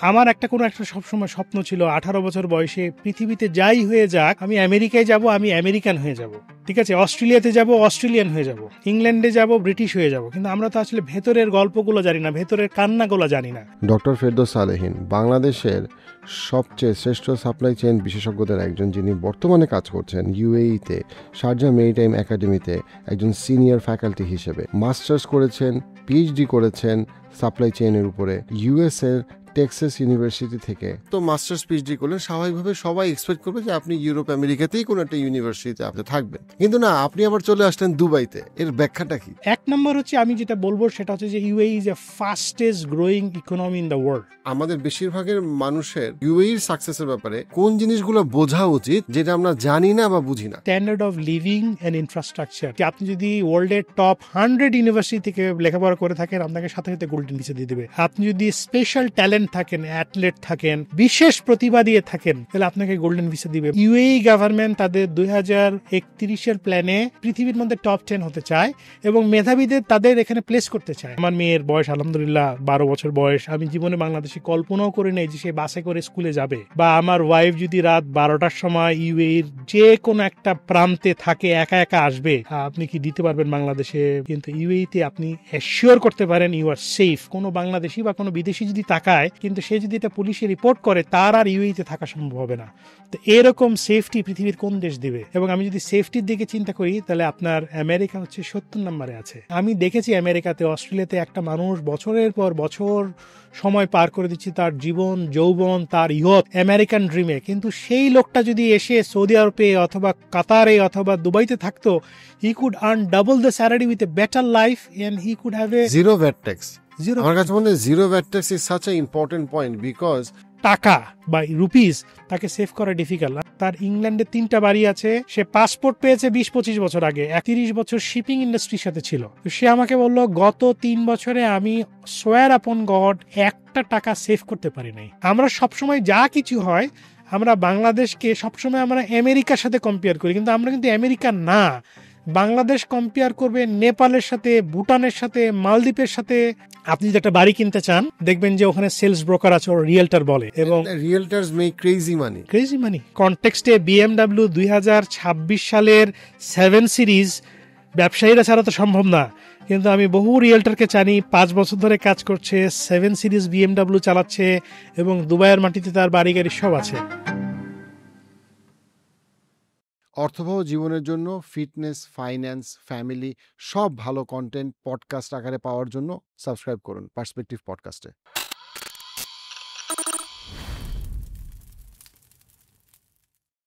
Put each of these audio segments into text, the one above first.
আমার একটা সবসময় স্বপ্ন ছিল 18 বছর বয়সে পৃথিবীতে যাই হয়ে যাক আমি আমেরিকায় যাব, আমি আমেরিকান হয়ে যাব, ঠিক আছে, অস্ট্রেলিয়াতে যাব অস্ট্রেলিয়ান হয়ে যাব, ইংল্যান্ডে যাব ব্রিটিশ হয়ে যাব। কিন্তু আমরা তো আসলে ভেতরের গল্পগুলো জানি না, ভেতরের কান্নাগুলো জানি না। ডক্টর ফেরদৌস সালেহীন বাংলাদেশের সবচেয়ে শ্রেষ্ঠ সাপ্লাই চেইন বিশেষজ্ঞদের একজন, যিনি বর্তমানে কাজ করছেন ইউএইতে শারজাহ মেরিটাইম একাডেমিতে একজন সিনিয়র ফ্যাকাল্টি হিসেবে। মাস্টার্স করেছেন, পিএইচডি করেছেন সাপ্লাই চেইনের উপরে ইউএস এর টেক্সাস ইউনিভার্সিটি থেকে। তো মাস্টার্স পিএইচডি করলেন, স্বাভাবিকভাবে সবাই এক্সপেক্ট করবে যে আপনি ইউরোপ আমেরিকাতেই কোনো একটা ইউনিভার্সিটিতে আপনি থাকবেন, কিন্তু না, আপনি আবার চলে আসলেন দুবাইতে। এর ব্যাখ্যাটা কি? এক নম্বর হচ্ছে আমি যেটা বলবো সেটা হচ্ছে যে UAE is a fastest growing economy in the world. আমাদের বেশিরভাগের মানুষের ইউএইর সাকসেসের ব্যাপারে কোন জিনিসগুলো বোঝা উচিত যেটা আমরা জানি না বা বুঝি না? Standard of living and infrastructure. আপনি যদি ওয়ার্ল্ডের টপ 100 ইউনিভার্সিটি থেকে লেখাপড়া করে থাকেন, আপনাকে সাথে সাথে গোল্ডেন ভিসা দিয়ে দেবে। আপনি যদি স্পেশাল ট্যালেন্ট থাকেন, অ্যাথলেট থাকেন, বিশেষ প্রতিভা দিয়ে থাকেন, তাহলে আপনাকে গোল্ডেন ভিসা দিবে। ইউএই গভর্নমেন্ট তাদের 2031 প্ল্যানে পৃথিবীর মধ্যে টপ 10 হতে চায় এবং মেধাবীদের তাদের এখানে প্লেস করতে চায়। আমার মেয়ের বয়স আলহামদুলিল্লাহ 12 বছর বয়স। আমি জীবনে বাংলাদেশে কল্পনাও করে নেই যে সে বাসে করে স্কুলে যাবে। বা আমার ওয়াইফ যদি রাত 12টার সময় ইউএইর যে কোনো একটা প্রান্তে থাকে, একা একা আসবে, আপনি কি দিতে পারবেন বাংলাদেশে? কিন্তু ইউএইতে আপনি অ্যাসিওর করতে পারেন ইউ আর সেফ। কোনো বাংলাদেশি বা কোনো বিদেশি যদি তাকায়, কিন্তু সে যদি এটা পুলিশে রিপোর্ট করে, তার আর ইউএইতে থাকা সম্ভব হবে না। তো এরকম সেফটি পৃথিবীর কোন দেশ দিবে? এবং আমি যদি সেফটির দিকে চিন্তা করি, তাহলে আপনার আমেরিকা হচ্ছে 70 নম্বরে আছে। আমি দেখেছি আমেরিকাতে, অস্ট্রেলিয়াতে একটা মানুষ বছরের পর বছর সময় পার করে দিচ্ছে তার জীবন যৌবন, তার ইয়ত আমেরিকান ড্রিমে। কিন্তু সেই লোকটা যদি এসে সৌদি আরবে অথবা কাতারে অথবা দুবাইতে থাকতো, he could earn double the salary with a better life and he could have a zero VAT tax. আমার কাছে মনে হয় zero VAT tax is such a important point, because টাকা বা রুপিস তাকে সেভ করা ডিফিকাল্ট। তার ইংল্যান্ডে 3টা বাড়ি আছে। সে পাসপোর্ট পেয়েছে 20-25 বছর আগে, 30 বছর শিপিং ইন্ডাস্ট্রির সাথে ছিল। সে আমাকে বলল, গত 3 বছরে আমি সোয়ার আপন গড একটা টাকা সেভ করতে পারি নাই। আমরা সবসময় যা কিছু হয়, আমরা বাংলাদেশকে সবসময় আমরা আমেরিকার সাথে কম্পেয়ার করি, কিন্তু আমরা কিন্তু আমেরিকা না। বাংলাদেশ কম্পেয়ার করবে নেপালের সাথে, ভুটানের সাথে, মালদ্বীপের সাথে। আপনি যদি একটা বাড়ি কিনতে চান, দেখবেন যে ওখানে সেলস ব্রোকার আছে, ও রিয়েলটর বলে, এবং রিয়েলটারস মেক ক্রেজি মানি। কনটেক্সটে BMW 2026 সালের 7 সিরিজ ব্যবসায়ীরা ছাড়া তো সম্ভব না। কিন্তু আমি বহু রিয়েলটরকে জানি, 5 বছর ধরে কাজ করছে, 7 সিরিজ BMW চালাচ্ছে এবং দুবাইয়ের মাটিতে তার বাড়ি গাড়ি সব আছে। অর্থবহ জীবনের জন্য ফিটনেস, ফাইন্যান্স, ফ্যামিলি সব ভালো কন্টেন্ট পডকাস্ট আকারে পাওয়ার জন্য সাবস্ক্রাইব করুন পার্সপেক্টিভ পডকাস্টে।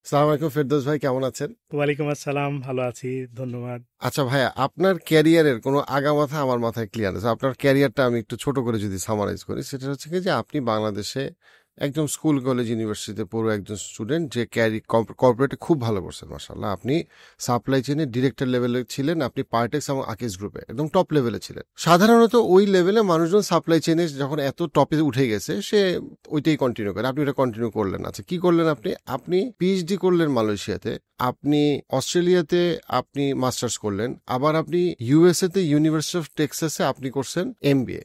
আসসালামু আলাইকুম ফেরদৌস ভাই, কেমন আছেন? ওয়ালাইকুম আসসালাম, ভালো আছি, ধন্যবাদ। আচ্ছা ভাইয়া, আপনার ক্যারিয়ারের কোনো আগামাথা আমার মাথায় ক্লিয়ার আছে। আপনার ক্যারিয়ারটা আমি একটু ছোট করে যদি সামারাইজ করি, সেটা হচ্ছে কি যে আপনি বাংলাদেশে একদম স্কুল, কলেজ, ইউনিভার্সিটিতে পড়ো একজন স্টুডেন্ট, যে কর্পোরেটে খুব ভালো করছেন মাশাআল্লাহ। আপনি সাপ্লাই চেইনে ডিরেক্টর লেভেলে ছিলেন, আপনি পার্টেক্স এবং আকিস গ্রুপে একদম টপ লেভেলে ছিলেন। সাধারণত ওই লেভেলে মানুষজন সাপ্লাই চেইনে যখন এত টপে উঠে গেছে, সে ওইটাই কন্টিনিউ করে। আপনি ওটা কন্টিনিউ করলেন। আচ্ছা, কি করলেন আপনি? আপনি পিএইচডি করলেন মালয়েশিয়াতে, আপনি অস্ট্রেলিয়াতে আপনি মাস্টার্স করলেন, আবার আপনি ইউএসএ তে ইউনিভার্সিটি অফ টেক্সাসে আপনি করছেন এমবিএ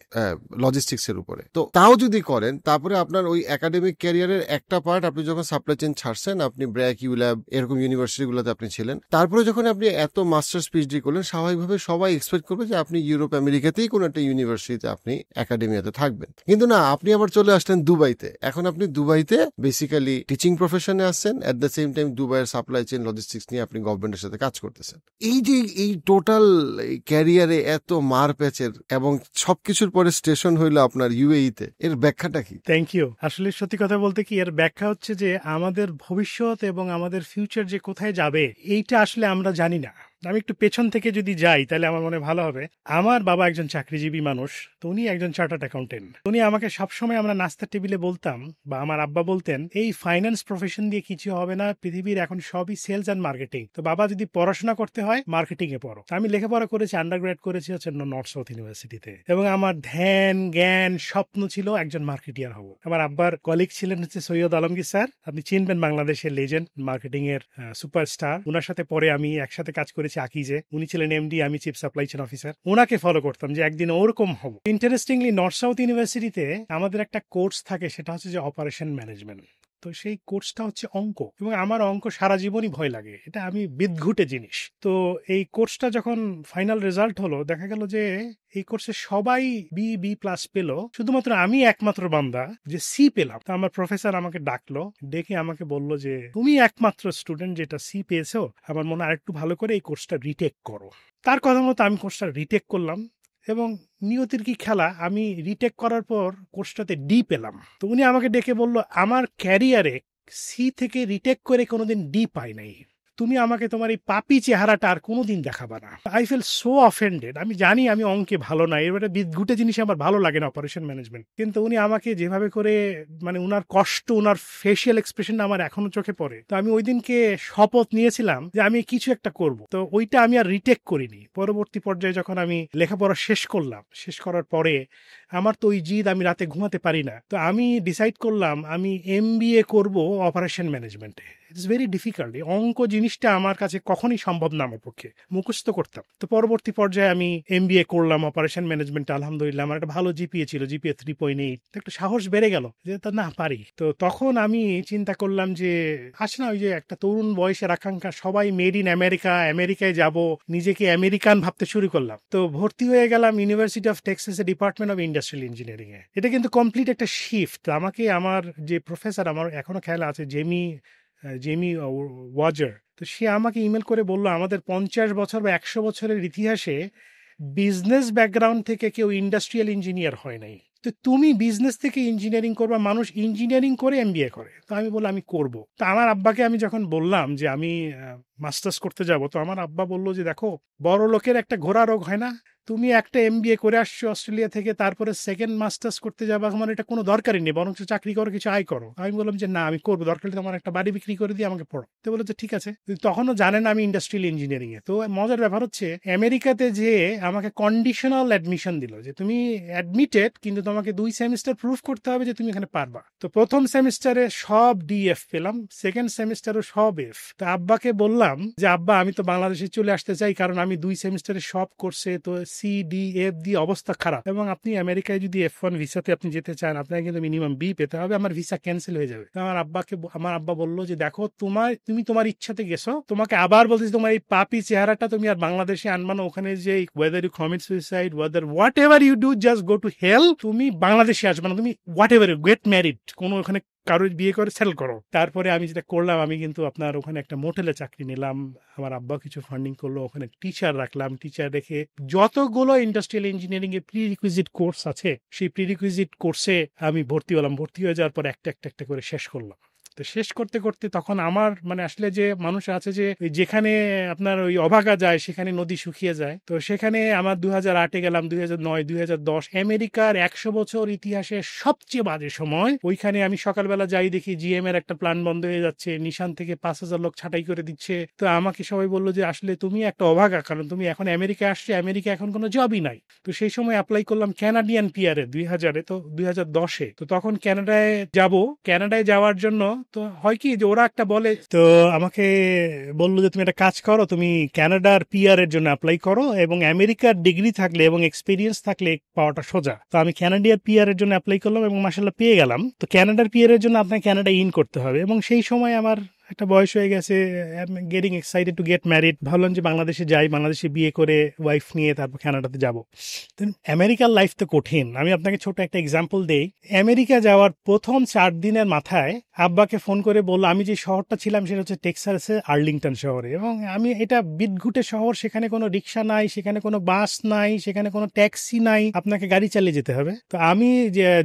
লজিস্টিক্স এর উপরে। তো তাও যদি করেন, তারপরে আপনার ওই একাডেমিক ক্যারিয়ারের একটা পার্ট আপনি যখন সাপ্লাই চেইন ছাড়ছেন, আপনি ব্র্যাক, ইউল্যাব এরকম ইউনিভার্সিটি গুলোতে আপনি ছিলেন। তারপরে যখন আপনি এত মাস্টার্স পিএইচডি করলেন, স্বাভাবিকভাবে সবাই এক্সপেক্ট করবে যে আপনি ইউরোপ আমেরিকাতেই কোনো একটা ইউনিভার্সিটিতে আপনি একাডেমিয়াতে থাকবেন, কিন্তু না, আপনি আবার চলে আসলেন দুবাইতে। এখন আপনি দুবাইতে বেসিক্যালি টিচিং প্রফেশনে আসছেন, এট দ্য সেম টাইম দুবাইয়ের সাপ্লাই চেইন লজিস্টিক্স নিয়ে আপনি গভর্নমেন্টের সাথে কাজ করতেছেন। এই যে এই টোটাল ক্যারিয়ারে এত মার প্যাচের এবং সবকিছুর পরে স্টেশন হইলো আপনার ইউএইতে, এর ব্যাখ্যাটা কি? Thank you. আসলে সত্যি কথা বলতে কি, এর ব্যাখ্যা হচ্ছে যে আমাদের ভবিষ্যৎ এবং আমাদের ফিউচার যে কোথায় যাবে, এইটা আসলে আমরা জানি না। আমি একটু পেছন থেকে যদি যাই, তাহলে আমার মনে ভালো হবে। আমার বাবা একজন চাকরিজীবী মানুষ, তো উনি একজন চার্টার্ড অ্যাকাউন্টেন্ট। উনি আমাকে সবসময়, আমরা নাস্তার টেবিলে বলতাম, বা আমার আব্বা বলতেন, এই ফাইন্যান্স প্রফেশন দিয়ে কিছু হবে না, পৃথিবীর এখন সবই সেলস অ্যান্ড মার্কেটিং। তো বাবা, যদি পড়াশোনা করতে হয় মার্কেটিং এ পড়ো। আমি লেখাপড়া করেছি, আন্ডারগ্রেড করেছি হচ্ছে নর্থ সাউথ ইউনিভার্সিটিতে, এবং আমার ধ্যান জ্ঞান স্বপ্ন ছিল একজন মার্কেটিয়ার হব। আমার আব্বার কলিগ ছিলেন হচ্ছে সৈয়দ আলমগীর স্যার, আপনি চিনবেন, বাংলাদেশের লেজেন্ড, মার্কেটিং এর সুপারস্টার। ওনার সাথে পরে আমি একসাথে কাজ করেছি করেছি আকিজে, উনি ছিলেন এমডি, আমি চিফ সাপ্লাই চেইন অফিসার, ওনাকে ফলো করতাম যে একদিন ওরকম হবো। ইন্টারেস্টিংলি নর্থ সাউথ ইউনিভার্সিটিতে আমাদের একটা কোর্স থাকে, সেটা হচ্ছে যে অপারেশন ম্যানেজমেন্ট। তো সেই কোর্সটা হচ্ছে অঙ্ক, এবং আমার অঙ্ক সারা জীবনই ভয় লাগে, এটা আমি বিদঘুটে জিনিস। তো এই কোর্সটা যখন ফাইনাল রেজাল্ট হলো, দেখা গেল যে এই কোর্সে সবাই বি বি প্লাস পেলো, শুধুমাত্র আমি একমাত্র বান্দা যে সি পেলাম। তো আমার প্রফেসর আমাকে ডাকলো, ডেকে আমাকে বললো যে তুমি একমাত্র স্টুডেন্ট যেটা সি পেয়েছো, আমার মনে হয় আরেকটু ভালো করে এই কোর্সটা রিটেক করো। তার কথা মতো আমি কোর্সটা রিটেক করলাম, এবং নিয়তির কি খেলা, আমি রিটেক করার পর কোর্সটাতে ডি পেলাম। তো উনি আমাকে ডেকে বলল, আমার ক্যারিয়ারে সি থেকে রিটেক করে কোনোদিন ডি পাই নাই, তুমি আমাকে তোমার এই পাপি চেহারাটা আর কোনোদিন দেখাবা না। I feel so offended. আমি জানি আমি অঙ্কে ভালো না, এবারে বিদঘুটে জিনিস আমার ভালো লাগে না অপারেশন ম্যানেজমেন্ট, কিন্তু উনি আমাকে যেভাবে করে, মানে উনার কষ্ট, উনার ফেসিয়াল এক্সপ্রেশনটা আমার এখনো চোখে পড়ে। তো আমি ওই দিনকে শপথ নিয়েছিলাম যে আমি কিছু একটা করব। তো ওইটা আমি আর রিটেক করিনি। পরবর্তী পর্যায়ে যখন আমি লেখাপড়া শেষ করলাম, শেষ করার পরে আমার তো ওই জিদ, আমি রাতে ঘুমাতে পারি না। তো আমি ডিসাইড করলাম আমি এমবিএ করব অপারেশন ম্যানেজমেন্টে। It's very difficult. অঙ্ক জিনিসটা আমার কাছে কখনই সম্ভব না আমার পক্ষে, মুখস্থ করতাম। তো পরবর্তী পর্যায়ে আমি এমবিএ করলাম অপারেশন ম্যানেজমেন্টে। আলহামদুলিল্লাহ আমার একটা ভালো জিপিএ ছিল, জিপিএ 3.8। একটু সাহস বেড়ে গেল যে তা না পারি। তো তখন আমি চিন্তা করলাম যে আসে না ওই যে একটা তরুণ বয়সের আকাঙ্ক্ষা, সবাই মেড ইন আমেরিকা, আমেরিকায় যাব, নিজেকে আমেরিকান ভাবতে শুরু করলাম। তো ভর্তি হয়ে গেলাম ইউনিভার্সিটি অফ টেক্সাসের ডিপার্টমেন্ট অফ ইন্ডাস্ট্রিয়াল ইঞ্জিনিয়ারিং এ। এটা কিন্তু কমপ্লিট একটা শিফট। আমাকে আমার যে প্রফেসর, আমার এখনো খেয়াল আছে, জেমি ওয়াজার, তো সে আমাকে ইমেল করে বলল, আমাদের 50 বছর বা 100 বছরের ইতিহাসে বিজনেস ব্যাকগ্রাউন্ড থেকে কেউ ইন্ডাস্ট্রিয়াল ইঞ্জিনিয়ার হয় নাই। তো তুমি বিজনেস থেকে ইঞ্জিনিয়ারিং করবা, মানুষ ইঞ্জিনিয়ারিং করে এমবিএ করে। তো আমি বললাম আমি করব। তো আমার আব্বাকে আমি যখন বললাম যে আমি মাস্টার্স করতে যাব, তো আমার আব্বা বলল যে দেখো, বড় লোকের একটা ঘোড়া রোগ হয় না, তুমি একটা এমবিএ করে আসছো অস্ট্রেলিয়া থেকে, তারপরে সেকেন্ড মাস্টার্স করতে যাবা, আমার এটা কোনো দরকারই নেই, বরং চাকরি করো, কিছু আয় করো। আমি বললাম যে না, আমি করবো, দরকার হলে আমার একটা বাড়ি বিক্রি করে দিয়ে আমাকে পড়ো। তো বলে যে ঠিক আছে। তখনও জানেন আমি ইন্ডাস্ট্রিয়াল ইঞ্জিনিয়ারিং এ। তো মজার ব্যাপার হচ্ছে, আমেরিকাতে যে আমাকে কন্ডিশনাল অ্যাডমিশন দিল, যে তুমি অ্যাডমিটেড, কিন্তু তোমাকে 2 সেমিস্টার প্রুফ করতে হবে যে তুমি এখানে পারবা। তো প্রথম সেমিস্টারে সব ডিএফ পেলাম, সেকেন্ড সেমিস্টারও সব এফ। তো আব্বাকে বললাম যে আব্বা, আমি তো বাংলাদেশে চলে আসতে চাই, কারণ আমি 2 সেমিস্টারে সব কোর্সে তো সি ডি এফ দিয়ে অবস্থা খারাপ, এবং আপনি আমেরিকায় যদি F1 ভিসাতে আপনি যেতে চান, আপনাকে কিন্তু মিনিমাম বি পেতে হবে, আমার ভিসা ক্যান্সেল হয়ে যাবে। আমার আব্বা বললো যে দেখো, তুমি তোমার ইচ্ছাতে গেছো, তোমাকে আবার বলতেছি তোমার এই পাপি চেহারাটা তুমি আর বাংলাদেশে আনবা না। ওখানে যে whether you commit suicide, whether whatever you do, just go to hell, তুমি বাংলাদেশে আসবে না, তুমি হোয়াট এভার গেট ম্যারিড, কোনো ওখানে কারোর বিয়ে করে সেটেল করো। তারপরে আমি যেটা করলাম, আমি কিন্তু আপনার ওখানে একটা মোটেলে চাকরি নিলাম, আমার আব্বা কিছু ফান্ডিং করলো, ওখানে টিচার রাখলাম। টিচার রেখে যতগুলো ইন্ডাস্ট্রিয়াল ইঞ্জিনিয়ারিং এর প্রিরিকুইজিট কোর্স আছে, সেই প্রিরিকুইজিট কোর্সে আমি ভর্তি হলাম। ভর্তি হয়ে যাওয়ার পর একটা করে শেষ করলাম। তো শেষ করতে করতে তখন আমার মানে আসলে যে মানুষ আছে যে যেখানে আপনার ওই অভাগা যায় সেখানে নদী শুকিয়ে যায়, তো সেখানে আমার 2008-এ গেলাম, 2009, 2010 আমেরিকার 100 বছর ইতিহাসে সবচেয়ে বাজে সময়। ওইখানে আমি সকালবেলা যাই, দেখি জিএম এর একটা প্ল্যান বন্ধ হয়ে যাচ্ছে, নিশান থেকে 5000 লোক ছাঁটাই করে দিচ্ছে। তো আমাকে সবাই বললো যে আসলে তুমি একটা অভাগা, কারণ তুমি এখন আমেরিকা আসছে, আমেরিকা এখন কোনো জবই নাই। তো সেই সময় অ্যাপ্লাই করলাম ক্যানাডিয়ান পিআরে 2000-এ, তো 2010-এ। তো তখন ক্যানাডায় যাব। ক্যানাডায় যাওয়ার জন্য তো হয় কি যে ওরা একটা বলে, তো আমাকে বললো যে তুমি একটা কাজ করো, তুমি ক্যানাডার পিআর এর জন্য অ্যাপ্লাই করো, এবং আমেরিকার ডিগ্রি থাকলে এবং এক্সপিরিয়েন্স থাকলে পাওয়াটা সোজা। তো আমি ক্যানাডিয়ার পিআর এর জন্য অ্যাপ্লাই করলাম এবং মাশাআল্লাহ পেয়ে গেলাম। তো ক্যানাডার পিআর এর জন্য আপনাকে ক্যানাডা ইন করতে হবে, এবং সেই সময় আমার একটা বয়স হয়ে গেছে, getting excited to get married. ভাবলাম যে বাংলাদেশে যাই, বাংলাদেশে বিয়ে করে ওয়াইফ নিয়ে তারপর কানাডাতে যাব। আমেরিকার লাইফ তো কঠিন। আমি আপনাকে ছোট একটা এক্সাম্পল দেই। আমেরিকা যাওয়ার প্রথম 4 দিনের মাথায় আব্বাকে ফোন করে বললো, আমি যে শহরটা ছিলাম সেটা হচ্ছে টেক্সাসের আর্লিংটন শহরে, এবং আমি এটা বিদঘুটে শহর, সেখানে কোনো রিক্সা নাই, সেখানে কোনো বাস নাই, সেখানে কোনো ট্যাক্সি নাই, আপনাকে গাড়ি চালিয়ে যেতে হবে। তো আমি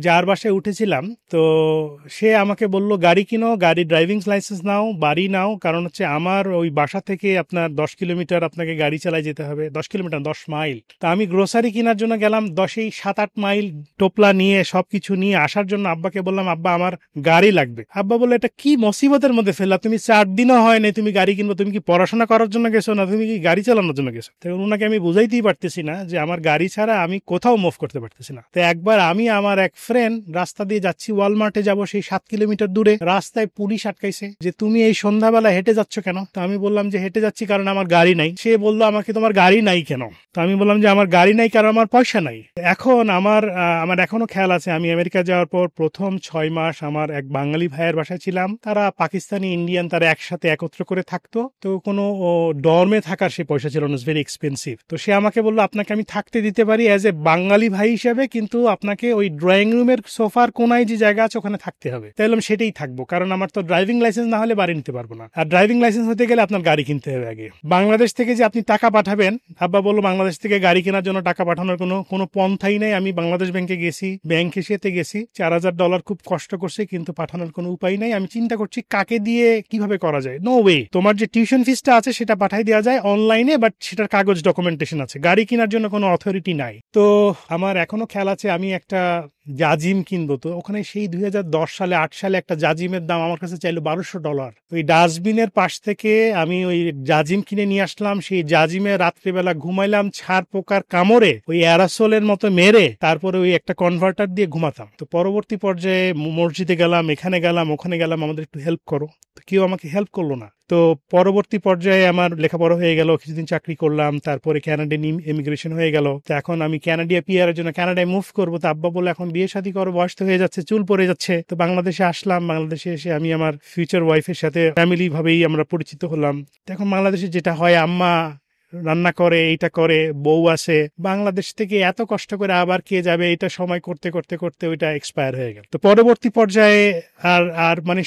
যার বাসায় উঠেছিলাম, তো সে আমাকে বলল গাড়ি কিনো, গাড়ি ড্রাইভিং লাইসেন্স নাও, বাড়ি নাও, কারণ হচ্ছে আমার ওই বাসা থেকে আপনার 10 কিলোমিটার আপনাকে গাড়ি চালায় যেতে হবে। 10 কিলোমিটার 10 মাইল। তো আমি গ্রোসারি কেনার জন্য গেলাম 7-8 মাইল টোপলা নিয়ে, সবকিছু নিয়ে আসার জন্য আব্বাকে বললাম আব্বা আমার গাড়ি লাগবে। আব্বা বলে, এটা কি মুসিবতের মধ্যে ফেললা, তুমি 4 দিনও হয় না তুমি গাড়ি কিনবো, তুমি কি পড়াশোনা করার জন্য গেছো না তুমি কি গাড়ি চালানোর জন্য গেছো? তো ওনাকে আমি বুঝাইতেই পারতেছি না যে আমার গাড়ি ছাড়া আমি কোথাও মুভ করতে পারতেছি না। তো একবার আমি আমার এক ফ্রেন্ড রাস্তা দিয়ে যাচ্ছি, ওয়ালমার্টে যাব, সেই 7 কিলোমিটার দূরে রাস্তায় পুলিশ আটকাইছে যে তুমি এই সন্ধ্যাবেলা হেঁটে যাচ্ছ কেন? তো আমি বললাম যে হেঁটে যাচ্ছি কারণ আমার গাড়ি নাই। সে বললো আমাকে তোমার গাড়ি নাই কেন? তো আমি বললাম যে আমার গাড়ি নাই কারণ আমার পয়সা নাই। এখন আমার এখনো খেয়াল আছে, আমি আমেরিকা যাওয়ার পর প্রথম 6 মাস আমার এক বাঙালি ভাইয়ের বাসায় ছিলাম। তারা পাকিস্তানি ইন্ডিয়ান তারা একসাথে একত্র করে থাকতো। তো কোনো ডর্মে থাকার সে পয়সা ছিল না, ভেরি এক্সপেন্সিভ। তো সে আমাকে বললো আপনাকে আমি থাকতে দিতে পারি অ্যাজ এ বাঙালি ভাই হিসেবে, কিন্তু আপনাকে ওই ড্রয়িং রুমের সোফার কোনায় যে জায়গা আছে ওখানে থাকতে হবে। তাই বললাম সেটাই থাকবো, কারণ আমার তো ড্রাইভিং লাইসেন্স না হলে বাড়ি নিতে পারবো না, আর ড্রাইভিং লাইসেন্স হতে গেলে আপনার গাড়ি কিনতে হবে আগে। বাংলাদেশ থেকে যে আপনি টাকা পাঠাবেন, আব্বা বললো বাংলাদেশ থেকে গাড়ি কেনার জন্য টাকা পাঠানোর কোনো পন্থাই নেই। আমি বাংলাদেশ ব্যাংকে গেছি, ব্যাংক এশিয়াতে গেছি, $4000 খুব কষ্ট করছে, কিন্তু পাঠানোর কোনো উপায় নাই। আমি চিন্তা করছি কাকে দিয়ে কিভাবে করা যায়। নো ওয়ে, তোমার যে টিউশন ফিসটা আছে সেটা পাঠাই দেওয়া যায় অনলাইনে, বাট সেটার কাগজ ডকুমেন্টেশন আছে, গাড়ি কেনার জন্য কোনো অথরিটি নাই। তো আমার এখনো খেয়াল আছে আমি একটা জাজিম কিনবো, তো ওখানে সেই 2010 সালে 8 সালে একটা জাজিমের দাম আমার কাছে চাইলো $1200। ওই ডাস্টবিনের পাশ থেকে আমি ওই জাজিম কিনে নিয়ে আসলাম। সেই জাজিমে রাত্রিবেলা ঘুমাইলাম ছাড় পোকার কামড়ে, ওই অ্যারাসোলের মতো মেরে, তারপরে ওই একটা কনভার্টার দিয়ে ঘুমাতাম। তো পরবর্তী পর্যায়ে মসজিদে গেলাম, এখানে গেলাম, ওখানে গেলাম, আমাদের একটু হেল্প করো, তো কেউ আমাকে হেল্প করলো না। তো পরবর্তী পর্যায়ে আমার লেখাপড়া হয়ে গেল, কিছুদিন চাকরি করলাম, তারপরে কানাডিয়ান ইমিগ্রেশন হয়ে গেল। তো এখন আমি কানাডিয়া পিআর এর জন্য কানাডায় মুভ করবো। তো আব্বা বলে এখন বিয়ে শাদী করো, বয়স তো হয়ে যাচ্ছে, চুল পড়ে যাচ্ছে। তো বাংলাদেশে আসলাম, বাংলাদেশে এসে আমি আমার ফিউচার ওয়াইফের সাথে ফ্যামিলি ভাবেই আমরা পরিচিত হলাম। তো এখন বাংলাদেশে যেটা হয়, আম্মা রান্না করে, এইটা করে, বউ আছে। বাংলাদেশ থেকে এত কষ্ট করে আবার কে যাবে, এটা সময় করতে করতে করতে ওইটা এক্সপায়ার হয়ে গেল। তো পরবর্তী পর্যায়ে আর মানে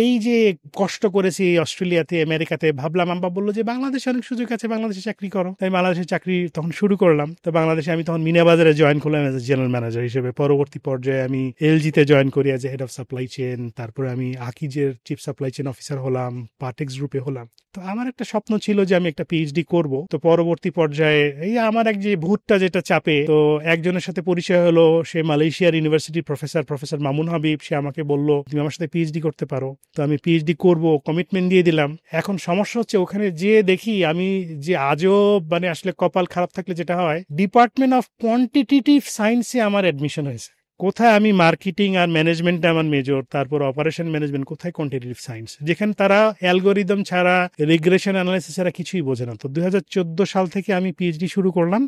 এই যে কষ্ট করেছি অস্ট্রেলিয়াতে আমেরিকাতে, ভাবলাম, আব্বা বললো যে বাংলাদেশে অনেক সুযোগ আছে, বাংলাদেশে চাকরি করো। তাই বাংলাদেশে চাকরি তখন শুরু করলাম। তো বাংলাদেশে আমি তখন মিনা বাজারে জয়েন করলাম এজ এ জেনারেল ম্যানেজার হিসেবে। পরবর্তী পর্যায়ে আমি এলজিতে জয়েন করি as a head of supply chain. তারপরে আমি আকিজের চিফ সাপ্লাই চেন অফিসার হলাম, পার্টেক্স গ্রুপে হলাম। তো আমার একটা স্বপ্ন ছিল যে আমি একটা পিএইচডি করব। তো পরবর্তী পর্যায়ে এই আমার এক যে ভূতটা যেটা চাপে, তো একজনের সাথে পরিচয় হলো, সে মালয়েশিয়ার ইউনিভার্সিটি প্রফেসর মামুন হাবিব। সে আমাকে বলল তুমি আমার সাথে পিএইচডি করতে পারো। তো আমি পিএইচডি করব, কমিটমেন্ট দিয়ে দিলাম। এখন সমস্যা হচ্ছে ওখানে যে দেখি আমি যে আজও মানে আসলে কপাল খারাপ থাকলে যেটা হয়, ডিপার্টমেন্ট অফ কোয়ান্টিটেটিভ সায়েন্সে আমার অ্যাডমিশন হয়েছে। কোথায় আমি মার্কেটিং আর ম্যানেজমেন্টে আমার মেজর, তারপর অপারেশন ম্যানেজমেন্ট, কোথায় কোয়ান্টিটেটিভ সায়েন্স, যেখানে তারা অ্যালগোরিদম ছাড়া, রিগ্রেশন অ্যানালাইসিস ছাড়া কিছুই বোঝে না। তো 2014 সাল থেকে আমি পিএইচডি শুরু করলাম।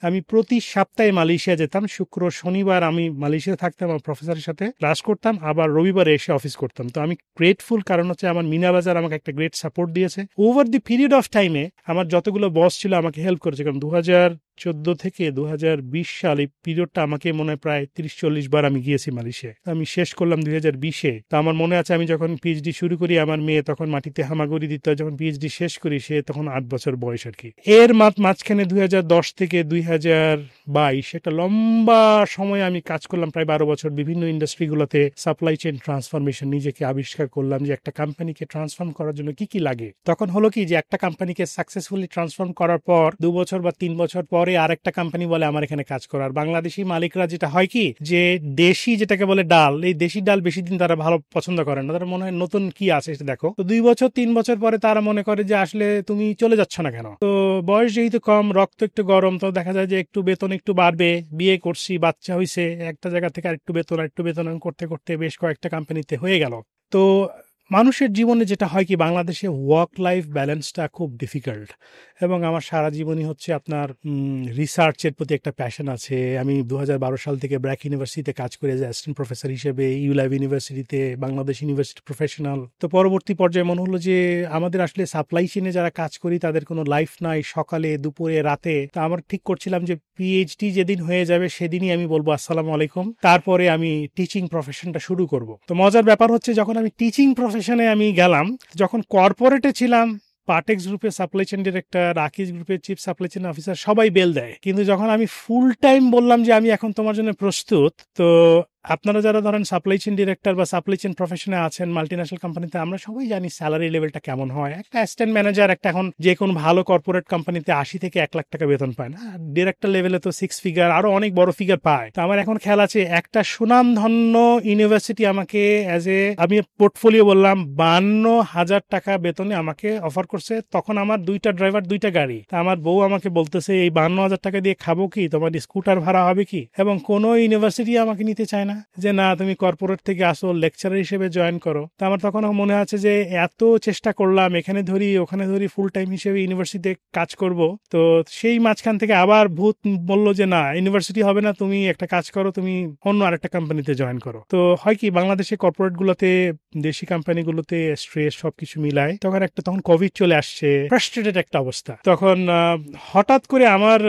আমি প্রতি সপ্তাহে মালয়েশিয়া যেতাম, শুক্র শনিবার আমি মালয়েশিয়া থাকতাম, আমার প্রফেসরের সাথে ক্লাস করতাম, আবার রবিবারে এসে অফিস করতাম। তো আমি গ্রেটফুল, কারণ হচ্ছে আমার মিনা বাজার আমাকে একটা গ্রেট সাপোর্ট দিয়েছে ওভার দি পিরিয়ড অফ টাইমে। আমার যতগুলো বস ছিল আমাকে হেল্প করেছে, কারণ 2014 থেকে 2020 সাল এই পিরিয়ডটা আমাকে মনে হয় প্রায় 30-40 বার আমি গিয়েছি মালয়েশিয়ায়। আমি শেষ করলাম 2020-এ। তো আমার মনে আছে আমি যখন পিএইচডি শুরু করি, আমার মেয়ে তখন মাটিতে হামাগুড়ি দিত। যখন পিএইচডি শেষ করি সে তখন 8 বছর বয়স আর কি। এর মাঝখানে 2010 থেকে 2022 একটা লম্বা সময় আমি কাজ করলাম, প্রায় 12 বছর বিভিন্ন ইন্ডাস্ট্রিগুলোতে সাপ্লাই চেইন ট্রান্সফরমেশন। নিজেকে আবিষ্কার করলাম যে একটা কোম্পানিকে ট্রান্সফর্ম করার জন্য কি কি লাগে। তখন হলো কি যে একটা কোম্পানিকে সাকসেসফুলি ট্রান্সফর্ম করার পর 2 বছর বা 3 বছর পরে আরেকটা কোম্পানি বলে আমার এখানে কাজ করার। বাংলাদেশি মালিকরা যেটা হয় কি, যে দেশি যেটাকে বলে ডাল, এই দেশি ডাল বেশি দিন তারা ভালো পছন্দ করে না, তারা মনে হয় নতুন কি আছে সেটা দেখো। তো 2 বছর 3 বছর পরে তারা মনে করে যে আসলে তুমি চলে যাচ্ছ না কেন। তো বয়স যেহেতু কম, রক্ত একটু গরম, তো দেখা যায় যে একটু বেতন একটু বাড়বে, বিয়ে করছি, বাচ্চা হয়েছে, একটা জায়গা থেকে আরেকটু বেতন করতে করতে বেশ কয়েকটা কোম্পানিতে হয়ে গেল। তো মানুষের জীবনে যেটা হয় কি, বাংলাদেশে ওয়ার্ক লাইফ ব্যালেন্সটা খুব ডিফিকাল্ট। এবং আমার সারা জীবনই হচ্ছে আপনার রিসার্চের প্রতি একটা প্যাশন আছে। আমি 2012 সাল থেকে ব্র্যাক ইউনিভার্সিটিতে কাজ করে যে অ্যাসিস্ট্যান্ট প্রফেসর হিসেবে, ইউলাইভ ইউনিভার্সিটিতে, বাংলাদেশ ইউনিভার্সিটি প্রফেশনাল। তো পরবর্তী পর্যায়ে মনে হলো যে আমাদের আসলে সাপ্লাই চেনে যারা কাজ করি তাদের কোনো লাইফ নাই, সকালে দুপুরে রাতে। তো আমার ঠিক করছিলাম যে পিএইচডি যেদিন হয়ে যাবে সেদিনই আমি বলবো আসসালামু আলাইকুম, তারপরে আমি টিচিং প্রফেশনটা শুরু করব। তো মজার ব্যাপার হচ্ছে, যখন আমি টিচিং প্রফেশনে আমি গেলাম, যখন কর্পোরেটে ছিলাম, পার্টেক্স গ্রুপের সাপ্লাই চেইন ডিরেক্টর, আকিজ গ্রুপের চিফ সাপ্লাই চেইন অফিসার, সবাই বেল দেয়। কিন্তু যখন আমি ফুল টাইম বললাম যে আমি এখন তোমার জন্য প্রস্তুত, তো আপনারা যারা ধরেন সাপ্লাই চেইন ডিরেক্টর বা সাপ্লাই চেইন প্রফেশনে আছেন মাল্টিন্যাশনাল কোম্পানিতে, আমরা সবাই জানি স্যালারি লেভেলটা কেমন হয়। একটা অ্যাসিস্ট্যান্ট ম্যানেজার একটা এখন যে কোনো ভালো কর্পোরেট কোম্পানিতে 80 থেকে 1 লাখ টাকা বেতন পায় না, ডিরেক্টর লেভেলে তো 6 ফিগার আরো অনেক বড় ফিগার পায়। তো আমার এখন খেয়াল আছে একটা সুনামধন্য ইউনিভার্সিটি আমাকে আমি পোর্টফোলিও বললাম 52,000 টাকা বেতনে আমাকে অফার করছে। তখন আমার 2টা ড্রাইভার 2টা গাড়ি। তা আমার বউ আমাকে বলতেছে এই 52,000 টাকা দিয়ে খাবো কি, তোমার স্কুটার ভাড়া হবে কি? এবং কোনো ইউনিভার্সিটি আমাকে নিতে চায় না, যে না তুমি কর্পোরেট থেকে আসো, লেকচারার হিসেবে জয়েন করো। তো আমার তখন মনে আছে যে এত চেষ্টা করলাম, এখানে ধরি ওখানে ধরি, ফুল টাইম হিসেবে ইউনিভার্সিটিতে কাজ করব। তো সেই মাঝখান থেকে আবার ভূত বলল যে না ইউনিভার্সিটি হবে না, তুমি একটা কাজ করো, তুমি অন্য আরেকটা কোম্পানিতে জয়েন করো। তো হয় কি বাংলাদেশে কর্পোরেট গুলোতে, দেশি কোম্পানিগুলোতে স্ট্রেস সবকিছু মিলায়, তখন কোভিড চলে আসছে, ফ্রাস্ট্রেটেড একটা অবস্থা। তখন হঠাৎ করে আমার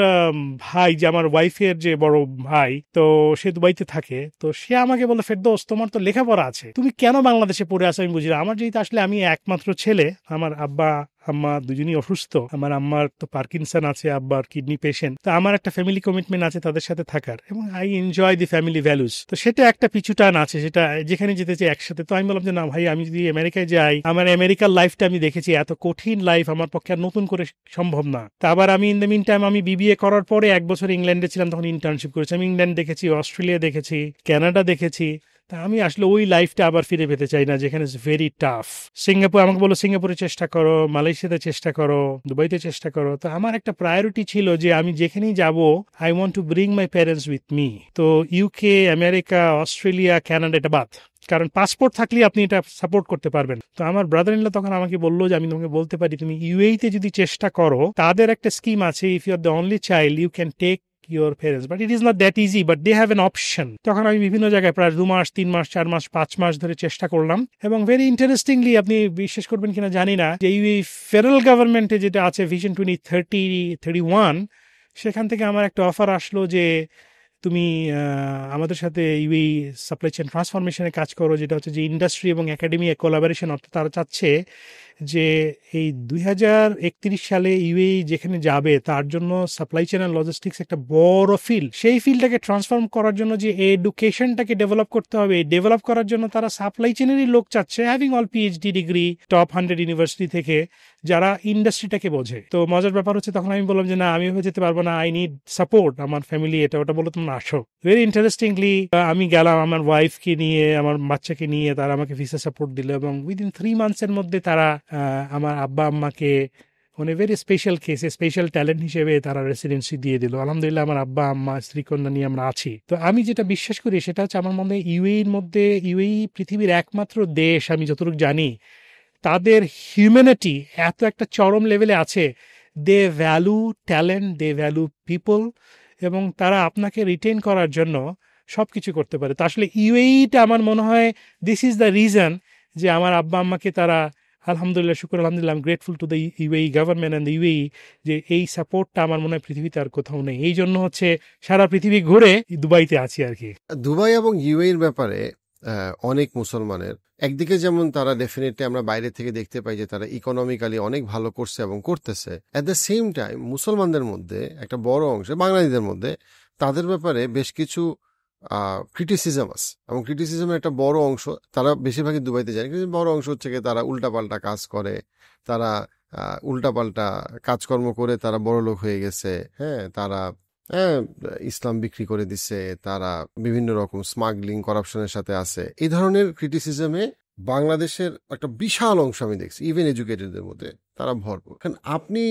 ভাই, যে আমার ওয়াইফের যে বড় ভাই, তো সে দুবাইতে থাকে, তো সে আমাকে বলে ফেরদৌস তোমার তো লেখাপড়া আছে, তুমি কেন বাংলাদেশে পড়ে আসো? আমি বুঝি না। আমার যেহেতু আসলে আমি একমাত্র ছেলে, আমার আব্বা আম্মা দুজনই অসুস্থ, আমার আম্মার তো পার্কিনসন আছে, আব্বার কিডনি পেশেন্ট, তো আমার একটা ফ্যামিলি কমিটমেন্ট আছে তাদের সাথে থাকার, এবং I enjoy the family values. তো সেটা একটা পিছু টান আছে, সেটা যেখানে যেতে চাই একসাথে। তো আমি বললাম যে না ভাই, আমি যদি আমেরিকায় যাই, আমার আমেরিকার লাইফটা আমি দেখেছি, এত কঠিন লাইফ আমার পক্ষে আর নতুন করে সম্ভব না। তা আবার আমি ইন দ্য মিন টাইম আমি বিবিএ করার পরে 1 বছর ইংল্যান্ডে ছিলাম, তখন ইন্টার্নশিপ করেছি। আমি ইংল্যান্ড দেখেছি, অস্ট্রেলিয়া দেখেছি, কানাডা দেখেছি। তা আমি আসলে ওই লাইফটা আবার ফিরে পেতে চাই না, যেখানে ভেরি টাফ। সিঙ্গাপুর আমাকে বলো, সিঙ্গাপুরে চেষ্টা করো, মালয়েশিয়াতে চেষ্টা করো, দুবাইতে চেষ্টা করো। তো আমার একটা প্রায়োরিটি ছিল যে আমি যেখানেই যাব, I want to bring my parents with me. তো ইউকে, আমেরিকা, অস্ট্রেলিয়া, কানাডা এটা বাদ, কারণ পাসপোর্ট থাকলে আপনি এটা সাপোর্ট করতে পারবেন। তো আমার ব্রাদার ইন ল তখন আমাকে বললো যে আমি তোমাকে বলতে পারি, তুমি ইউএইতে যদি চেষ্টা করো, তাদের একটা স্কিম আছে, if you are the only child you can take your parents, but it is not that easy, but they have an option. তখন আমি বিভিন্ন জায়গায় প্রায় 2 মাস, 3 মাস, 4 মাস, 5 মাস ধরে চেষ্টা করলাম, এবং ভেরি ইন্টারেস্টিংলি, আপনি বিশ্বাস করবেন কিনা জানি না, যে এই ফেডারেল গভর্নমেন্টে যেটা আছে ভিশন 2031, সেখান থেকে আমার একটা অফার আসলো যে তুমি আমাদের সাথে ইউএই সাপ্লাই চেইন ট্রান্সফরমেশনে কাজ করো, যেটা হচ্ছে যে ইন্ডাস্ট্রি এবং একাডেমি কোলাবোরেশন। অর্থাৎ তারা চাচ্ছে যে এই 2031 সালে ইউএই যেখানে যাবে, তার জন্য সাপ্লাই চেইন অ্যান্ড লজিস্টিক্স একটা বড় ফিল্ড, সেই ফিল্ডটাকে ট্রান্সফর্ম করার জন্য যে এডুকেশনটাকে ডেভেলপ করতে হবে, ডেভেলপ করার জন্য তারা সাপ্লাই চেইনেরই লোক চাচ্ছে, having all PhD degree top 100 university থেকে, যারা ইন্ডাস্ট্রিটাকে বোঝে। তো মজার ব্যাপার হচ্ছে, তখন আমি বললাম যে না, আমি যেতে পারবো না, আই নিড সাপোর্ট, আমার ফ্যামিলি এটা ওটা বলো, তোমরা আসো। ভেরি ইন্টারেস্টিংলি আমি গেলাম আমার ওয়াইফকে নিয়ে, আমার বাচ্চাকে নিয়ে, তারা আমাকে ভিসা সাপোর্ট দিল, এবং উইদিন 3 মান্থসের মধ্যে তারা আমার আব্বা আম্মাকে মানে ভেরি স্পেশাল কেসে স্পেশাল ট্যালেন্ট হিসেবে তারা রেসিডেন্সি দিয়ে দিল। আলহামদুলিল্লাহ, আমার আব্বা আম্মা স্ত্রীকন্যা নিয়ে আমরা আছি। তো আমি যেটা বিশ্বাস করি সেটা হচ্ছে, আমার মনে হয় ইউএই পৃথিবীর একমাত্র দেশ আমি যতটুকু জানি, তাদের হিউম্যানিটি এত একটা চরম লেভেলে আছে, দে ভ্যালু ট্যালেন্ট, দে ভ্যালু পিপল, এবং তারা আপনাকে রিটেন করার জন্য সবকিছু করতে পারে। তো আসলে ইউএইটা আমার মনে হয় দিস ইজ দ্য রিজন যে আমার আব্বা আম্মাকে তারা, আলহামদুলিল্লাহ, শুকর আলহামদুলিল্লাহ, I am grateful to the UAE government and the UAE, যে এই সাপোর্টটা আমার মনে হয় পৃথিবীতে আর কোথাও নেই। এই জন্য হচ্ছে সারা পৃথিবী ঘুরে দুবাইতে আছি আর কি। দুবাই এবং ইউএইর ব্যাপারে অনেক মুসলমানের একদিকে যেমন তারা ডেফিনেটলি আমরা বাইরে থেকে দেখতে পাই যে তারা ইকোনমিক্যালি অনেক ভালো করছে এবং করতেছে, অ্যাট দ্য সেম টাইম মুসলমানদের মধ্যে একটা বড় অংশ, বাঙালিদের মধ্যে, তাদের ব্যাপারে বেশ কিছু ক্রিটিসিজম আছে, এবং ক্রিটিসিজমের একটা বড় অংশ, তারা বেশিরভাগই দুবাইতে যায়, কিন্তু বড় অংশ হচ্ছে তারা উল্টাপাল্টা কাজ করে, তারা উল্টাপাল্টা কাজকর্ম করে তারা বড় লোক হয়ে গেছে। হ্যাঁ, তারা ইসলাম বিক্রি করে দিছে, তারা বিভিন্ন রকম স্মাগলিং করাপশনের সাথে আছে। এই ধরনের ক্রিটিসিজমে বাংলাদেশের একটা বিশাল অংশ আমি দেখছি, ইভেন এডুকেটেডদের মধ্যে তারা ভরপুর। কারণ আপনি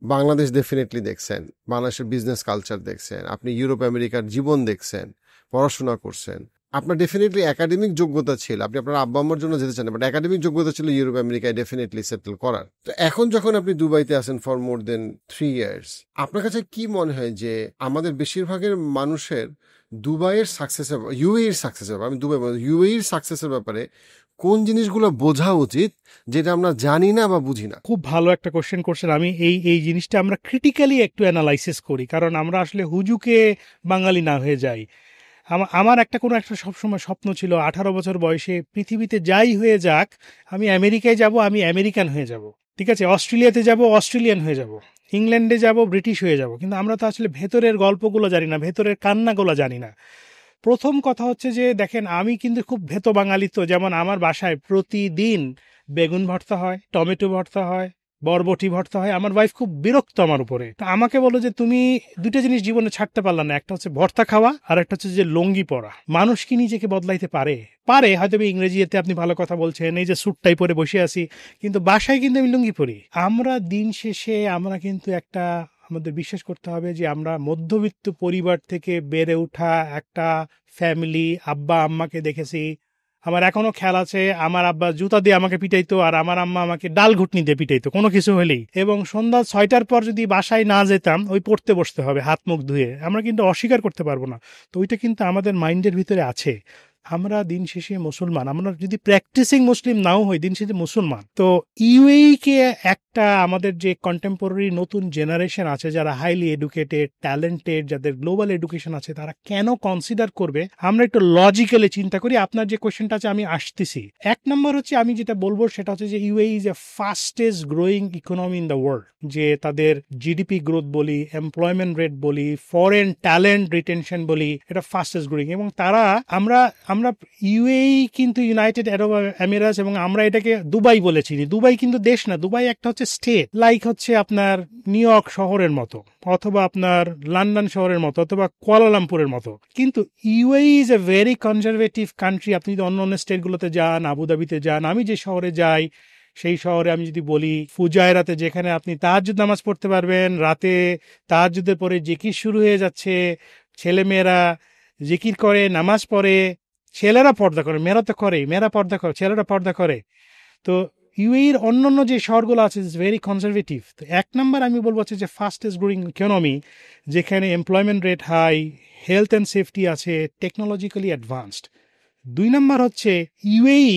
বাংলাদেশ ডেফিনেটলি দেখছেন, বাংলাদেশের বিজনেস কালচার দেখছেন, আপনি ইউরোপ আমেরিকার জীবন দেখছেন, পড়াশোনা করছেন, আপনার ডেফিনেটলি একাডেমিক যোগ্যতা ছিল, আপনি আপনার আব্বা আম্মার জন্য যেতে চান, বাট একাডেমিক যোগ্যতা ছিল ইউরোপ আমেরিকায় ডেফিনেটলি সেটেল করার। তো এখন যখন আপনি দুবাইতে আছেন ফর মোর দেন 3 ইয়ার্স, আপনার কাছে কি মনে হয় যে আমাদের বেশিরভাগের মানুষের দুবাইয়ের সাকসেসের, ইউএইর সাকসেসের, আমি দুবাই ইউএইর সাকসেসের ব্যাপারে কোন জিনিসগুলো বোঝা উচিত যেটা আমরা জানি না বা বুঝি না? খুব ভালো একটা কোশ্চেন করছেন। আমি এই জিনিসটা আমরা ক্রিটিক্যালি একটু অ্যানালাইসিস করি, কারণ আমরা আসলে হুজুকে বাঙালি না হয়ে যাই। আমার একটা সবসময় স্বপ্ন ছিল, 18 বছর বয়সে পৃথিবীতে যাই হয়ে যাক, আমি আমেরিকায় যাব, আমি আমেরিকান হয়ে যাব, ঠিক আছে, অস্ট্রেলিয়াতে যাব, অস্ট্রেলিয়ান হয়ে যাব, ইংল্যান্ডে যাব, ব্রিটিশ হয়ে যাব। কিন্তু আমরা তো আসলে ভেতরের গল্পগুলো জানি না, ভেতরের কান্নাগুলো জানি না। প্রথম কথা হচ্ছে যে দেখেন, আমি কিন্তু খুব ভেত বাঙালি, তো যেমন আমার বাসায় প্রতিদিন বেগুন ভর্তা হয়, টমেটো ভর্তা হয়, বরবটি ভর্তা হয়। আমার ওয়াইফ খুব বিরক্ত আমার উপরে। তো আমাকে বলো যে তুমি দুটো জিনিস জীবনে ছাড়তে পারলা না, একটা হচ্ছে ভর্তা খাওয়া আর একটা হচ্ছে যে লুঙ্গি পরা। মানুষ কি নিজেকে বদলাইতে পারে? পারে, হয়তো ইংরেজিতে আপনি ভালো কথা বলছেন, এই যে স্যুটটাই পরে বসে আছি, কিন্তু বাসায় কিন্তু আমি লুঙ্গি পরি। আমরা দিন শেষে আমরা কিন্তু একটা, আমাদের বিশ্বাস করতে হবে যে আমরা মধ্যবিত্ত পরিবার থেকে বেড়ে ওঠা একটা ফ্যামিলি। আব্বা আম্মাকে দেখেছি, আমার এখনো খেয়াল আছে, আমার আব্বা জুতা দিয়ে আমাকে পিটাইতো আর আমার আম্মা আমাকে ডাল ঘুটনি দিয়ে পিটাইতো কোনো কিছু হলেই। এবং সন্ধ্যা 6টার পর যদি বাসায় না যেতাম, ওই পড়তে বসতে হবে হাত মুখ ধুয়ে। আমরা কিন্তু অস্বীকার করতে পারবো না। তো ওইটা কিন্তু আমাদের মাইন্ডের ভিতরে আছে। আমরা দিন শেষে মুসলমান, আমরা যদি প্র্যাকটিসিং মুসলিম নাও হই, দিন শেষে মুসলমান। তো ইউএই কে একটা, আমাদের যে কন্টেম্পোরারি নতুন জেনারেশন আছে যারা হাইলি এডুকেটেড, ট্যালেন্টেড, যাদের গ্লোবাল এডুকেশন আছে, তারা কেন কনসিডার করবে? আমরা একটু লজিক্যালি চিন্তা করি। আপনার যে কোয়েশ্চেনটা আছে আমি আসতেছি। এক নম্বর হচ্ছে, আমি যেটা বলবো সেটা হচ্ছে যে UAE is a fastest growing economy in the world. যে তাদের জিডিপি গ্রোথ বলি, এমপ্লয়মেন্ট রেট বলি, ফরেন ট্যালেন্ট রিটেনশন বলি, এটা ফাস্টেস্ট গ্রোয়িং। এবং তারা, আমরা ইউএই কিন্তু ইউনাইটেড আরব আমিরাত, এবং আমরা এটাকে দুবাই বলেছি। দুবাই কিন্তু দেশ না, দুবাই একটা হচ্ছে স্টেট। লাইক হচ্ছে আপনার নিউ ইয়র্ক শহরের মতো, অথবা আপনার লন্ডন শহরের মতো, অথবা কুয়ালালামপুরের মতো। কিন্তু UAE is a very conservative country. আপনি যদি অন্য অন্য স্টেটগুলোতে যান, আবুধাবিতে যান, আমি যে শহরে যাই সেই শহরে আমি যদি বলি ফুজায়রাতে, যেখানে আপনি তাহাজ্জুদ নামাজ পড়তে পারবেন, রাতে তাহাজ্জুদের পরে জিকির শুরু হয়ে যাচ্ছে, ছেলেমেয়েরা জিকির করে, নামাজ পড়ে, ছেলেরা পর্দা করে, মেয়েরা তো করেই, মেয়েরা পর্দা করে, ছেলেরা পর্দা করে। তো ইউএইর অন্যান্য যে শহরগুলো আছে ইজ ভেরি কনজারভেটিভ। তো এক নম্বর আমি বলবো হচ্ছে যে ফাস্টেস্ট গ্রোয়িং ইকোনমি, যেখানে employment rate high, health and safety আছে, টেকনোলজিক্যালি অ্যাডভান্সড। 2 নম্বর হচ্ছে ইউএই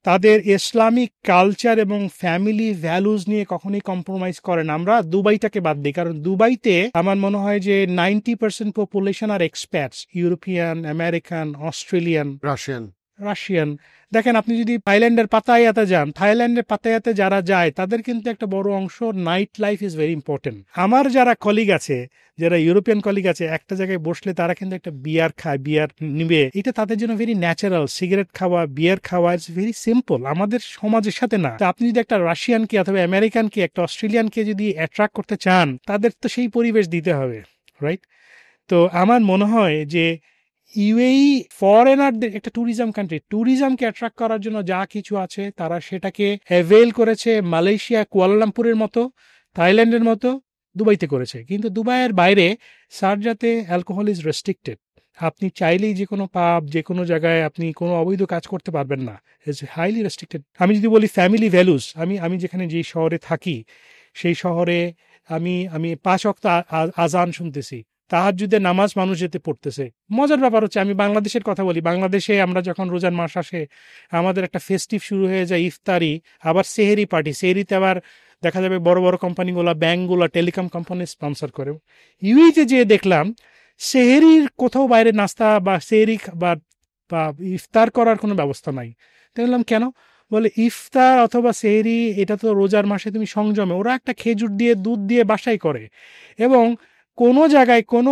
তাদের ইসলামিক কালচার এবং ফ্যামিলি ভ্যালুজ নিয়ে কখনোই কম্প্রোমাইজ করে না। আমরা দুবাইটাকে বাদ দিই, কারণ দুবাইতে আমার মনে হয় যে 90% পপুলেশন আর এক্সপ্যাটস, ইউরোপিয়ান, আমেরিকান, অস্ট্রেলিয়ান, রাশিয়ান। দেখেন, আপনি যদি থাইল্যান্ডের পাতায়াতে যান, থাইল্যান্ডের পাতায়াতে যারা যায় তাদের কিন্তু একটা বড় অংশ night life is very important. আমার যারা কলিগ আছে, যারা ইউরোপিয়ান কলিগ আছে, একটা জায়গায় বসলে তারা কিন্তু একটা বিয়ার খায়, বিয়ার নিবে, এটা তাদের জন্য ভেরি ন্যাচারাল। সিগারেট খাওয়া, বিয়ার খাওয়া ইটস ভেরি সিম্পল, আমাদের সমাজের সাথে না। আপনি যদি একটা রাশিয়ানকে অথবা আমেরিকানকে, একটা অস্ট্রেলিয়ানকে যদি অ্যাট্রাক্ট করতে চান, তাদের তো সেই পরিবেশ দিতে হবে, রাইট? তো আমার মনে হয় যে ইউএই ফরেনারদের একটা ট্যুরিজম কান্ট্রি, ট্যুরিজমকে অ্যাট্রাক্ট করার জন্য যা কিছু আছে তারা সেটাকে অ্যাভেল করেছে। মালয়েশিয়া, কুয়ালালামপুরের মতো, থাইল্যান্ডের মতো, দুবাইতে করেছে। কিন্তু দুবাইয়ের বাইরে শারজাতে অ্যালকোহল ইজ রেস্ট্রিক্টেড। আপনি চাইলেই যে কোনো পাব, যে কোনো জায়গায় আপনি কোনো অবৈধ কাজ করতে পারবেন না, ইটস হাইলি রেস্ট্রিক্টেড। আমি যদি বলি ফ্যামিলি ভ্যালুস, আমি যেখানে যে শহরে থাকি সেই শহরে আমি 5 ওয়াক্ত আজান শুনতেছি, তাহাজ্জুদের নামাজ মানুষ যেতে পড়তেছে। মজার ব্যাপার হচ্ছে, আমি বাংলাদেশের কথা বলি, বাংলাদেশে আমরা যখন রোজার মাস আসে আমাদের একটা ফেস্টিভ শুরু হয়ে যায়, ইফতারি, আবার সেহেরি পার্টি। সেহেরিতে আবার দেখা যাবে বড় বড় কোম্পানিগুলো, ব্যাংকগুলো, টেলিকম কোম্পানি স্পন্সর করে। ইউইতে যে দেখলাম সেহেরির কোথাও বাইরে নাস্তা বা সেহেরি বা ইফতার করার কোনো ব্যবস্থা নাই। দেখলাম কেন? বলে ইফতার অথবা সেহেরি এটা তো রোজার মাসে তুমি সংযমে, ওরা একটা খেজুর দিয়ে দুধ দিয়ে বাসায় করে, এবং কোনো জায়গায় কোনো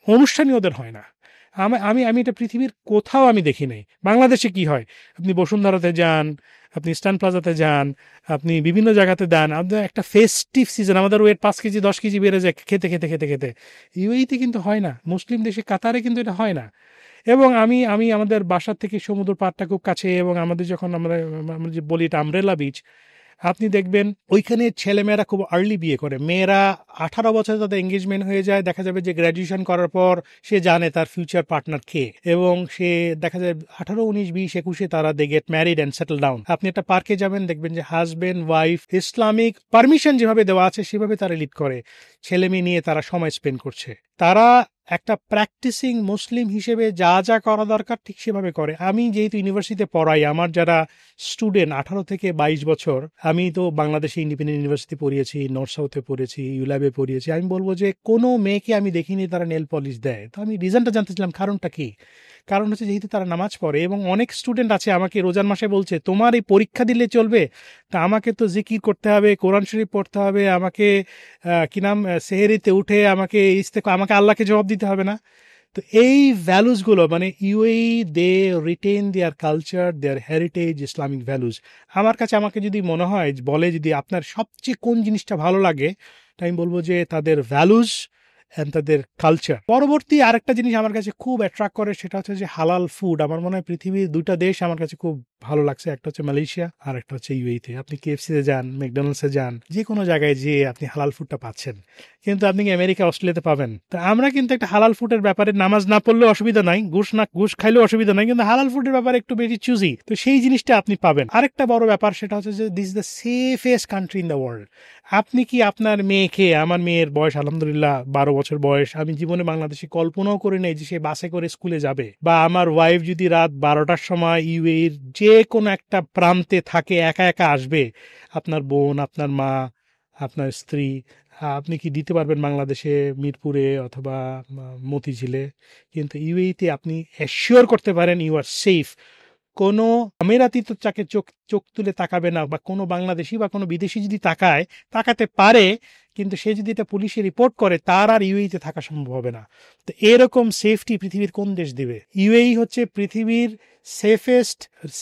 অনুষ্ঠানই ওদের হয় না। আমি এটা পৃথিবীর কোথাও আমি দেখি নাই। বাংলাদেশে কি হয়, আপনি বসুন্ধরাতে যান, আপনি ইস্টার্ন প্লাজাতে যান, আপনি বিভিন্ন জায়গাতে যান, আমাদের একটা ফেস্টিভ সিজন, আমাদের ওয়েট 5 কেজি 10 কেজি বেড়ে যায় খেতে খেতে খেতে খেতে। ইউএইতে কিন্তু হয় না, মুসলিম দেশে কাতারে কিন্তু এটা হয় না। এবং আমি আমাদের বাসার থেকে সমুদ্র পাড়টা খুব কাছে, এবং আমাদের যখন আমরা যে বলি এটা আমব্রেলা বিচ, আপনি দেখবেন ওইখানে ছেলেমেয়েরা খুব আর্লি বিয়ে করে। মেয়েরা 18 বছরে তাদের এঙ্গেজমেন্ট হয়ে যায়। দেখা যাবে যে গ্র্যাজুয়েশন করার পর সে জানে তার ফিউচার পার্টনার কে, এবং সে দেখা যায় 18, 19, 20, 21 তারা they get married and settle down. আপনি একটা পার্কে যাবেন, দেখবেন যে হাজবেন্ড ওয়াইফ ইসলামিক পারমিশন যেভাবে দেওয়া আছে সেভাবে তারা লিড করে, ছেলে মেয়ে নিয়ে তারা সময় স্পেন্ড করছে। তারা একটা প্র্যাকটিসিং মুসলিম হিসেবে যা যা করা দরকার ঠিক সেভাবে করে। আমি যেহেতু ইউনিভার্সিটিতে পড়াই, আমার যারা স্টুডেন্ট 18 থেকে 22 বছর, আমি তো বাংলাদেশে ইন্ডিপেন্ডেন্ট ইউনিভার্সিটি পড়িয়েছি, নর্থ সাউথে পড়েছি, ইউল্যাবে পড়িয়েছি। আমি বলবো যে কোনো মেয়েকে আমি দেখিনি তারা নেল পলিশ দেয়। তো আমি রিজনটা জানতে চাইলাম, কারণটা কি? কারণ হচ্ছে যেহেতু তারা নামাজ পড়ে, এবং অনেক স্টুডেন্ট আছে আমাকে রোজার মাসে বলছে তোমার এই পরীক্ষা দিলে চলবে, তা আমাকে তো জিকির করতে হবে, কোরআন শরীফ পড়তে হবে, আমাকে সেহেরিতে উঠে আমাকে আল্লাহকে জবাব দিতে হবে না? তো এই ভ্যালুসগুলো মানে UAE they retain their culture, their heritage, Islamic values. আমার কাছে আমাকে যদি মনে হয় বলে যদি আপনার সবচেয়ে কোন জিনিসটা ভালো লাগে, তাই আমি বলবো যে তাদের ভ্যালুস অ্যান্ড তাদের কালচার। পরবর্তী আরেকটা জিনিস আমার কাছে খুব অ্যাট্রাক্ট করে সেটা হচ্ছে যে হালাল ফুড। আমার মনে হয় পৃথিবীর দুইটা দেশ আমার কাছে খুব ভালো লাগছে, একটা হচ্ছে মালয়েশিয়া আর একটা হচ্ছে ইউএইতে। আপনি কেএফসিতে যান, ম্যাকডোনাল্ডসে যান, যে কোনো জায়গায় যেয়ে আপনি হালাল ফুডটা পাচ্ছেন, কিন্তু আপনি কি আমেরিকা অস্ট্রেলিয়াতে পাবেন? তো আমরা কিন্তু একটা হালাল ফুডের ব্যাপারে নামাজ না পড়লেও অসুবিধা নাই, ঘুষ খাইলেও অসুবিধা নাই, কিন্তু হালাল ফুডের ব্যাপারে একটু বেশি চুজি, তো সেই জিনিসটা আপনি পাবেন। আরেকটা বড় ব্যাপার সেটা হচ্ছে যে this is the safest country in the world. আপনি কি আপনার মেয়েকে, আমার মেয়ের বয়স আলহামদুলিল্লাহ 12 বছর বয়স, আমি জীবনে বাংলাদেশে কল্পনাও করি নাই যে সে বাসে করে স্কুলে যাবে, বা আমার ওয়াইফ যদি রাত 12টার সময় ইউএইর যে কোনো একটা প্রান্তে থাকে একা একা আসবে, আপনার বোন, আপনার মা, আপনার স্ত্রী, আপনি কি দিতে পারবেন বাংলাদেশে মিরপুরে অথবা মতিঝিলে? কিন্তু ইউএইতে আপনি অ্যাসিওর করতে পারেন ইউ আর সেফ। কোনো আমিরাতি তো তাকে চোখ চোখ তুলে তাকাবে না, বা কোনো বাংলাদেশি বা কোনো বিদেশি যদি তাকাতে পারে, কিন্তু সে যদি এটা পুলিশে রিপোর্ট করে তার আর ইউএইতে থাকা সম্ভব হবে না। তো এরকম সেফটি পৃথিবীর কোন দেশ দিবে? ইউএই হচ্ছে পৃথিবীর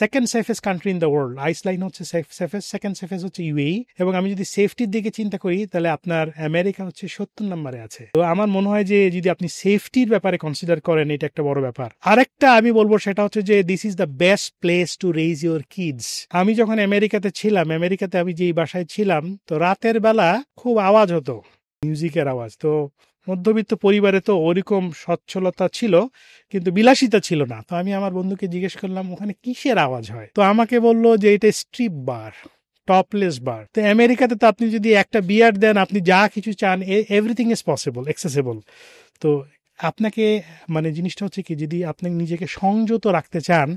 second safest country in the world. Iceland হচ্ছে সেফেস্ট, সেকেন্ড সেফেস্ট হচ্ছে ইউএই। এবং আমি যদি সেফটির দিকে চিন্তা করি তাহলে আপনার আমেরিকা হচ্ছে 70 নম্বরে আছে। তো আমার মনে হয় যে যদি আপনি সেফটির ব্যাপারে কনসিডার করেন, এটা একটা বড় ব্যাপার। আরেকটা আমি বলবো সেটা হচ্ছে যে this is the best place to raise your kids. আমি যখন আমেরিকাতে ছিলাম, আমেরিকাতে আমি যেই বাসায় ছিলাম, তো রাতের বেলা খুব আওয়াজ হতো, মিউজিকের আওয়াজ। তো মধ্যবিত্ত পরিবারে তো ওরকম সচ্ছলতা ছিল কিন্তু বিলাসিতা ছিল না। তো আমি আমার বন্ধুকে জিজ্ঞেস করলাম ওখানে কিসের আওয়াজ হয়, তো আমাকে বললো যে এটা স্ট্রিপ বার, টপলেস বার। তো আমেরিকাতে তো আপনি যদি একটা বিয়ার দেন, আপনি যা কিছু চান, এভরিথিং ইজ পসিবল, অ্যাক্সেসিবল। তো আপনাকে মানে জিনিসটা হচ্ছে কি, যদি আপনি নিজেকে সংযত রাখতে চান,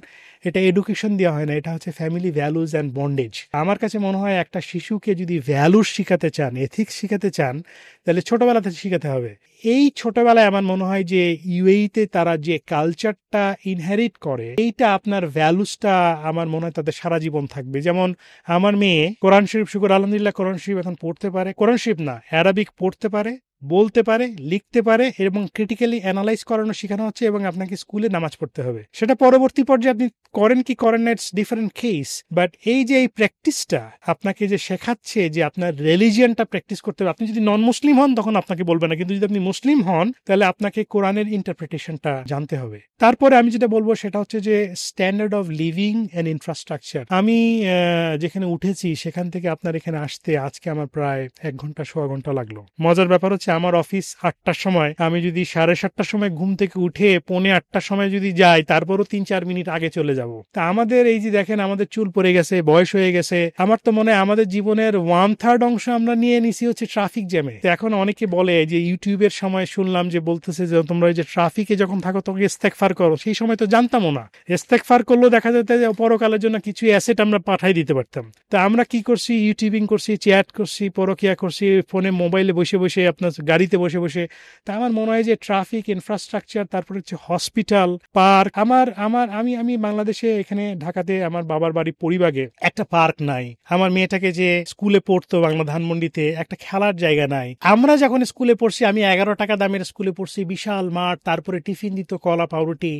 এটা এডুকেশন দেওয়া হয় না, এটা হচ্ছে ফ্যামিলি ভ্যালুজ অ্যান্ড বন্ডেজ। আমার কাছে মনে হয় একটা শিশুকে যদি ভ্যালুস শিখাতে চান, এথিক্স শিখাতে চান, তাহলে ছোটবেলা থেকে শিখাতে হবে। এই ছোটবেলায় আমার মনে হয় যে ইউএইতে তারা যে কালচারটা ইনহেরিট করে, এইটা আপনার ভ্যালুসটা আমার মনে হয় তাদের সারা জীবন থাকবে। যেমন আমার মেয়ে কোরআন শরীফ, শুকর আলহামদুলিল্লাহ, কোরআন শরীফ এখন পড়তে পারে, কোরআন শরীফ না, অ্যারাবিক পড়তে পারে, বলতে পারে, লিখতে পারে, এবং ক্রিটিক্যালি অ্যানালাইজ করানো শেখানো হচ্ছে। এবং আপনাকে স্কুলে নামাজ পড়তে হবে, সেটা পরবর্তী পর্যায়ে আপনি করেন কি করেন না, ইটস ডিফারেন্ট কেস। বাট এই যে এই প্র্যাকটিসটা আপনাকে যে শেখাচ্ছে যে আপনার রিলিজিয়নটা প্র্যাকটিস করতে হবে। আপনি যদি নন মুসলিম হন তখন আপনাকে বলবে না, কিন্তু যদি আপনি মুসলিম হন তাহলে আপনাকে কোরআনের ইন্টারপ্রিটেশনটা জানতে হবে। তারপরে আমি যেটা বলবো সেটা হচ্ছে যে standard of living and infrastructure. আমি যেখানে উঠেছি সেখান থেকে আপনার এখানে আসতে আজকে আমার প্রায় 1 ঘন্টা সোয়া ঘন্টা লাগলো। মজার ব্যাপার হচ্ছে আমার অফিস 8টার সময়, আমি যদি 7:30টার সময় ঘুম থেকে উঠে 7:45টার সময় যদি যাই, তারপরও 3-4 মিনিট আগে চলে যাব। তা আমাদের এই যে দেখেন আমাদের চুল পড়ে গেছে, বয়স হয়ে গেছে, আমার তো মনে হয় আমাদের জীবনের 1/3 অংশ আমরা নিয়ে নিছি হচ্ছে ট্রাফিক জ্যামে। তো এখন অনেকে বলে যে ইউটিউবের সময় শুনলাম যে বলতেছে যে তোমরা ওই যে ট্রাফিকে যখন থাকো তখন ইস্তেগফার করো। সেই সময় তো জানতামও না, ইস্তেগফার করলেও দেখা যেত যে পরকালের জন্য কিছু অ্যাসেট আমরা পাঠাই দিতে পারতাম। তা আমরা কি করছি, ইউটিউবিং করছি, চ্যাট করছি, পরকিয়া করছি, ফোনে মোবাইলে বসে বসে, আপনার গাড়িতে বসে বসে। তা আমার মনে হয় যে ট্রাফিক, ইনফ্রাস্ট্রাকচার, তারপর হচ্ছে হসপিটাল, পার্ক। আমি বাংলাদেশে এখানে ঢাকাতে আমার বাবার বাড়ি পরিবাগে একটা পার্ক নাই। আমার মেয়েটাকে যে স্কুলে পড়তো বাংলা ধানমন্ডিতে, একটা খেলার জায়গা নাই। আমরা যখন স্কুলে পড়ছি, আমি 11 টাকা দামের স্কুলে পড়ছি, বিশাল মাঠ, তারপরে টিফিন দিত কলা পাউরুটি,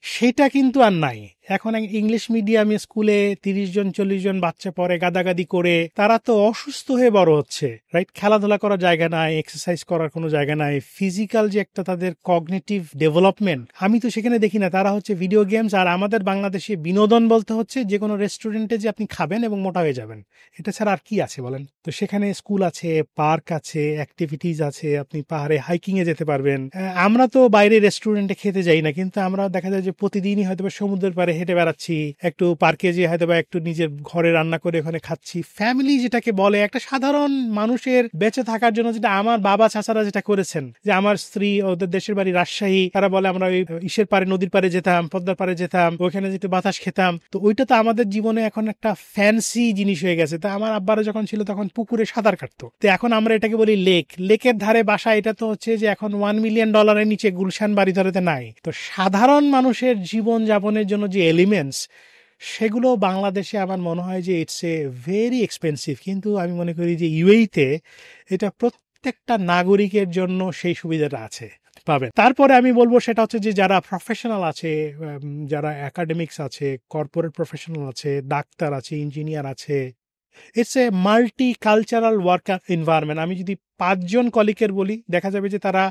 সেটা কিন্তু আর নাই। এখন ইংলিশ মিডিয়ামে স্কুলে 30 জন 40 জন বাচ্চা পড়ে, গাদাগাদি করে, তারা তো অসুস্থ হয়ে বড় হচ্ছে, রাইট? খেলাধুলা করার জায়গা নাই, এক্সারসাইজ করার কোনো জায়গা নাই, ফিজিক্যাল যে একটা তাদের কগনিটিভ ডেভেলপমেন্ট আমি তো সেখানে দেখি না। তারা হচ্ছে ভিডিও গেমস। আর আমাদের বাংলাদেশে বিনোদন বলতে হচ্ছে যে কোনো রেস্টুরেন্টে যে আপনি খাবেন এবং মোটা হয়ে যাবেন, এটা ছাড়া আর কি আছে বলেন? তো সেখানে স্কুল আছে, পার্ক আছে, অ্যাক্টিভিটিস আছে, আপনি পাহাড়ে হাইকিং এ যেতে পারবেন। আমরা তো বাইরে রেস্টুরেন্টে খেতে যাই না, কিন্তু আমরা দেখা যায় যে প্রতিদিনই হয়তো সমুদ্রের পাড়ে হেঁটে বেড়াচ্ছি, একটু পার্কে যেয়ে হয়তো একটু নিজের ঘরে রান্না করে ওখানে খাচ্ছি। ফ্যামিলি যেটাকে বলে, একটা সাধারণ মানুষের বেঁচে থাকার জন্য, যেটা আমার বাবা চাচারা যেটা করেছেন, যে আমার স্ত্রী ওদের দেশের বাড়ি রাজশাহী, তারা বলে আমরা ওই ইসের পারে, নদীর পারে যেতাম, পদ্মার পারে যেতাম, ওইখানে যেতে বাতাস খেতাম। তো ওইটা তো আমাদের জীবনে এখন একটা ফ্যান্সি জিনিস হয়ে গেছে। তো আমার আব্বারা যখন ছিল তখন পুকুরে সাঁতার কাটতো। তো এখন আমরা এটাকে বলি লেকের ধারে বাসা। এটা তো হচ্ছে যে এখন $1 মিলিয়ন নিচে গুলশান বাড়ি ধরেতে নাই। তো সাধারণ মানুষের জীবন যাপনের জন্য যে এলিমেন্টস, সেগুলো বাংলাদেশে আমার মনে হয় যে ইটস এ ভেরি এক্সপেন্সিভ। কিন্তু আমি মনে করি যে ইউএইতে এটা প্রত্যেকটা নাগরিকের জন্য সেই সুবিধাটা আছে। পাবেন। তারপরে আমি বলবো সেটা হচ্ছে যে যারা প্রফেশনাল আছে, যারা একাডেমিক্স আছে, কর্পোরেট প্রফেশনাল আছে, ডাক্তার আছে, ইঞ্জিনিয়ার আছে, it's a multi cultural work environment. আমি যদি 5 জন কলিগের বলি, দেখা যাবে যে তারা